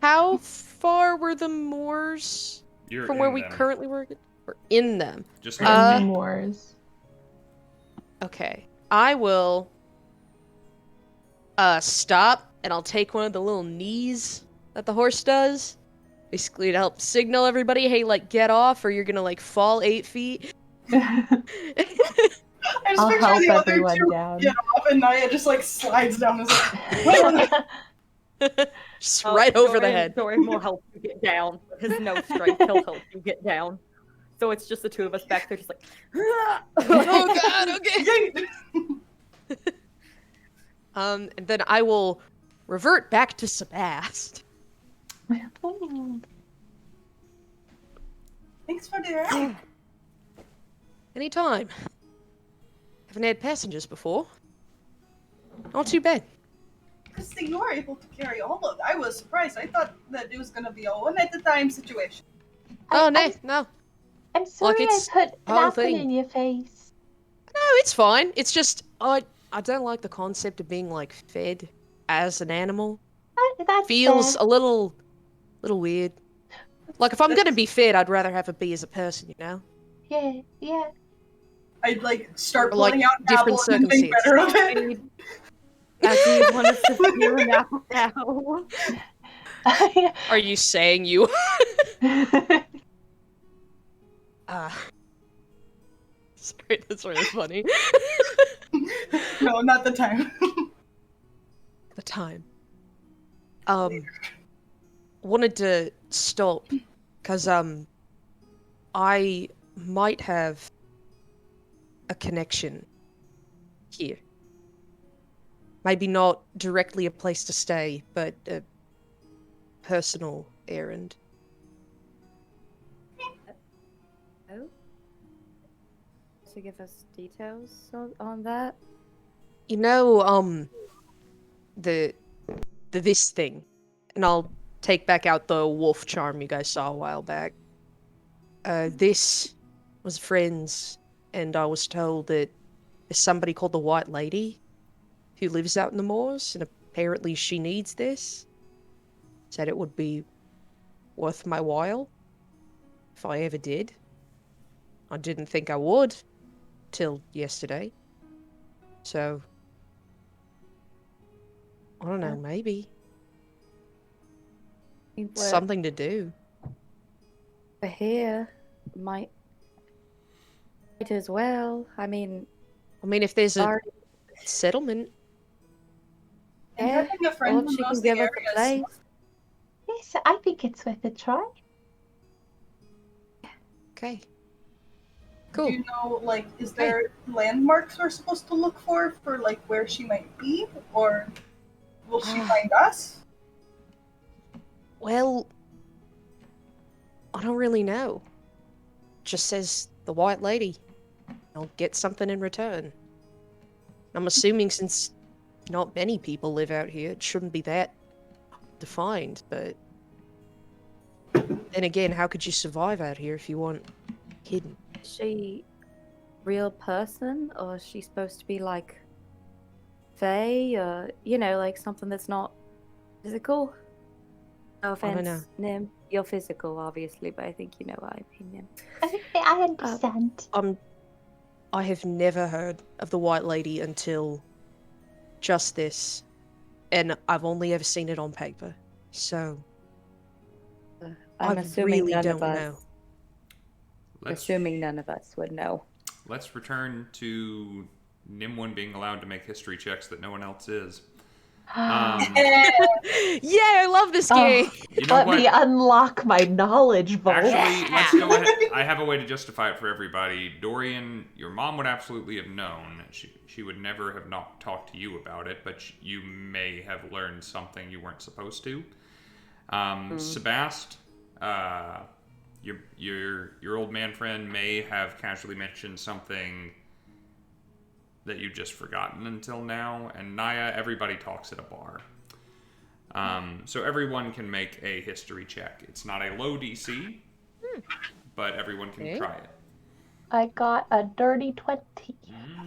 How far were the moors You're from in where we them. currently were? We're in them. Just In like the moors. Okay. I will stop and I'll take one of the little knees that the horse does. Basically to help signal everybody, hey, like get off or you're gonna like fall 8 feet. I just I'll picture help the other everyone two down. get off, and Naya just like slides down. And is like, Just right over the head. Dorian will help you get down. His no strength, he'll help you get down. So it's just the two of us back there, just like. Oh god, okay. "Yay!" And then I will revert back to Sabbast. Thanks for the ride. Anytime. Haven't had passengers before. Not too bad. Christy, you were able to carry all of it. I was surprised. I thought that it was gonna be a one-at-a-time situation. Oh, no. I'm sorry it's I put an whole apple thing. in your face. No, it's fine. It's just, I don't like the concept of being, like, fed as an animal. That's Feels fair. a little weird. Like, if I'm gonna be fed, I'd rather have it be as a person, you know? Yeah. I'd like start Or, like, pulling out an different apple and then think better of it. As you want us to steer an apple now. Are you saying you... Sorry, that's really funny. No, not the time. The time. Wanted to stop, because, I might have a connection here. Maybe not directly a place to stay, but a personal errand. Oh? To give us details on that? You know, this thing, and I'll take back out the wolf charm you guys saw a while back. This was friends, and I was told that there's somebody called the White Lady who lives out in the moors, and apparently she needs this. Said it would be worth my while if I ever did. I didn't think I would till yesterday. So, I don't know, maybe. Something to do. We're here. Might as well. I mean, I mean, if there's a already- settlement, And Yeah, having a friend well, who she knows can the give us area a is place. Yes, I think it's worth a try. Okay. Do Cool. you know, like, is there landmarks we're supposed to look for, like, where she might be? Or will she find us? Well, I don't really know. Just says the White Lady. I'll get something in return. I'm assuming since not many people live out here, it shouldn't be that defined, but then again, how could you survive out here if you weren't hidden? Is she real person, or is she supposed to be like fae, or like something that's not physical? No I don't know. offense, Nim. You're physical, obviously, but I think you know what I mean, Nim. I understand. I have never heard of the White Lady until just this, and I've only ever seen it on paper, so I'm I assuming really none don't of us. know. Assuming none of us would know. Let's return to Nimwyn being allowed to make history checks that no one else is. Yeah, I love this game. You know Let what? me unlock my knowledge vault. Actually, let's go ahead. I have a way to justify it for everybody. Dorian, your mom would absolutely have known. She would never have not talked to you about it, but you may have learned something you weren't supposed to. Sabbast, your old man friend may have casually mentioned something that you've just forgotten until now. And Naya, everybody talks at a bar. So everyone can make a history check. It's not a low DC, but everyone can try it. I got a dirty 20.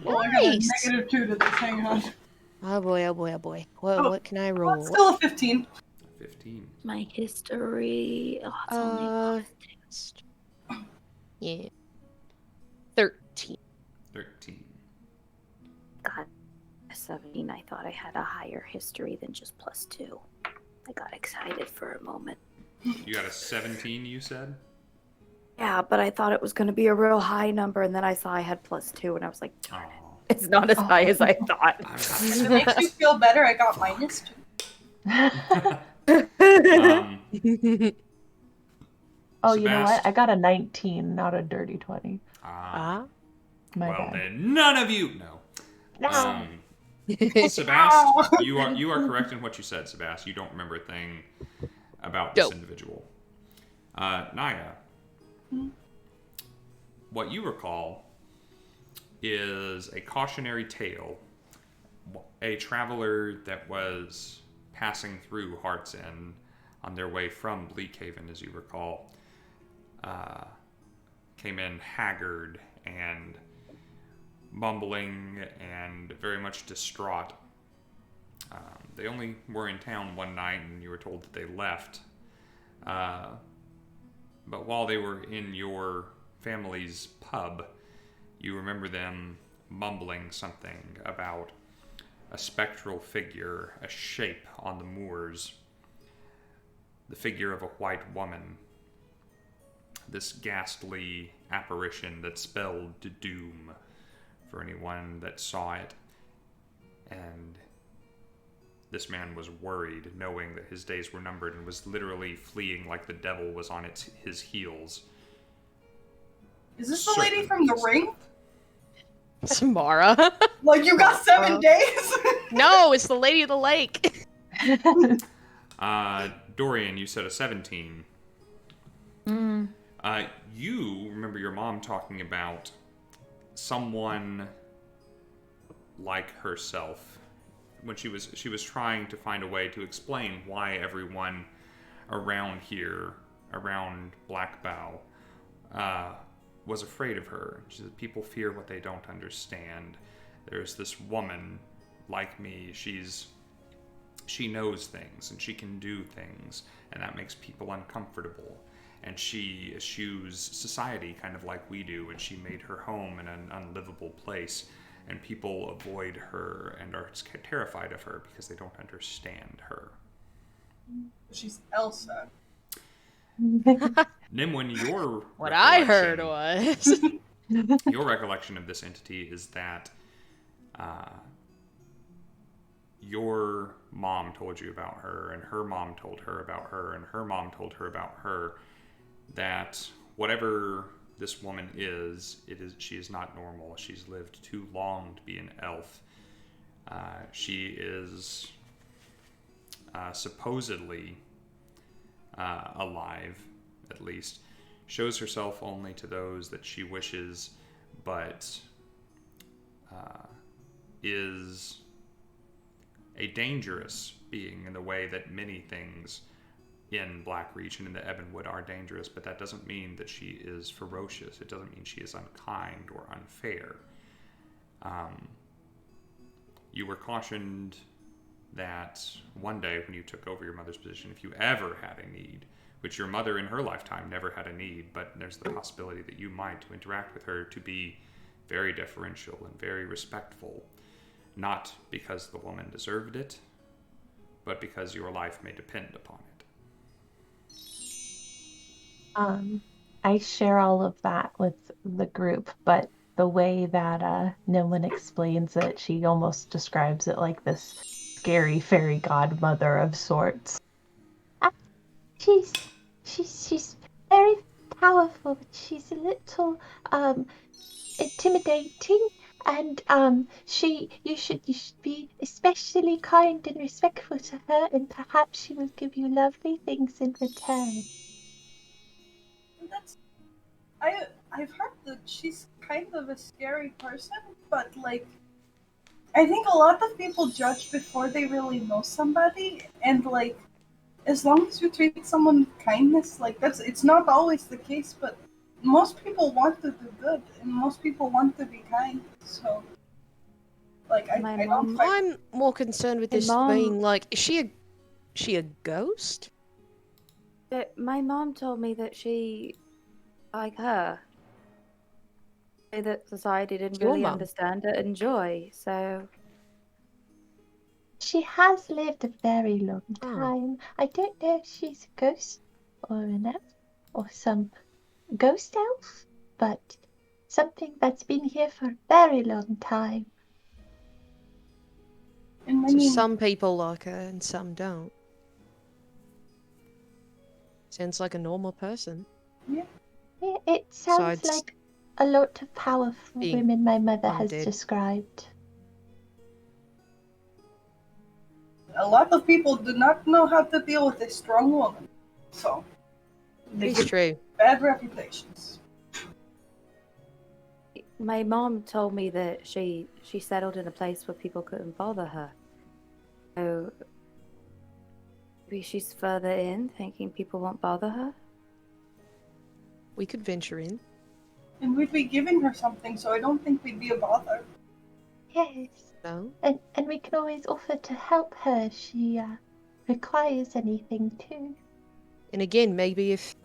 Well, I got a Nice. -2 to this. Hang on. Oh boy, oh boy, oh boy. Well, what can I roll? Well, still a 15. 15. My history. Oh, it's only Yeah. 13. 13. God, a 17. I thought I had a higher history than just +2. I got excited for a moment. You got a 17, you said? Yeah, but I thought it was going to be a real high number, and then I saw I had +2, and I was like, darn it. Oh. It's not as high as I thought. If it makes you feel better, I got -2. Oh, you know what? Sabbast? I got a 19, not a dirty 20. Ah. My Well, bad. then none of you. No. No. Sabbast, you are correct in what you said, Sabbast. You don't remember a thing about this Dope. individual. Naya, what you recall is a cautionary tale. A traveler that was passing through Heart's End on their way from Bleakhaven, as you recall, came in haggard and mumbling and very much distraught. They only were in town one night, and you were told that they left. But while they were in your family's pub, you remember them mumbling something about a spectral figure, a shape on the moors, the figure of a white woman, this ghastly apparition that spelled doom for anyone that saw it. And this man was worried, knowing that his days were numbered, and was literally fleeing like the devil was on his heels. Is this the lady from The Ring? Samara. Like, you got 7 days? No, it's the Lady of the Lake. Dorian, you said a 17. You remember your mom talking about someone like herself when she was trying to find a way to explain why everyone around here, around Black Bow, was afraid of her. She said, people fear what they don't understand. There's this woman like me. She knows things and she can do things, and that makes people uncomfortable. And she eschews society kind of like we do, and she made her home in an unlivable place, and people avoid her and are terrified of her because they don't understand her. She's Elsa. Nimwyn, your What I heard recollection- was... your recollection of this entity is that your mom told you about her, and her mom told her about her, and her mom told her about her, that whatever this woman is, she is not normal. She's lived too long to be an elf. She is supposedly alive, at least. Shows herself only to those that she wishes, but is a dangerous being in the way that many things in Black Region and the Ebonwood are dangerous, but that doesn't mean that she is ferocious. It doesn't mean she is unkind or unfair. You were cautioned that one day when you took over your mother's position, if you ever had a need, which your mother in her lifetime never had a need, but there's the possibility that you might, to interact with her, to be very deferential and very respectful, not because the woman deserved it, but because your life may depend upon it. I share all of that with the group, but the way that Nimwyn explains it, she almost describes it like this scary fairy godmother of sorts. She's very powerful. She's a little intimidating, and you should be especially kind and respectful to her, and perhaps she will give you lovely things in return. I've heard that she's kind of a scary person, but like, I think a lot of people judge before they really know somebody, and like, as long as you treat someone with kindness, like it's not always the case, but most people want to do good, and most people want to be kind, so like I'm more concerned with this being like, is she a ghost? My mom told me that she, like her, that society didn't really understand or enjoy, so... She has lived a very long time. I don't know if she's a ghost or an elf or some ghost elf, but something that's been here for a very long time. And So some people like her and some don't. Sounds like a normal person. Yeah. Yeah, it sounds like a lot of powerful women my mother has described. A lot of people do not know how to deal with a strong woman, so they get true. Bad reputations. My mom told me that she settled in a place where people couldn't bother her. So maybe she's further in, thinking people won't bother her. We could venture in. And we'd be giving her something, so I don't think we'd be a bother. Yes. No. And we can always offer to help her if she requires anything too. And again, maybe if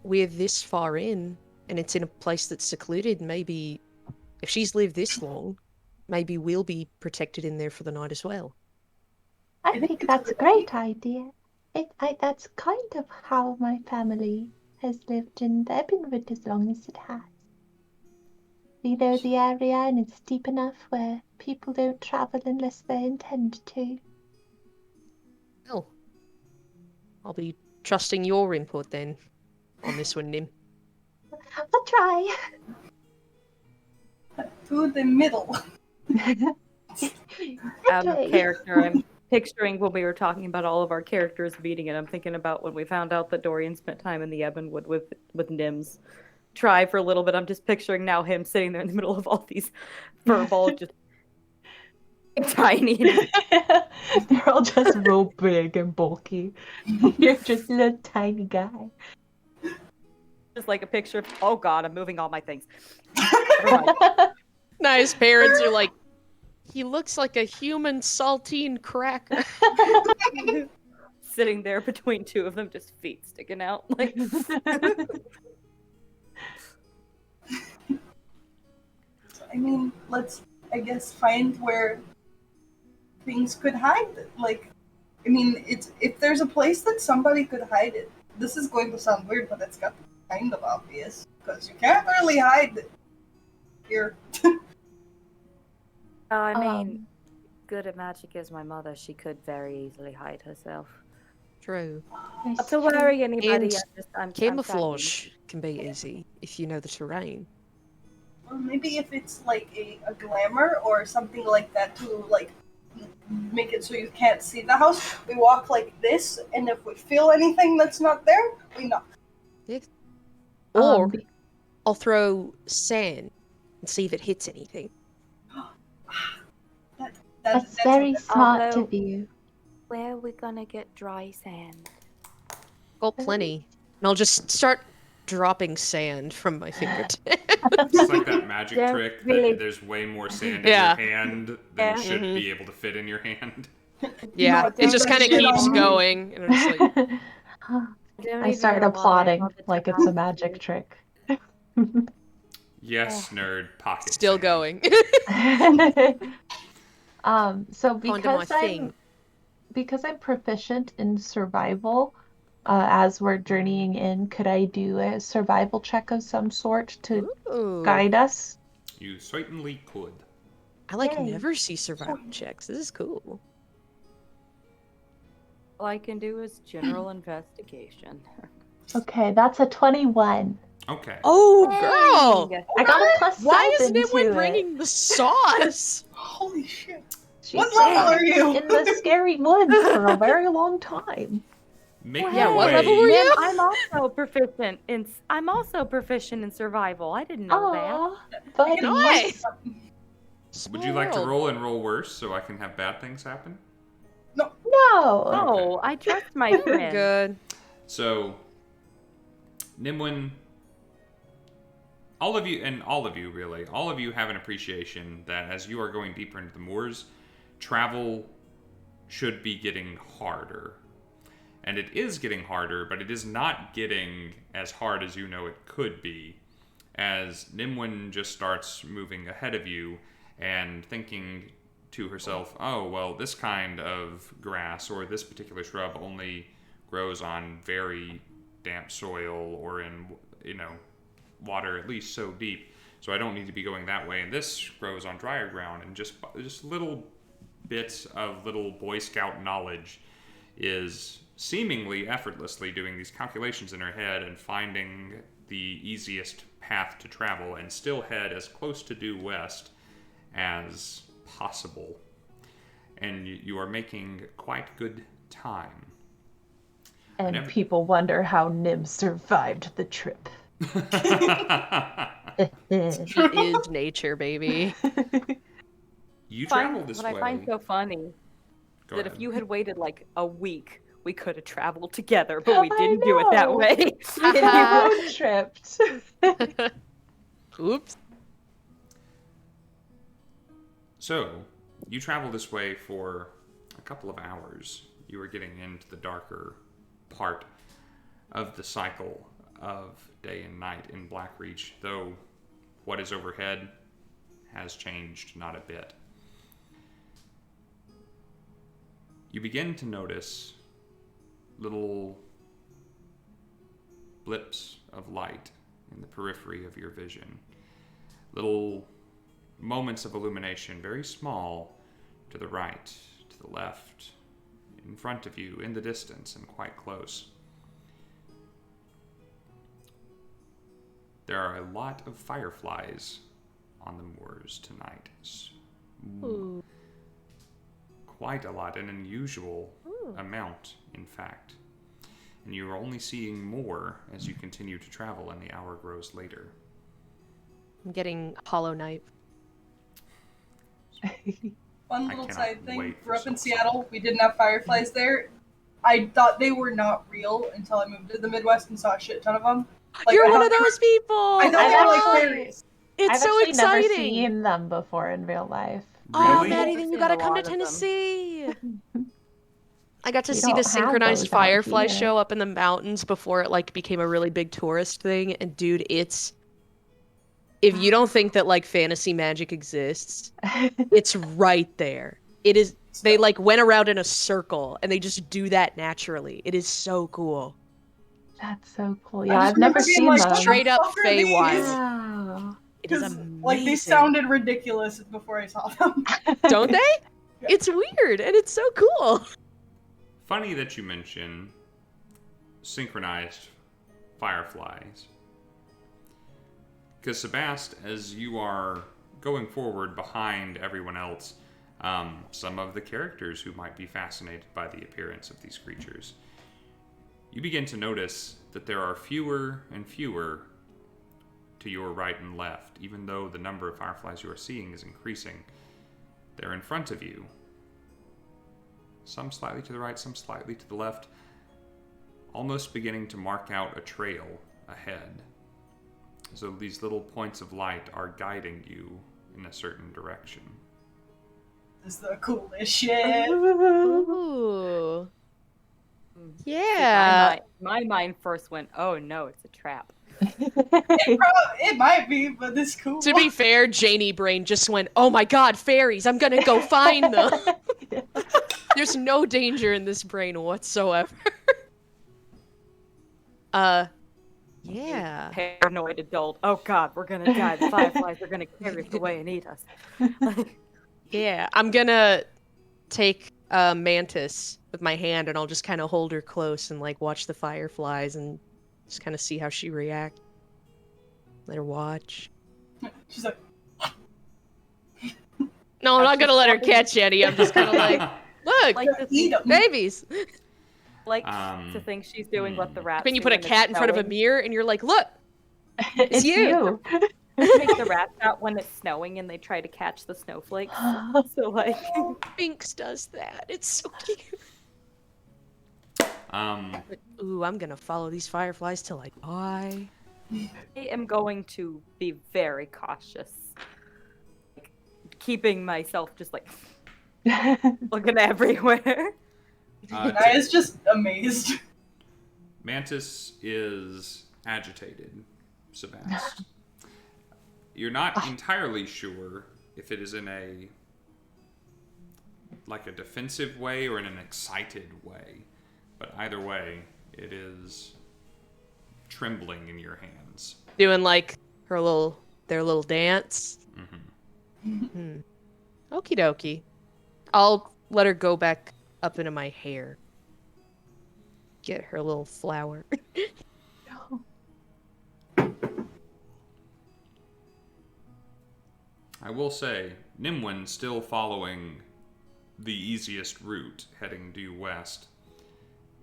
we're this far in and it's in a place that's secluded, maybe if she's lived this long, maybe we'll be protected in there for the night as well. I think that's a great idea. That's kind of how my family has lived in the Ebonwood as long as it has. We know the area, and it's deep enough where people don't travel unless they intend to. Well, I'll be trusting your input then on this one, Nim. I'll try. To the middle. Out of character, I'm picturing when we were talking about all of our characters meeting, and I'm thinking about when we found out that Dorian spent time in the Ebonwood with Nim's tribe for a little bit. I'm just picturing now him sitting there in the middle of all these furballs, just tiny. They're all just real big and bulky. You're just a little tiny guy. Just like a picture of, oh god, I'm moving all my things. No, his parents are like, he looks like a human saltine cracker. Sitting there between two of them, just feet sticking out. Like. I mean, let's, I guess, find where things could hide. Like, I mean, if there's a place that somebody could hide it, this is going to sound weird, but it's got to be kind of obvious, because you can't really hide it here. I mean, good at magic as my mother, she could very easily hide herself. True. Not to worry anybody. And I'm camouflage can be easy if you know the terrain. Or maybe if it's like a glamour or something like that to like make it so you can't see the house. We walk like this, and if we feel anything that's not there, we knock. Yeah. Or I'll throw sand and see if it hits anything. That's very smart Although- of you. Where are we gonna get dry sand? Got plenty. And I'll just start dropping sand from my fingertips. It's like that magic Yeah, trick really. that there's way more sand Yeah. in your hand than should be able to fit in your hand. Yeah, No, it just that kind of shit keeps on me. going. And I'm just like, I started applauding like it's a magic trick. Yes, nerd. Pocket. still sand. going. So Onto my thing. because I'm proficient in survival, as we're journeying in, could I do a survival check of some sort to Ooh. guide us? You certainly could. I like Yay. never see survival checks. This is cool. All I can do is general investigation. Okay, that's a 21. Okay. Oh, girl! Dang. I got a plus Why is 7 to Nimwyn it. bringing the sauce? Holy shit! She's What level are you? in the scary woods for a very long time. Make Well, Yeah, your what way. level were you? Nim, I'm also proficient in survival. I didn't know Aw, buddy. Nice. Would you like to roll and roll worse so I can have bad things happen? No. that. No, I trust my friend. Good. So, Nimwyn, all of you have an appreciation that as you are going deeper into the moors, travel should be getting harder. And it is getting harder, but it is not getting as hard as you know it could be, as Nimwyn just starts moving ahead of you and thinking to herself, oh, well, this kind of grass or this particular shrub only grows on very damp soil or in, water at least so deep, so I don't need to be going that way. And this grows on drier ground, and just little bits of little Boy Scout knowledge is seemingly effortlessly doing these calculations in her head and finding the easiest path to travel and still head as close to due west as possible. And you are making quite good time. And people wonder how Nim survived the trip. It is nature, baby. You travel this What way. I find so funny Go that ahead. if you had waited like a week, we could have traveled together, but we didn't do it that know. way. Road tripped. Oops. So, you travel this way for a couple of hours. You are getting into the darker part of the cycle of day and night in Blackreach, though what is overhead has changed not a bit. You begin to notice little blips of light in the periphery of your vision. Little moments of illumination, very small, to the right, to the left, in front of you, in the distance, and quite close. There are a lot of fireflies on the moors tonight. Ooh. Quite a lot, an unusual amount, in fact. And you are only seeing more as you continue to travel and the hour grows later. I'm getting Hollow Knight. Fun I little cannot side thing. wait for Grew up in Soul Seattle. We didn't have fireflies there. I thought they were not real until I moved to the Midwest and saw a shit ton of them. Like, You're I one thought of they were- those people! I thought they were like fairies. It's I've so actually never exciting! seen them before in real life. Oh, Really? Maddie, I've then you seen gotta a come to lot of them. Tennessee! I got to We see don't the have synchronized those out firefly here. show up in the mountains before it became a really big tourist thing, and dude, it's... If you don't think that fantasy magic exists, it's right there. It is. They went around in a circle and they just do that naturally. It is so cool. That's so cool. I Yeah, just I've never remember being seen like, them. what the Straight up fuck are these? Feywild. Wow. It is Because amazing. like they sounded ridiculous before I saw them. Don't they? It's weird, and it's so cool. Funny that you mention synchronized fireflies. Because Sabbast, as you are going forward behind everyone else, some of the characters who might be fascinated by the appearance of these creatures, you begin to notice that there are fewer and fewer to your right and left, even though the number of fireflies you are seeing is increasing. They're in front of you. Some slightly to the right, some slightly to the left, almost beginning to mark out a trail ahead. So these little points of light are guiding you in a certain direction. This is the coolest shit. Ooh. Yeah. My mind first went, oh no, it's a trap. It might be, but this is cool. To be fair, Janie Brain just went, oh my god, fairies, I'm gonna go find them. There's no danger in this brain whatsoever. Yeah. Paranoid adult. Oh god, we're gonna die. The fireflies are gonna carry us away and eat us. Yeah, I'm gonna take Mantis with my hand and I'll just kind of hold her close and like watch the fireflies and just kind of see how she reacts. Let her watch. She's like, No, I'm not gonna let her catch any. I'm just kind of like, look, Like to eat think, 'em. babies. like to think she's doing what the rats When you do put a when it's cat in front of a snowing. mirror and you're like, look, It's you. Make the rats out when it's snowing and they try to catch the snowflakes. So like, Binks does that. It's so cute. Ooh, I'm gonna follow these fireflies till I die. I am going to be very cautious, like, keeping myself just like looking everywhere. I is just amazed. Mantis is agitated, Sabbast. You're not entirely sure if it is in a defensive way or in an excited way, but either way, it is trembling in your hands. Doing like their little dance. Mm-hmm. Okie dokie. I'll let her go back up into my hair. Get her little flower. I will say, Nimwyn, still following the easiest route, heading due west,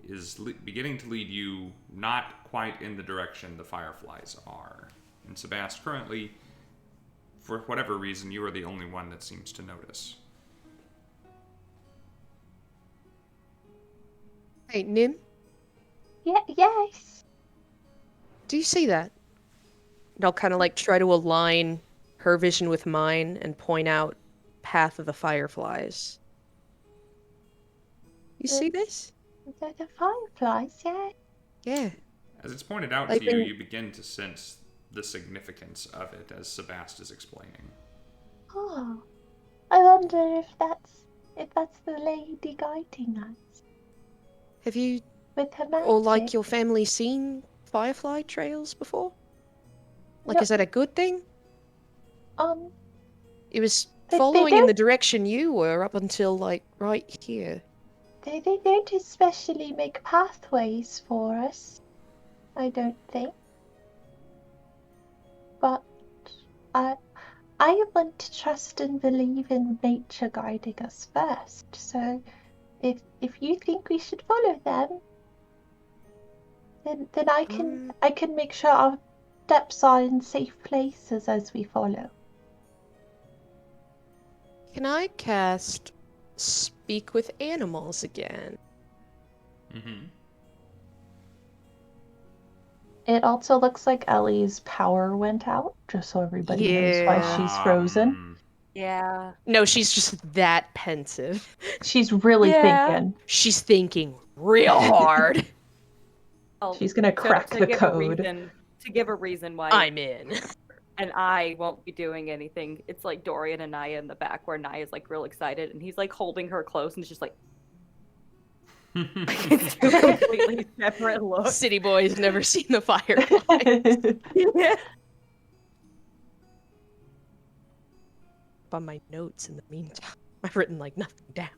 is beginning to lead you not quite in the direction the fireflies are. And Sabbast, currently, for whatever reason, you are the only one that seems to notice. Hey, Nim, Yes. do you see that? And I'll kind of like try to align her vision with mine and point out path of the fireflies. You see this? The fireflies, yeah. Yeah. As it's pointed out Like to you, in- you begin to sense the significance of it, as Sabbast is explaining. Oh, I wonder if that's the lady guiding us Have you with her magic. or like your family seen firefly trails before? Like, No. is that a good thing? It was They following in don't- the direction you were up until like right here. They don't especially make pathways for us, I don't think. But I want to trust and believe in nature guiding us first. So if you think we should follow them, then I can make sure our steps are in safe places as we follow. Can I cast Speak with Animals again? Mm-hmm. It also looks like Ellie's power went out, just so everybody knows why Yeah. she's frozen. Yeah. No, she's just that pensive. She's really Yeah. thinking. She's thinking real hard. Well, She's gonna crack the give code. To give a reason why I'm in. and I won't be doing anything. It's like Dorian and Naya in the back, where Naya's like real excited and he's like holding her close and it's just like it's two completely separate looks. City boys never seen the firefly. Yeah. On my notes in the meantime. I've written like nothing down.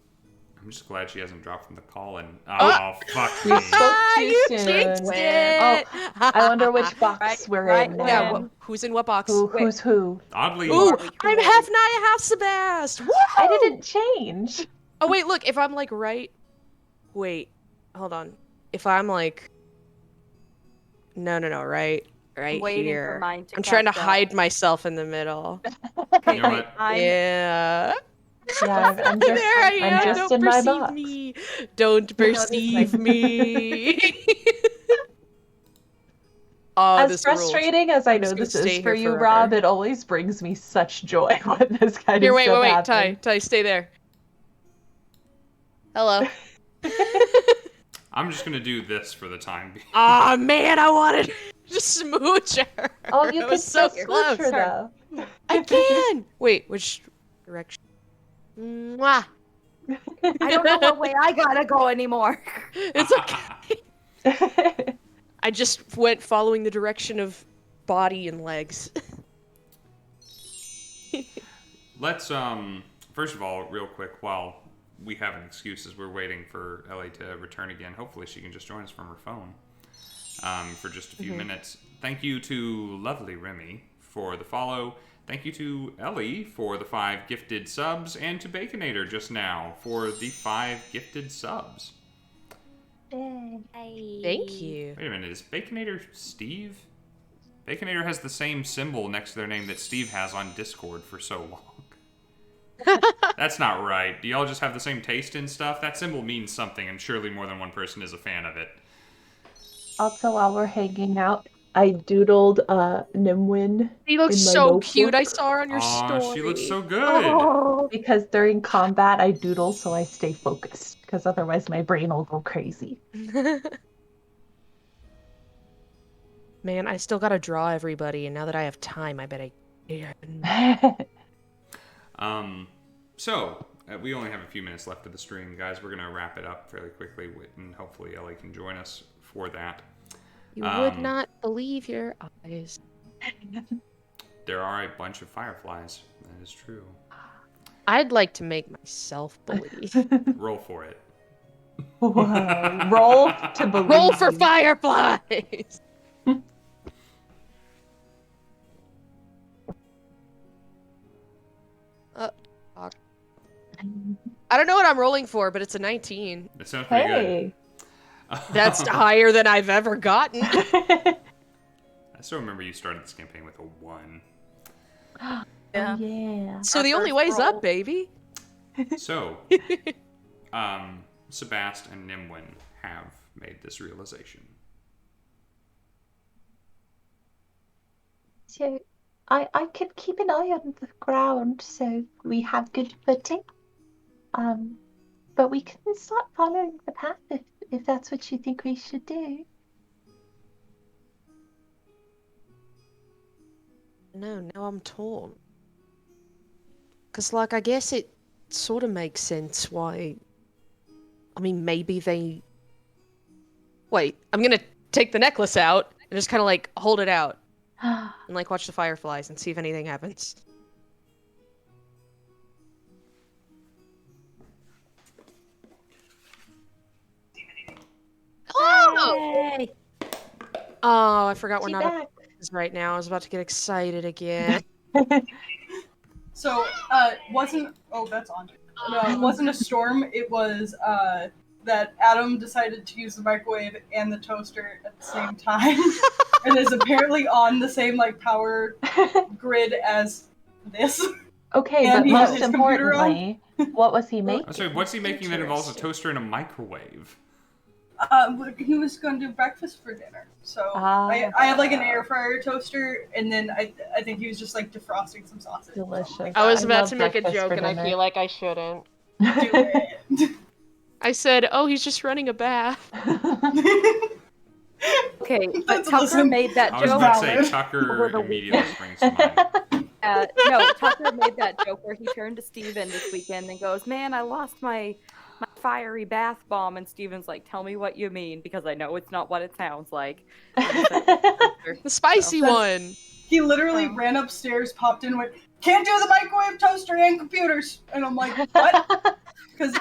I'm just glad she hasn't dropped from the call and fuck You me. spoke too You soon. jinxed Oh, it. I wonder which box we're in now. Yeah, who's in what box? Who's who? Oddly, Ooh, I'm half Naya, half Sabbast. Woo! I didn't change. Oh wait, look, if I'm like right. Wait, hold on. If I'm like. No, right waiting here. for mine to I'm trying to catch up. hide myself in the middle. Okay, You know wait, what? Yeah. Yeah, I'm just, There I am. I'm just Don't in my perceive box. me. Don't perceive me. Oh, As this rules. frustrating as I I'm know just gonna this stay is for here you, forever. Rob, it always brings me such joy when this kind Here, of wait, stuff Ty, happens. stay there. Hello. I'm just gonna do this for the time being. Aw, man, I wanted to smooch her. Oh, you It can was so still close. smooch her though. I can. Wait, which direction? Mwah. I don't know what way I gotta go anymore. It's okay. I just went following the direction of body and legs. Let's first of all, real quick, while we have an excuse as we're waiting for Ellie to return again. Hopefully she can just join us from her phone for just a few minutes. Thank you to lovely Remy for the follow. Thank you to Ellie for the 5 gifted subs, and to Baconator just now for the 5 gifted subs. Thank you. Wait a minute, is Baconator Steve? Baconator has the same symbol next to their name that Steve has on Discord for so long. That's not right. Do y'all just have the same taste in stuff? That symbol means something, and surely more than one person is a fan of it. Also, while we're hanging out, I doodled Nimwyn. She looks in my so notebook. cute. I saw her on your Aw, story. she looks so good. Oh. Because during combat, I doodle so I stay focused. Because otherwise, my brain will go crazy. Man, I still gotta draw everybody, and now that I have time, I bet I can. So, we only have a few minutes left of the stream, guys. We're going to wrap it up fairly quickly, and hopefully Ellie can join us for that. You would not believe your eyes. There are a bunch of fireflies. That is true. I'd like to make myself believe. Roll for it. Whoa. Roll to believe. Roll for fireflies! Fuck. I don't know what I'm rolling for, but it's a 19. That sounds pretty Hey. good. That's higher than I've ever gotten. I still remember you started this campaign with a 1. Oh, yeah. So Our the only first way's roll. up, baby. So, Sabbast and Nimwyn have made this realization. So, I could keep an eye on the ground so we have good footing. But we can start following the path if that's what you think we should do. No, now I'm torn. Because, like, I guess it sort of makes sense why... I mean, maybe they... Wait, I'm gonna take the necklace out and just kind of, like, hold it out. And, like, watch the fireflies and see if anything happens. Oh! Hey. Oh, I forgot we're She not back. right now. I was about to get excited again. So, wasn't... Oh, that's on. No, it wasn't a storm. It was, that Adam decided to use the microwave and the toaster at the same time. And is apparently on the same, like, power grid as this. Okay, And but he has most his computer on? importantly, what was he making? I'm sorry, what's he making that involves a toaster and a microwave? He was going to do breakfast for dinner. So, Ah. I have, like, an air fryer toaster, and then I think he was just, like, defrosting some sausage. Delicious. I was I about love to make a breakfast joke for and I dinner. feel like I shouldn't. Do it. I said, oh, he's just running a bath. Okay, but That's Tucker listen. made that I was joke. about to say, Valid. Tucker Over the immediately springs to mind. No, Tucker made that joke where he turned to Steven this weekend and goes, "Man, I lost my fiery bath bomb." And Steven's like, "Tell me what you mean, because I know it's not what it sounds like." And he said, The spicy That's- one. He literally ran upstairs, popped in, went, "Can't do the microwave, toaster, and computers." And I'm like, what? Because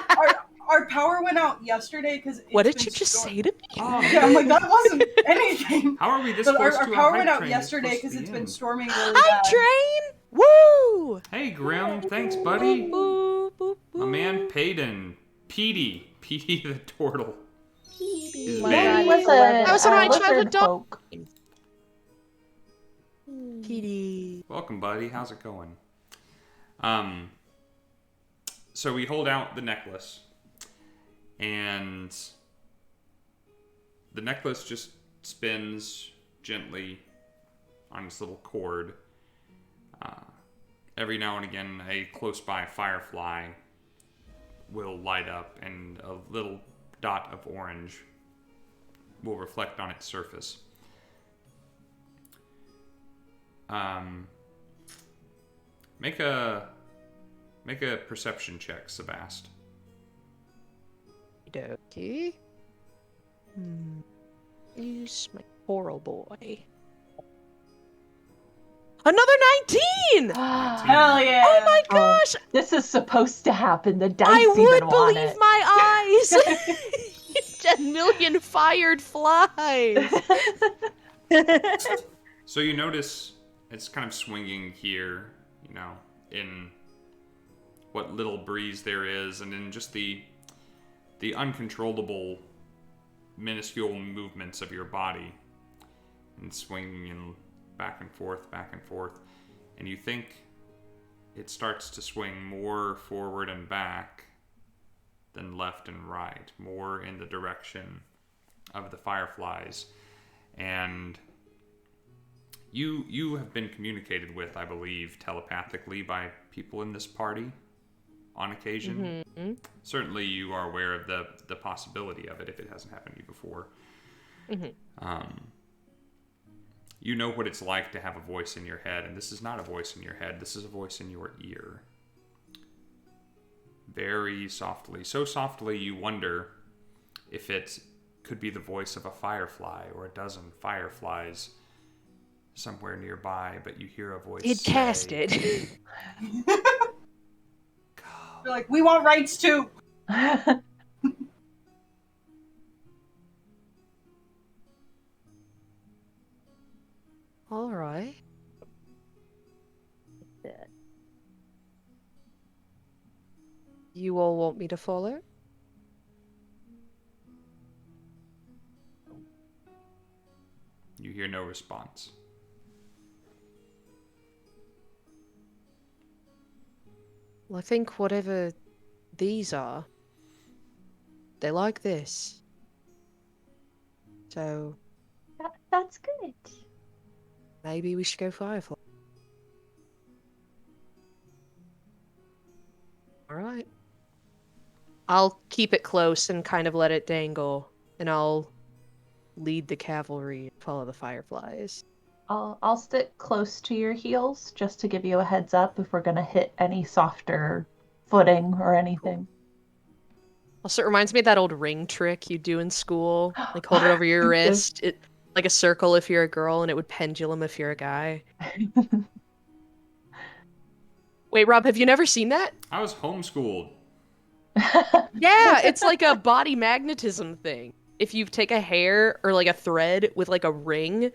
our power went out yesterday. Because what did you just say to me? Oh, Yeah, I'm like, that wasn't anything. how are we this But close our to a power hype went out train yesterday that's supposed because to it's be been in? storming really Hi, bad. train! Woo! Hey, Grim. Thanks, buddy. Boop, boop, My boop. man, Payton. Petey the turtle. His Well, name. he was That was one of my lizard childhood dogs. folk. Kitty. Welcome, buddy. How's it going? So we hold out the necklace, and the necklace just spins gently on its little cord. Every now and again, a close-by firefly will light up, and a little dot of orange will reflect on its surface. Make a perception check, Sabbast. Dokey. Use my coral boy. Another 19! Hell yeah! Oh my gosh! This is supposed to happen. The dice I even would want believe it. my eyes! 10 million fired flies! So you notice it's kind of swinging here, in what little breeze there is, and in just the uncontrollable, minuscule movements of your body, and swinging and back and forth, and you think it starts to swing more forward and back than left and right, more in the direction of the fireflies. And you have been communicated with, I believe, telepathically by people in this party on occasion. Mm-hmm. Certainly you are aware of the possibility of it if it hasn't happened to you before. Mm-hmm. You know what it's like to have a voice in your head, and this is not a voice in your head, this is a voice in your ear. Very softly. So softly you wonder if it could be the voice of a firefly or a dozen fireflies somewhere nearby, but you hear a voice It cast it. They're like, we want rights too! Alright. You all want me to follow? You hear no response. Well, I think whatever these are, they like this. So That's good. maybe we should go Firefly. Alright. I'll keep it close and kind of let it dangle, and I'll lead the cavalry and follow the fireflies. I'll stick close to your heels just to give you a heads up if we're gonna hit any softer footing or anything. Also, it reminds me of that old ring trick you do in school. Like, hold it over your wrist. It like a circle if you're a girl, and it would pendulum if you're a guy. Wait, Rob, have you never seen that? I was homeschooled. Yeah, it's like a body magnetism thing. If you take a hair or like a thread with like a ring,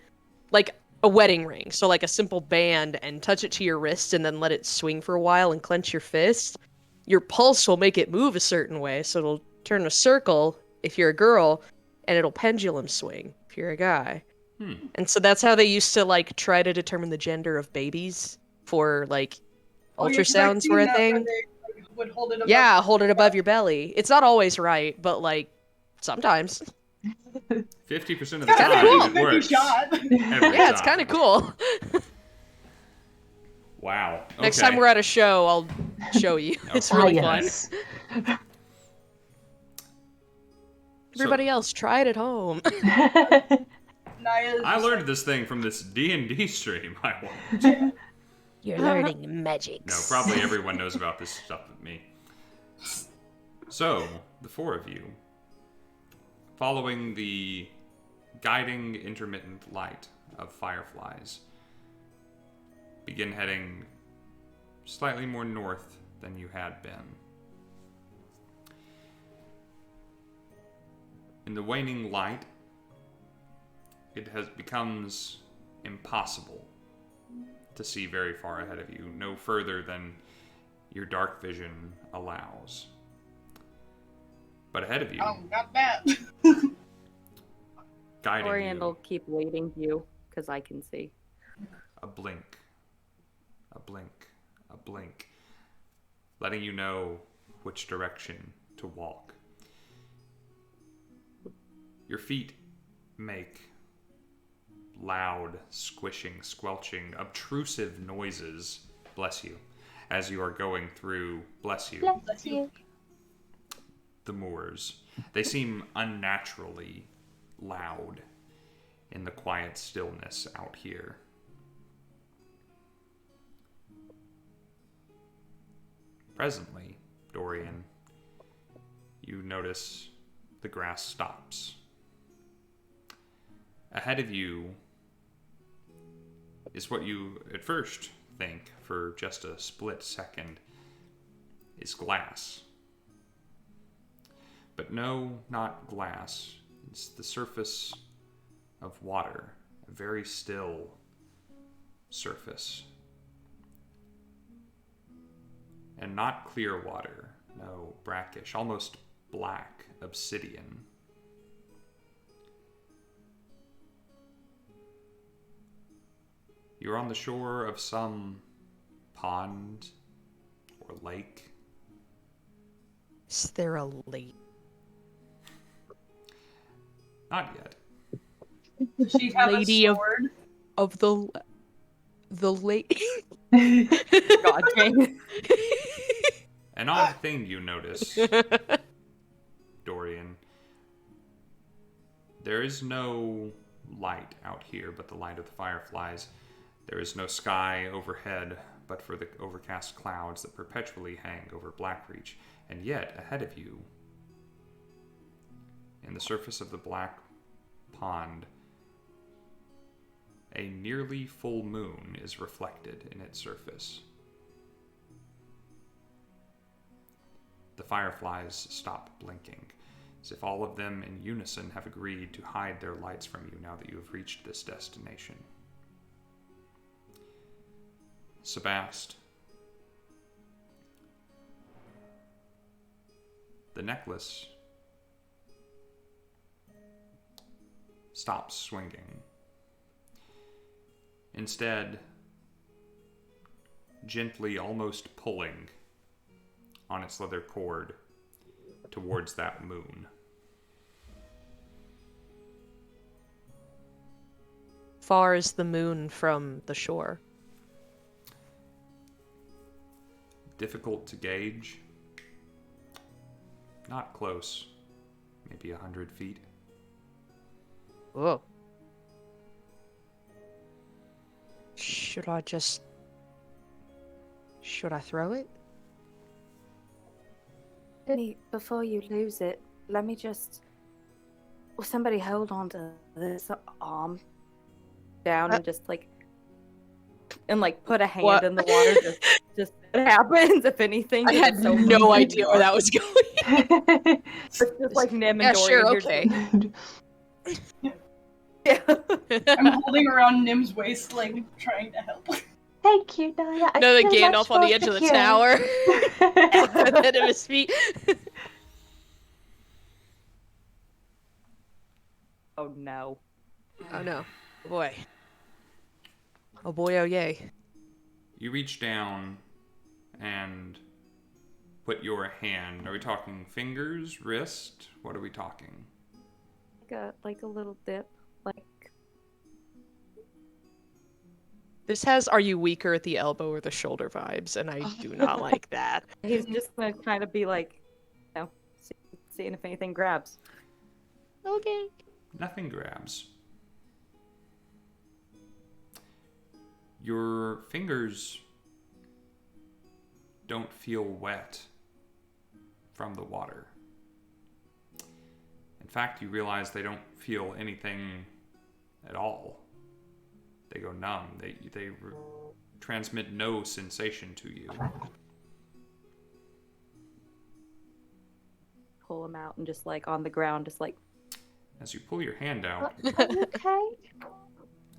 like a wedding ring, so like a simple band, and touch it to your wrist and then let it swing for a while and clench your fist, your pulse will make it move a certain way, so it'll turn a circle if you're a girl, and it'll pendulum swing if you're a guy. And so that's how they used to like try to determine the gender of babies for like ultrasounds were a thing. Would hold it above Yeah, hold it above your belly. It's not always right, but like sometimes. 50% of the Kinda time cool. it works. Shot. Every Yeah, it's time. kind of cool. Wow. Next Okay. time we're at a show, I'll show you. It's really fun. yes. Everybody else, try it at home. Naya's I just learned this thing from this D&D stream I watched. You're learning magic. No, probably everyone knows about this stuff but me. So, the four of you, following the guiding intermittent light of fireflies, begin heading slightly more north than you had been. In the waning light, it becomes impossible to see very far ahead of you, no further than your dark vision allows. But ahead of you, Oh, got that. guiding Dorian will you, keep leading you, because I can see. a blink, a blink, a blink, letting you know which direction to walk. Your feet make loud, squishing, squelching, obtrusive noises, bless you, as you are going through, bless you, Bless you. the moors. They seem unnaturally loud in the quiet stillness out here. Presently, Dorian, you notice the grass stops. Ahead of you is what you at first think, for just a split second, is glass. But no, not glass. It's the surface of water, a very still surface. And not clear water, no, brackish, almost black obsidian. You're on the shore of some pond or lake. Is there a lake? Not yet. Does she have Lady a of- sword? Of the lake? God dang. An odd thing you notice, Dorian. There is no light out here but the light of the fireflies. There is no sky overhead but for the overcast clouds that perpetually hang over Blackreach. And yet, ahead of you, in the surface of the black pond, a nearly full moon is reflected in its surface. The fireflies stop blinking, as if all of them in unison have agreed to hide their lights from you now that you have reached this destination. Sabbast, the necklace stops swinging. Instead, gently, almost pulling on its leather cord towards that moon. Far is the moon from the shore? Difficult to gauge. Not close. Maybe 100 feet. Whoa. Should I throw it? Before you lose it, let me just... Will somebody hold on to this arm down and just like... And like put a hand What? in the water just what happens if anything. I had so no idea where that was going. It's just like Nim and Yeah, Dorian sure, here okay. Yeah. I'm holding around Nim's waist, like, trying to help. Thank you, Naya. I No, the feel Gandalf much on the more edge of the secure. tower. At the head of his feet. Oh no. Oh no. Boy. Oh boy, oh yay. You reach down and put your hand. Are we talking fingers, wrist? What are we talking? Like a little dip. Like This has "Are you weaker at the elbow or the shoulder" vibes, and I do not like that. he's just gonna kind of be like, you know, seeing if anything grabs. Okay. Nothing grabs. Your fingers don't feel wet from the water. In fact, you realize they don't feel anything at all. They go numb. transmit no sensation to you. Pull him out and just like on the ground, just like. As you pull your hand out Are you okay?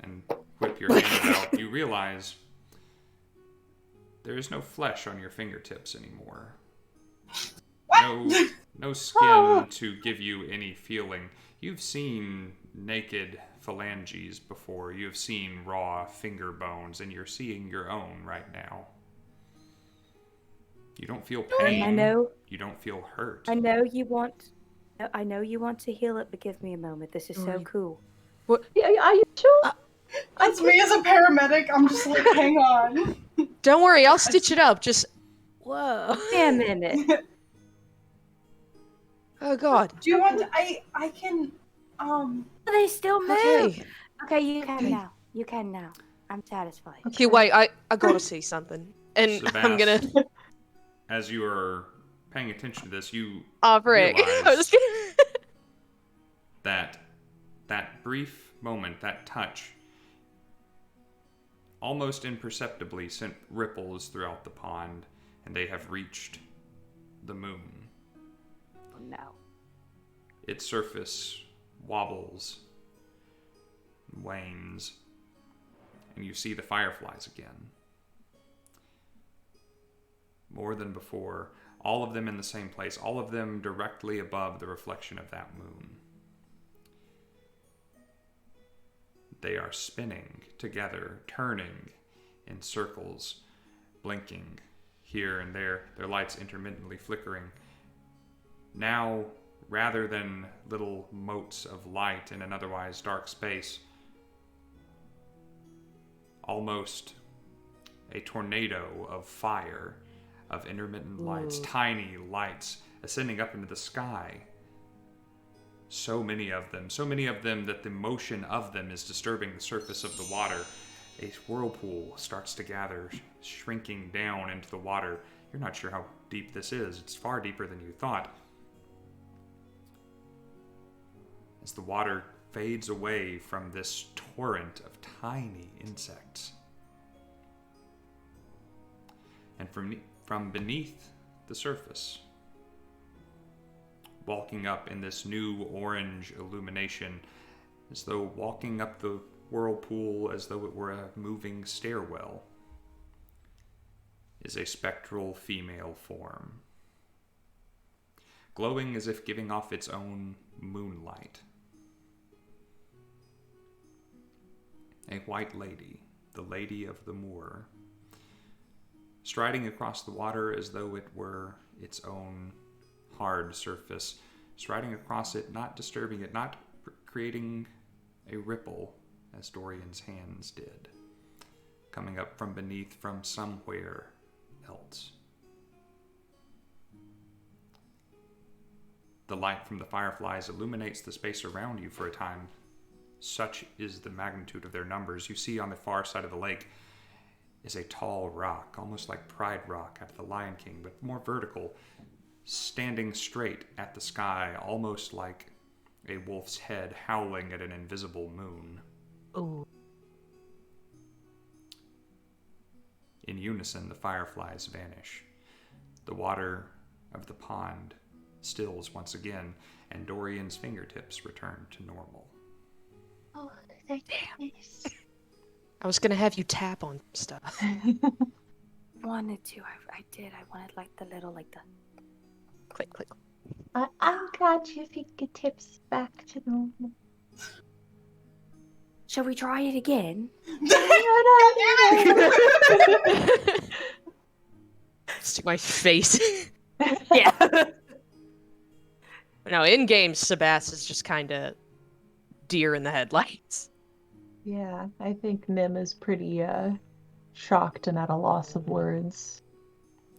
and whip your hand out, you realize there is no flesh on your fingertips anymore. No skin to give you any feeling. You've seen naked phalanges before. You've seen raw finger bones, and you're seeing your own right now. You don't feel pain. I know. You don't feel hurt. I know you want to heal it, but give me a moment. This is so cool. What? Yeah, are you sure? That's me as a paramedic. I'm just like, hang on. Don't worry, I'll stitch it up. Just whoa. Wait a minute. Oh God. Do you want? I can. They still move. Okay. Okay, you can Okay. now. You can now. I'm satisfied. Okay, wait. I gotta say something, and I'm gonna. As you are paying attention to this, you Frick. I was gonna... that brief moment, that touch, almost imperceptibly sent ripples throughout the pond, and they have reached the moon. Oh no. Its surface wobbles, wanes, and you see the fireflies again. More than before, all of them in the same place, all of them directly above the reflection of that moon. They are spinning together, turning in circles, blinking here and there, their lights intermittently flickering. Now, rather than little motes of light in an otherwise dark space, almost a tornado of fire, of intermittent lights, tiny lights ascending up into the sky. So many of them that the motion of them is disturbing the surface of the water. A whirlpool starts to gather, shrinking down into the water. You're not sure how deep this is. It's far deeper than you thought. As the water fades away from this torrent of tiny insects. And from beneath the surface, walking up in this new orange illumination, as though walking up the whirlpool as though it were a moving stairwell, is a spectral female form, glowing as if giving off its own moonlight. A white lady, the Lady of the Moor, striding across the water as though it were its own hard surface, striding across it, not disturbing it, not creating a ripple as Dorian's hands did, coming up from beneath from somewhere else. The light from the fireflies illuminates the space around you for a time. Such is the magnitude of their numbers. You see on the far side of the lake is a tall rock, almost like Pride Rock out of The Lion King, but more vertical, standing straight at the sky, almost like a wolf's head howling at an invisible moon. Ooh. In unison, the fireflies vanish. The water of the pond stills once again, and Dorian's fingertips return to normal. Oh, they're nice. I was gonna have you tap on stuff. Wanted to. I did. I wanted like the little, like the. Click, click. I'm glad your fingertips back to normal. Shall we try it again? Stick my face. Yeah. No, in game, Sabbast is just kind of deer in the headlights. Yeah, I think Nim is pretty shocked and at a loss of words.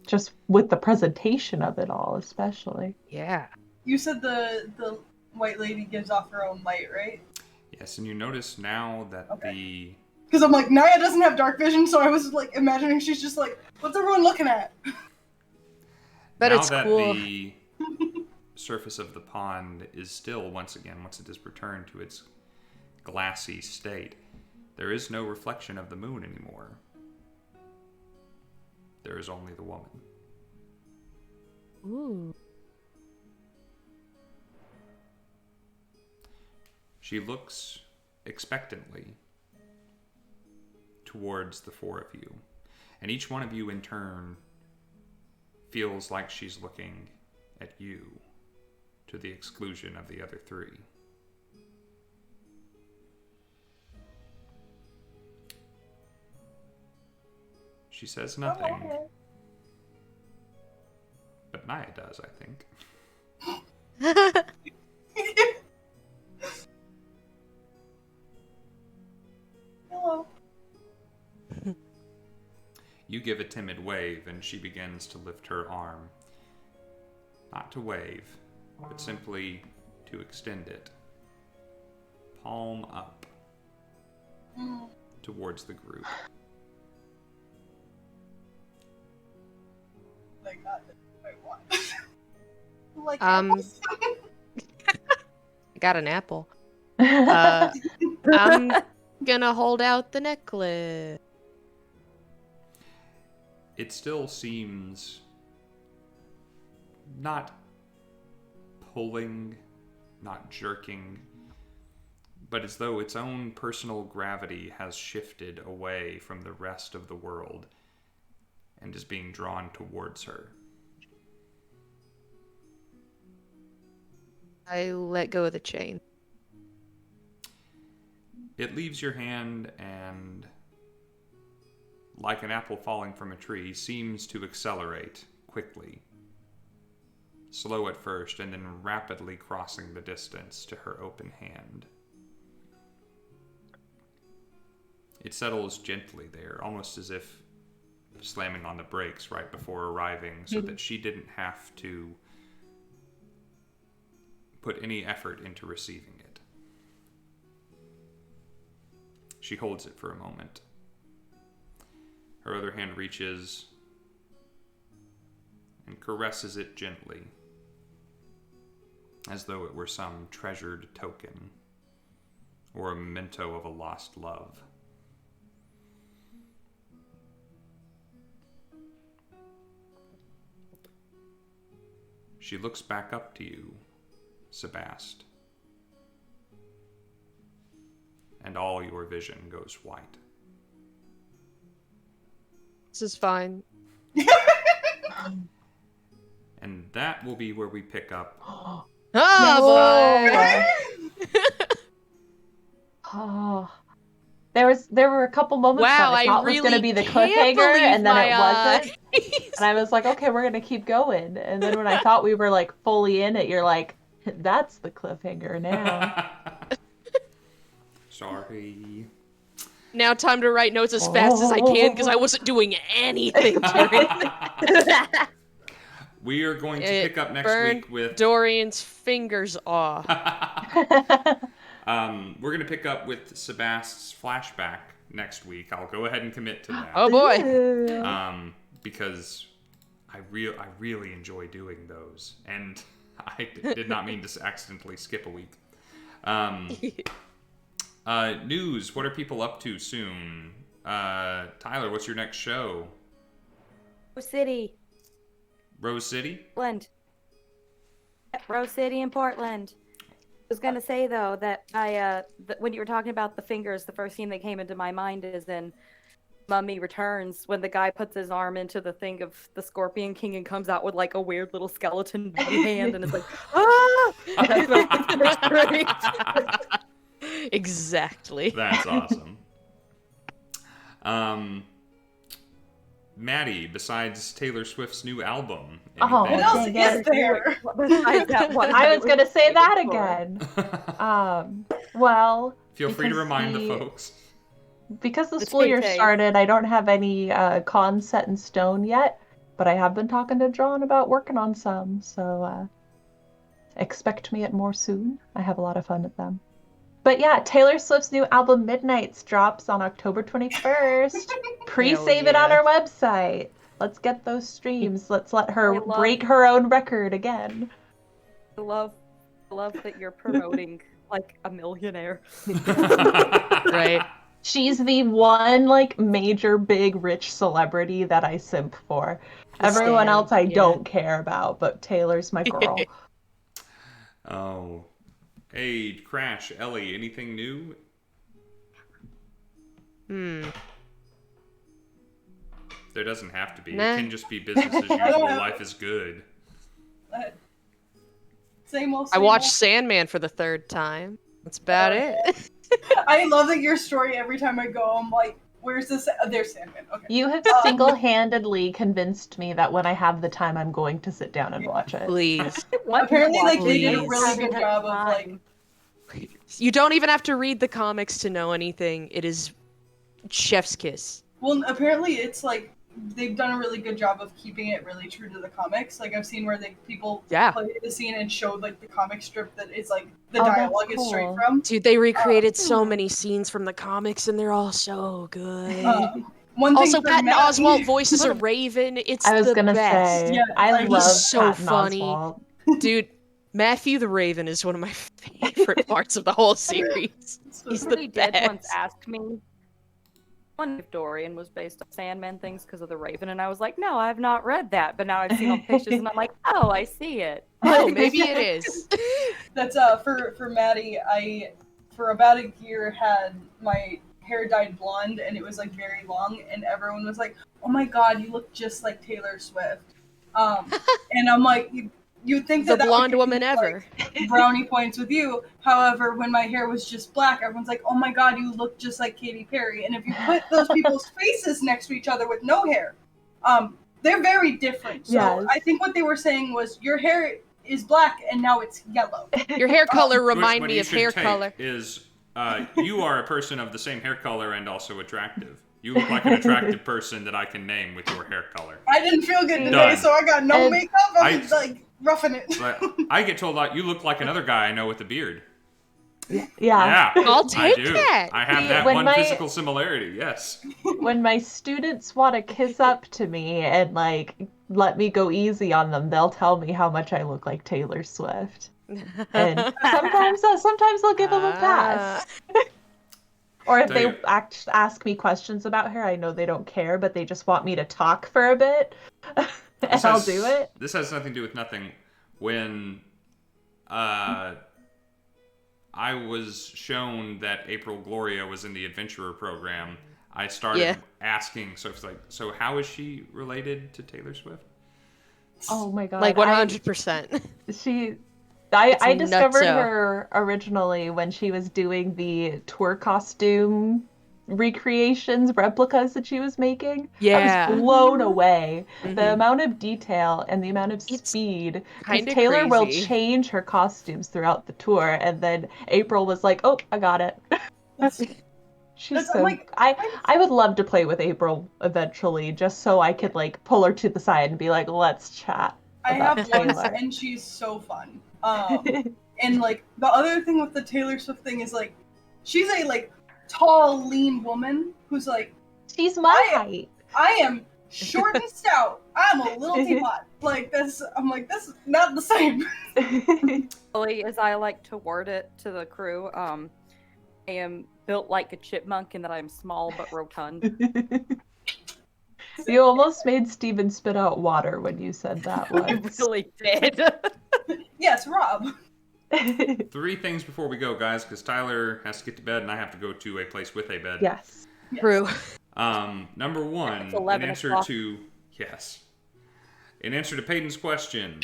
Just with the presentation of it all, especially. Yeah. You said the white lady gives off her own light, right? Yes, and you notice now that Because I'm like, Naya doesn't have dark vision, so I was like imagining she's just like, what's everyone looking at? But now it's that cool. the surface of the pond is still, once it has returned to its glassy state, there is no reflection of the moon anymore. there is only the woman. Ooh. She looks expectantly towards the four of you, and each one of you in turn feels like she's looking at you to the exclusion of the other three. She says nothing, but Naya does, I think. Hello. You give a timid wave, and she begins to lift her arm. Not to wave, but simply to extend it. Palm up towards the group. I got it. Wait, what? Like I got an apple. I'm gonna hold out the necklace. It still seems not pulling, not jerking, but as though its own personal gravity has shifted away from the rest of the world and is being drawn towards her. I let go of the chain. It leaves your hand and, like an apple falling from a tree, seems to accelerate quickly. Slow at first, and then rapidly crossing the distance to her open hand. It settles gently there, almost as if slamming on the brakes right before arriving, so that she didn't have to put any effort into receiving it. She holds it for a moment. Her other hand reaches and caresses it gently, as though it were some treasured token or a memento of a lost love. She looks back up to you, Sabbast, and all your vision goes white. This is fine. And that will be where we pick up. Oh boy! Oh, there were a couple moments Wow, that I thought was going to be the cliffhanger, and then it wasn't. And I was like, okay, we're going to keep going. And then when I thought we were like fully in it, you're like, that's the cliffhanger now. Sorry. Now time to write notes as fast as I can because I wasn't doing anything during that. We are going to pick up next week with Dorian's fingers off. We're going to pick up with Sabbast's flashback next week. I'll go ahead and commit to that. Oh boy. Because I really enjoy doing those, and I did not mean to accidentally skip a week. News. What are people up to soon? Tyler, what's your next show? Rose City. Rose City? Portland. Rose City in Portland. I was gonna say though that when you were talking about the fingers, the first scene that came into my mind is in Mummy Returns when the guy puts his arm into the thing of the Scorpion King and comes out with like a weird little skeleton hand and it's like, ah! That's what I think. Exactly. That's awesome. Maddie, besides Taylor Swift's new album, what else is there? I was going to say that again. Well, feel free to remind the folks. Because the school year started, I don't have any cons set in stone yet, but I have been talking to John about working on some, so expect me at more soon. I have a lot of fun at them. But yeah, Taylor Swift's new album Midnights drops on October 21st. Pre-save it on our website. Let's get those streams. Let's let her break her own record again. I love that you're promoting like a millionaire. Right. She's the one, like, major, big, rich celebrity that I simp for. Everyone else I don't care about, but Taylor's my girl. Oh. Hey, Crash, Ellie, anything new? There doesn't have to be. Nah. It can just be business as usual. Life is good. Same old. I watched Sandman for the 3rd time. That's about it. I love that your story. Every time I go, I'm like, "Where's this? There's Sandman." Okay. You have single-handedly convinced me that when I have the time, I'm going to sit down and watch it. Please. Apparently, like they did a Please. really good job of like. You don't even have to read the comics to know anything. It is chef's kiss. Well, apparently it's like they've done a really good job of keeping it really true to the comics. Like I've seen where people play the scene and showed like the comic strip that is like the dialogue is straight from. Dude, they recreated so many scenes from the comics and they're all so good. One thing Also, Patton Oswalt voices a raven. It's I was the gonna best. say, Yeah, I love he's so Patton funny. Oswalt. Dude, Matthew the Raven is one of my favorite parts of the whole series. He's the Somebody did best. once ask me if Dorian was based on Sandman things because of the Raven, and I was like, no, I've not read that, but now I've seen all pictures, and I'm like, oh, I see it. Oh, maybe it is. That's for Maddie. I for about a year had my hair dyed blonde and it was like very long, and everyone was like, "Oh my God, you look just like Taylor Swift." And I'm like, you think The that blonde would woman give, ever. like, brownie points with you. However, when my hair was just black, everyone's like, "Oh my God, you look just like Katy Perry." And if you put those people's faces next to each other with no hair, they're very different. So Yes. I think what they were saying was your hair is black and now it's yellow. Your hair color remind What me you of should hair take color. is you are a person of the same hair color and also attractive. You look like an attractive person that I can name with your hair color. I didn't feel good today, Done. so I got no And makeup. I was like roughing it. But I get told you look like another guy I know with a beard. Yeah. Yeah, I'll take I do. that. I have See, that when one my- physical similarity. Yes. When my students want to kiss up to me and like let me go easy on them, they'll tell me how much I look like Taylor Swift. And sometimes they'll give them a pass. Or if Tell they you- ask me questions about her, I know they don't care, but they just want me to talk for a bit, and I'll do it. This has nothing to do with nothing. When I was shown that April Gloria was in the Adventurer program, I started asking. So it's like, so how is she related to Taylor Swift? Oh my god! Like 100%. I discovered nutso. her originally when she was doing the tour costume recreations, replicas that she was making. Yeah. I was blown away. Mhm. The amount of detail and the amount of It's speed. Because kinda Taylor will crazy. change her costumes throughout the tour, and then April was like, "Oh, I got it." She's That's- so. like, I would love to play with April eventually, just so I could like pull her to the side and be like, "Let's chat." I about have one, Taylor. and she's so fun. And like the other thing with the Taylor Swift thing is like, she's a like tall, lean woman who's like, She's my height. I am short and stout. I'm a little teapot. Like this, I'm like, this is not the same. Ellie, as I like to word it to the crew, I am built like a chipmunk in that I'm small but rotund. You almost made Steven spit out water when you said that I once. really did. Yes, Rob. 3 things before we go, guys, because Tyler has to get to bed and I have to go to a place with a bed. Yes. True. It's Number 1, in 11 answer o'clock. to in answer to Peyton's question,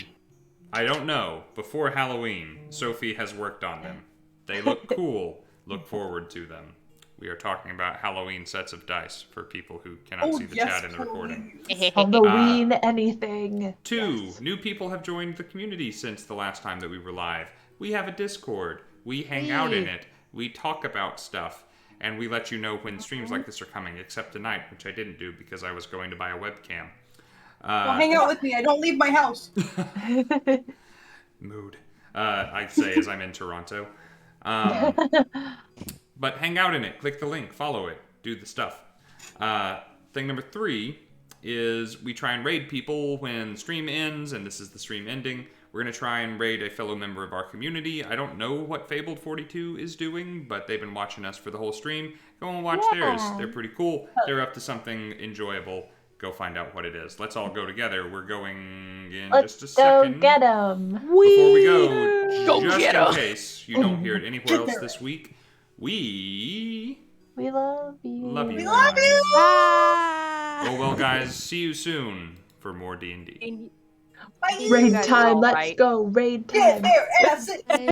I don't know. Before Halloween, Sophie has worked on them. They look cool. Look forward to them. We are talking about Halloween sets of dice for people who cannot see the chat in the recording. Halloween, anything. 2, new people have joined the community since the last time that we were live. We have a Discord. We hang out in it. We talk about stuff. And we let you know when streams like this are coming, except tonight, which I didn't do because I was going to buy a webcam. Well, hang out with me. I don't leave my house. Mood. I'd say as I'm in Toronto. But hang out in it. Click the link. Follow it. Do the stuff. Thing number 3 is we try and raid people when stream ends, and this is the stream ending. We're going to try and raid a fellow member of our community. I don't know what Fabled 42 is doing, but they've been watching us for the whole stream. Go and watch theirs. They're pretty cool. They're up to something enjoyable. Go find out what it is. Let's all go together. We're going in just a second. Let's go get them. Before we go just get in 'em. case you don't hear it anywhere else this week, we love you. love you. We love you. Oh well, guys. See you soon for more D&D. Bye. Raid guys are time. all Let's right. go. Raid Get time. their asses.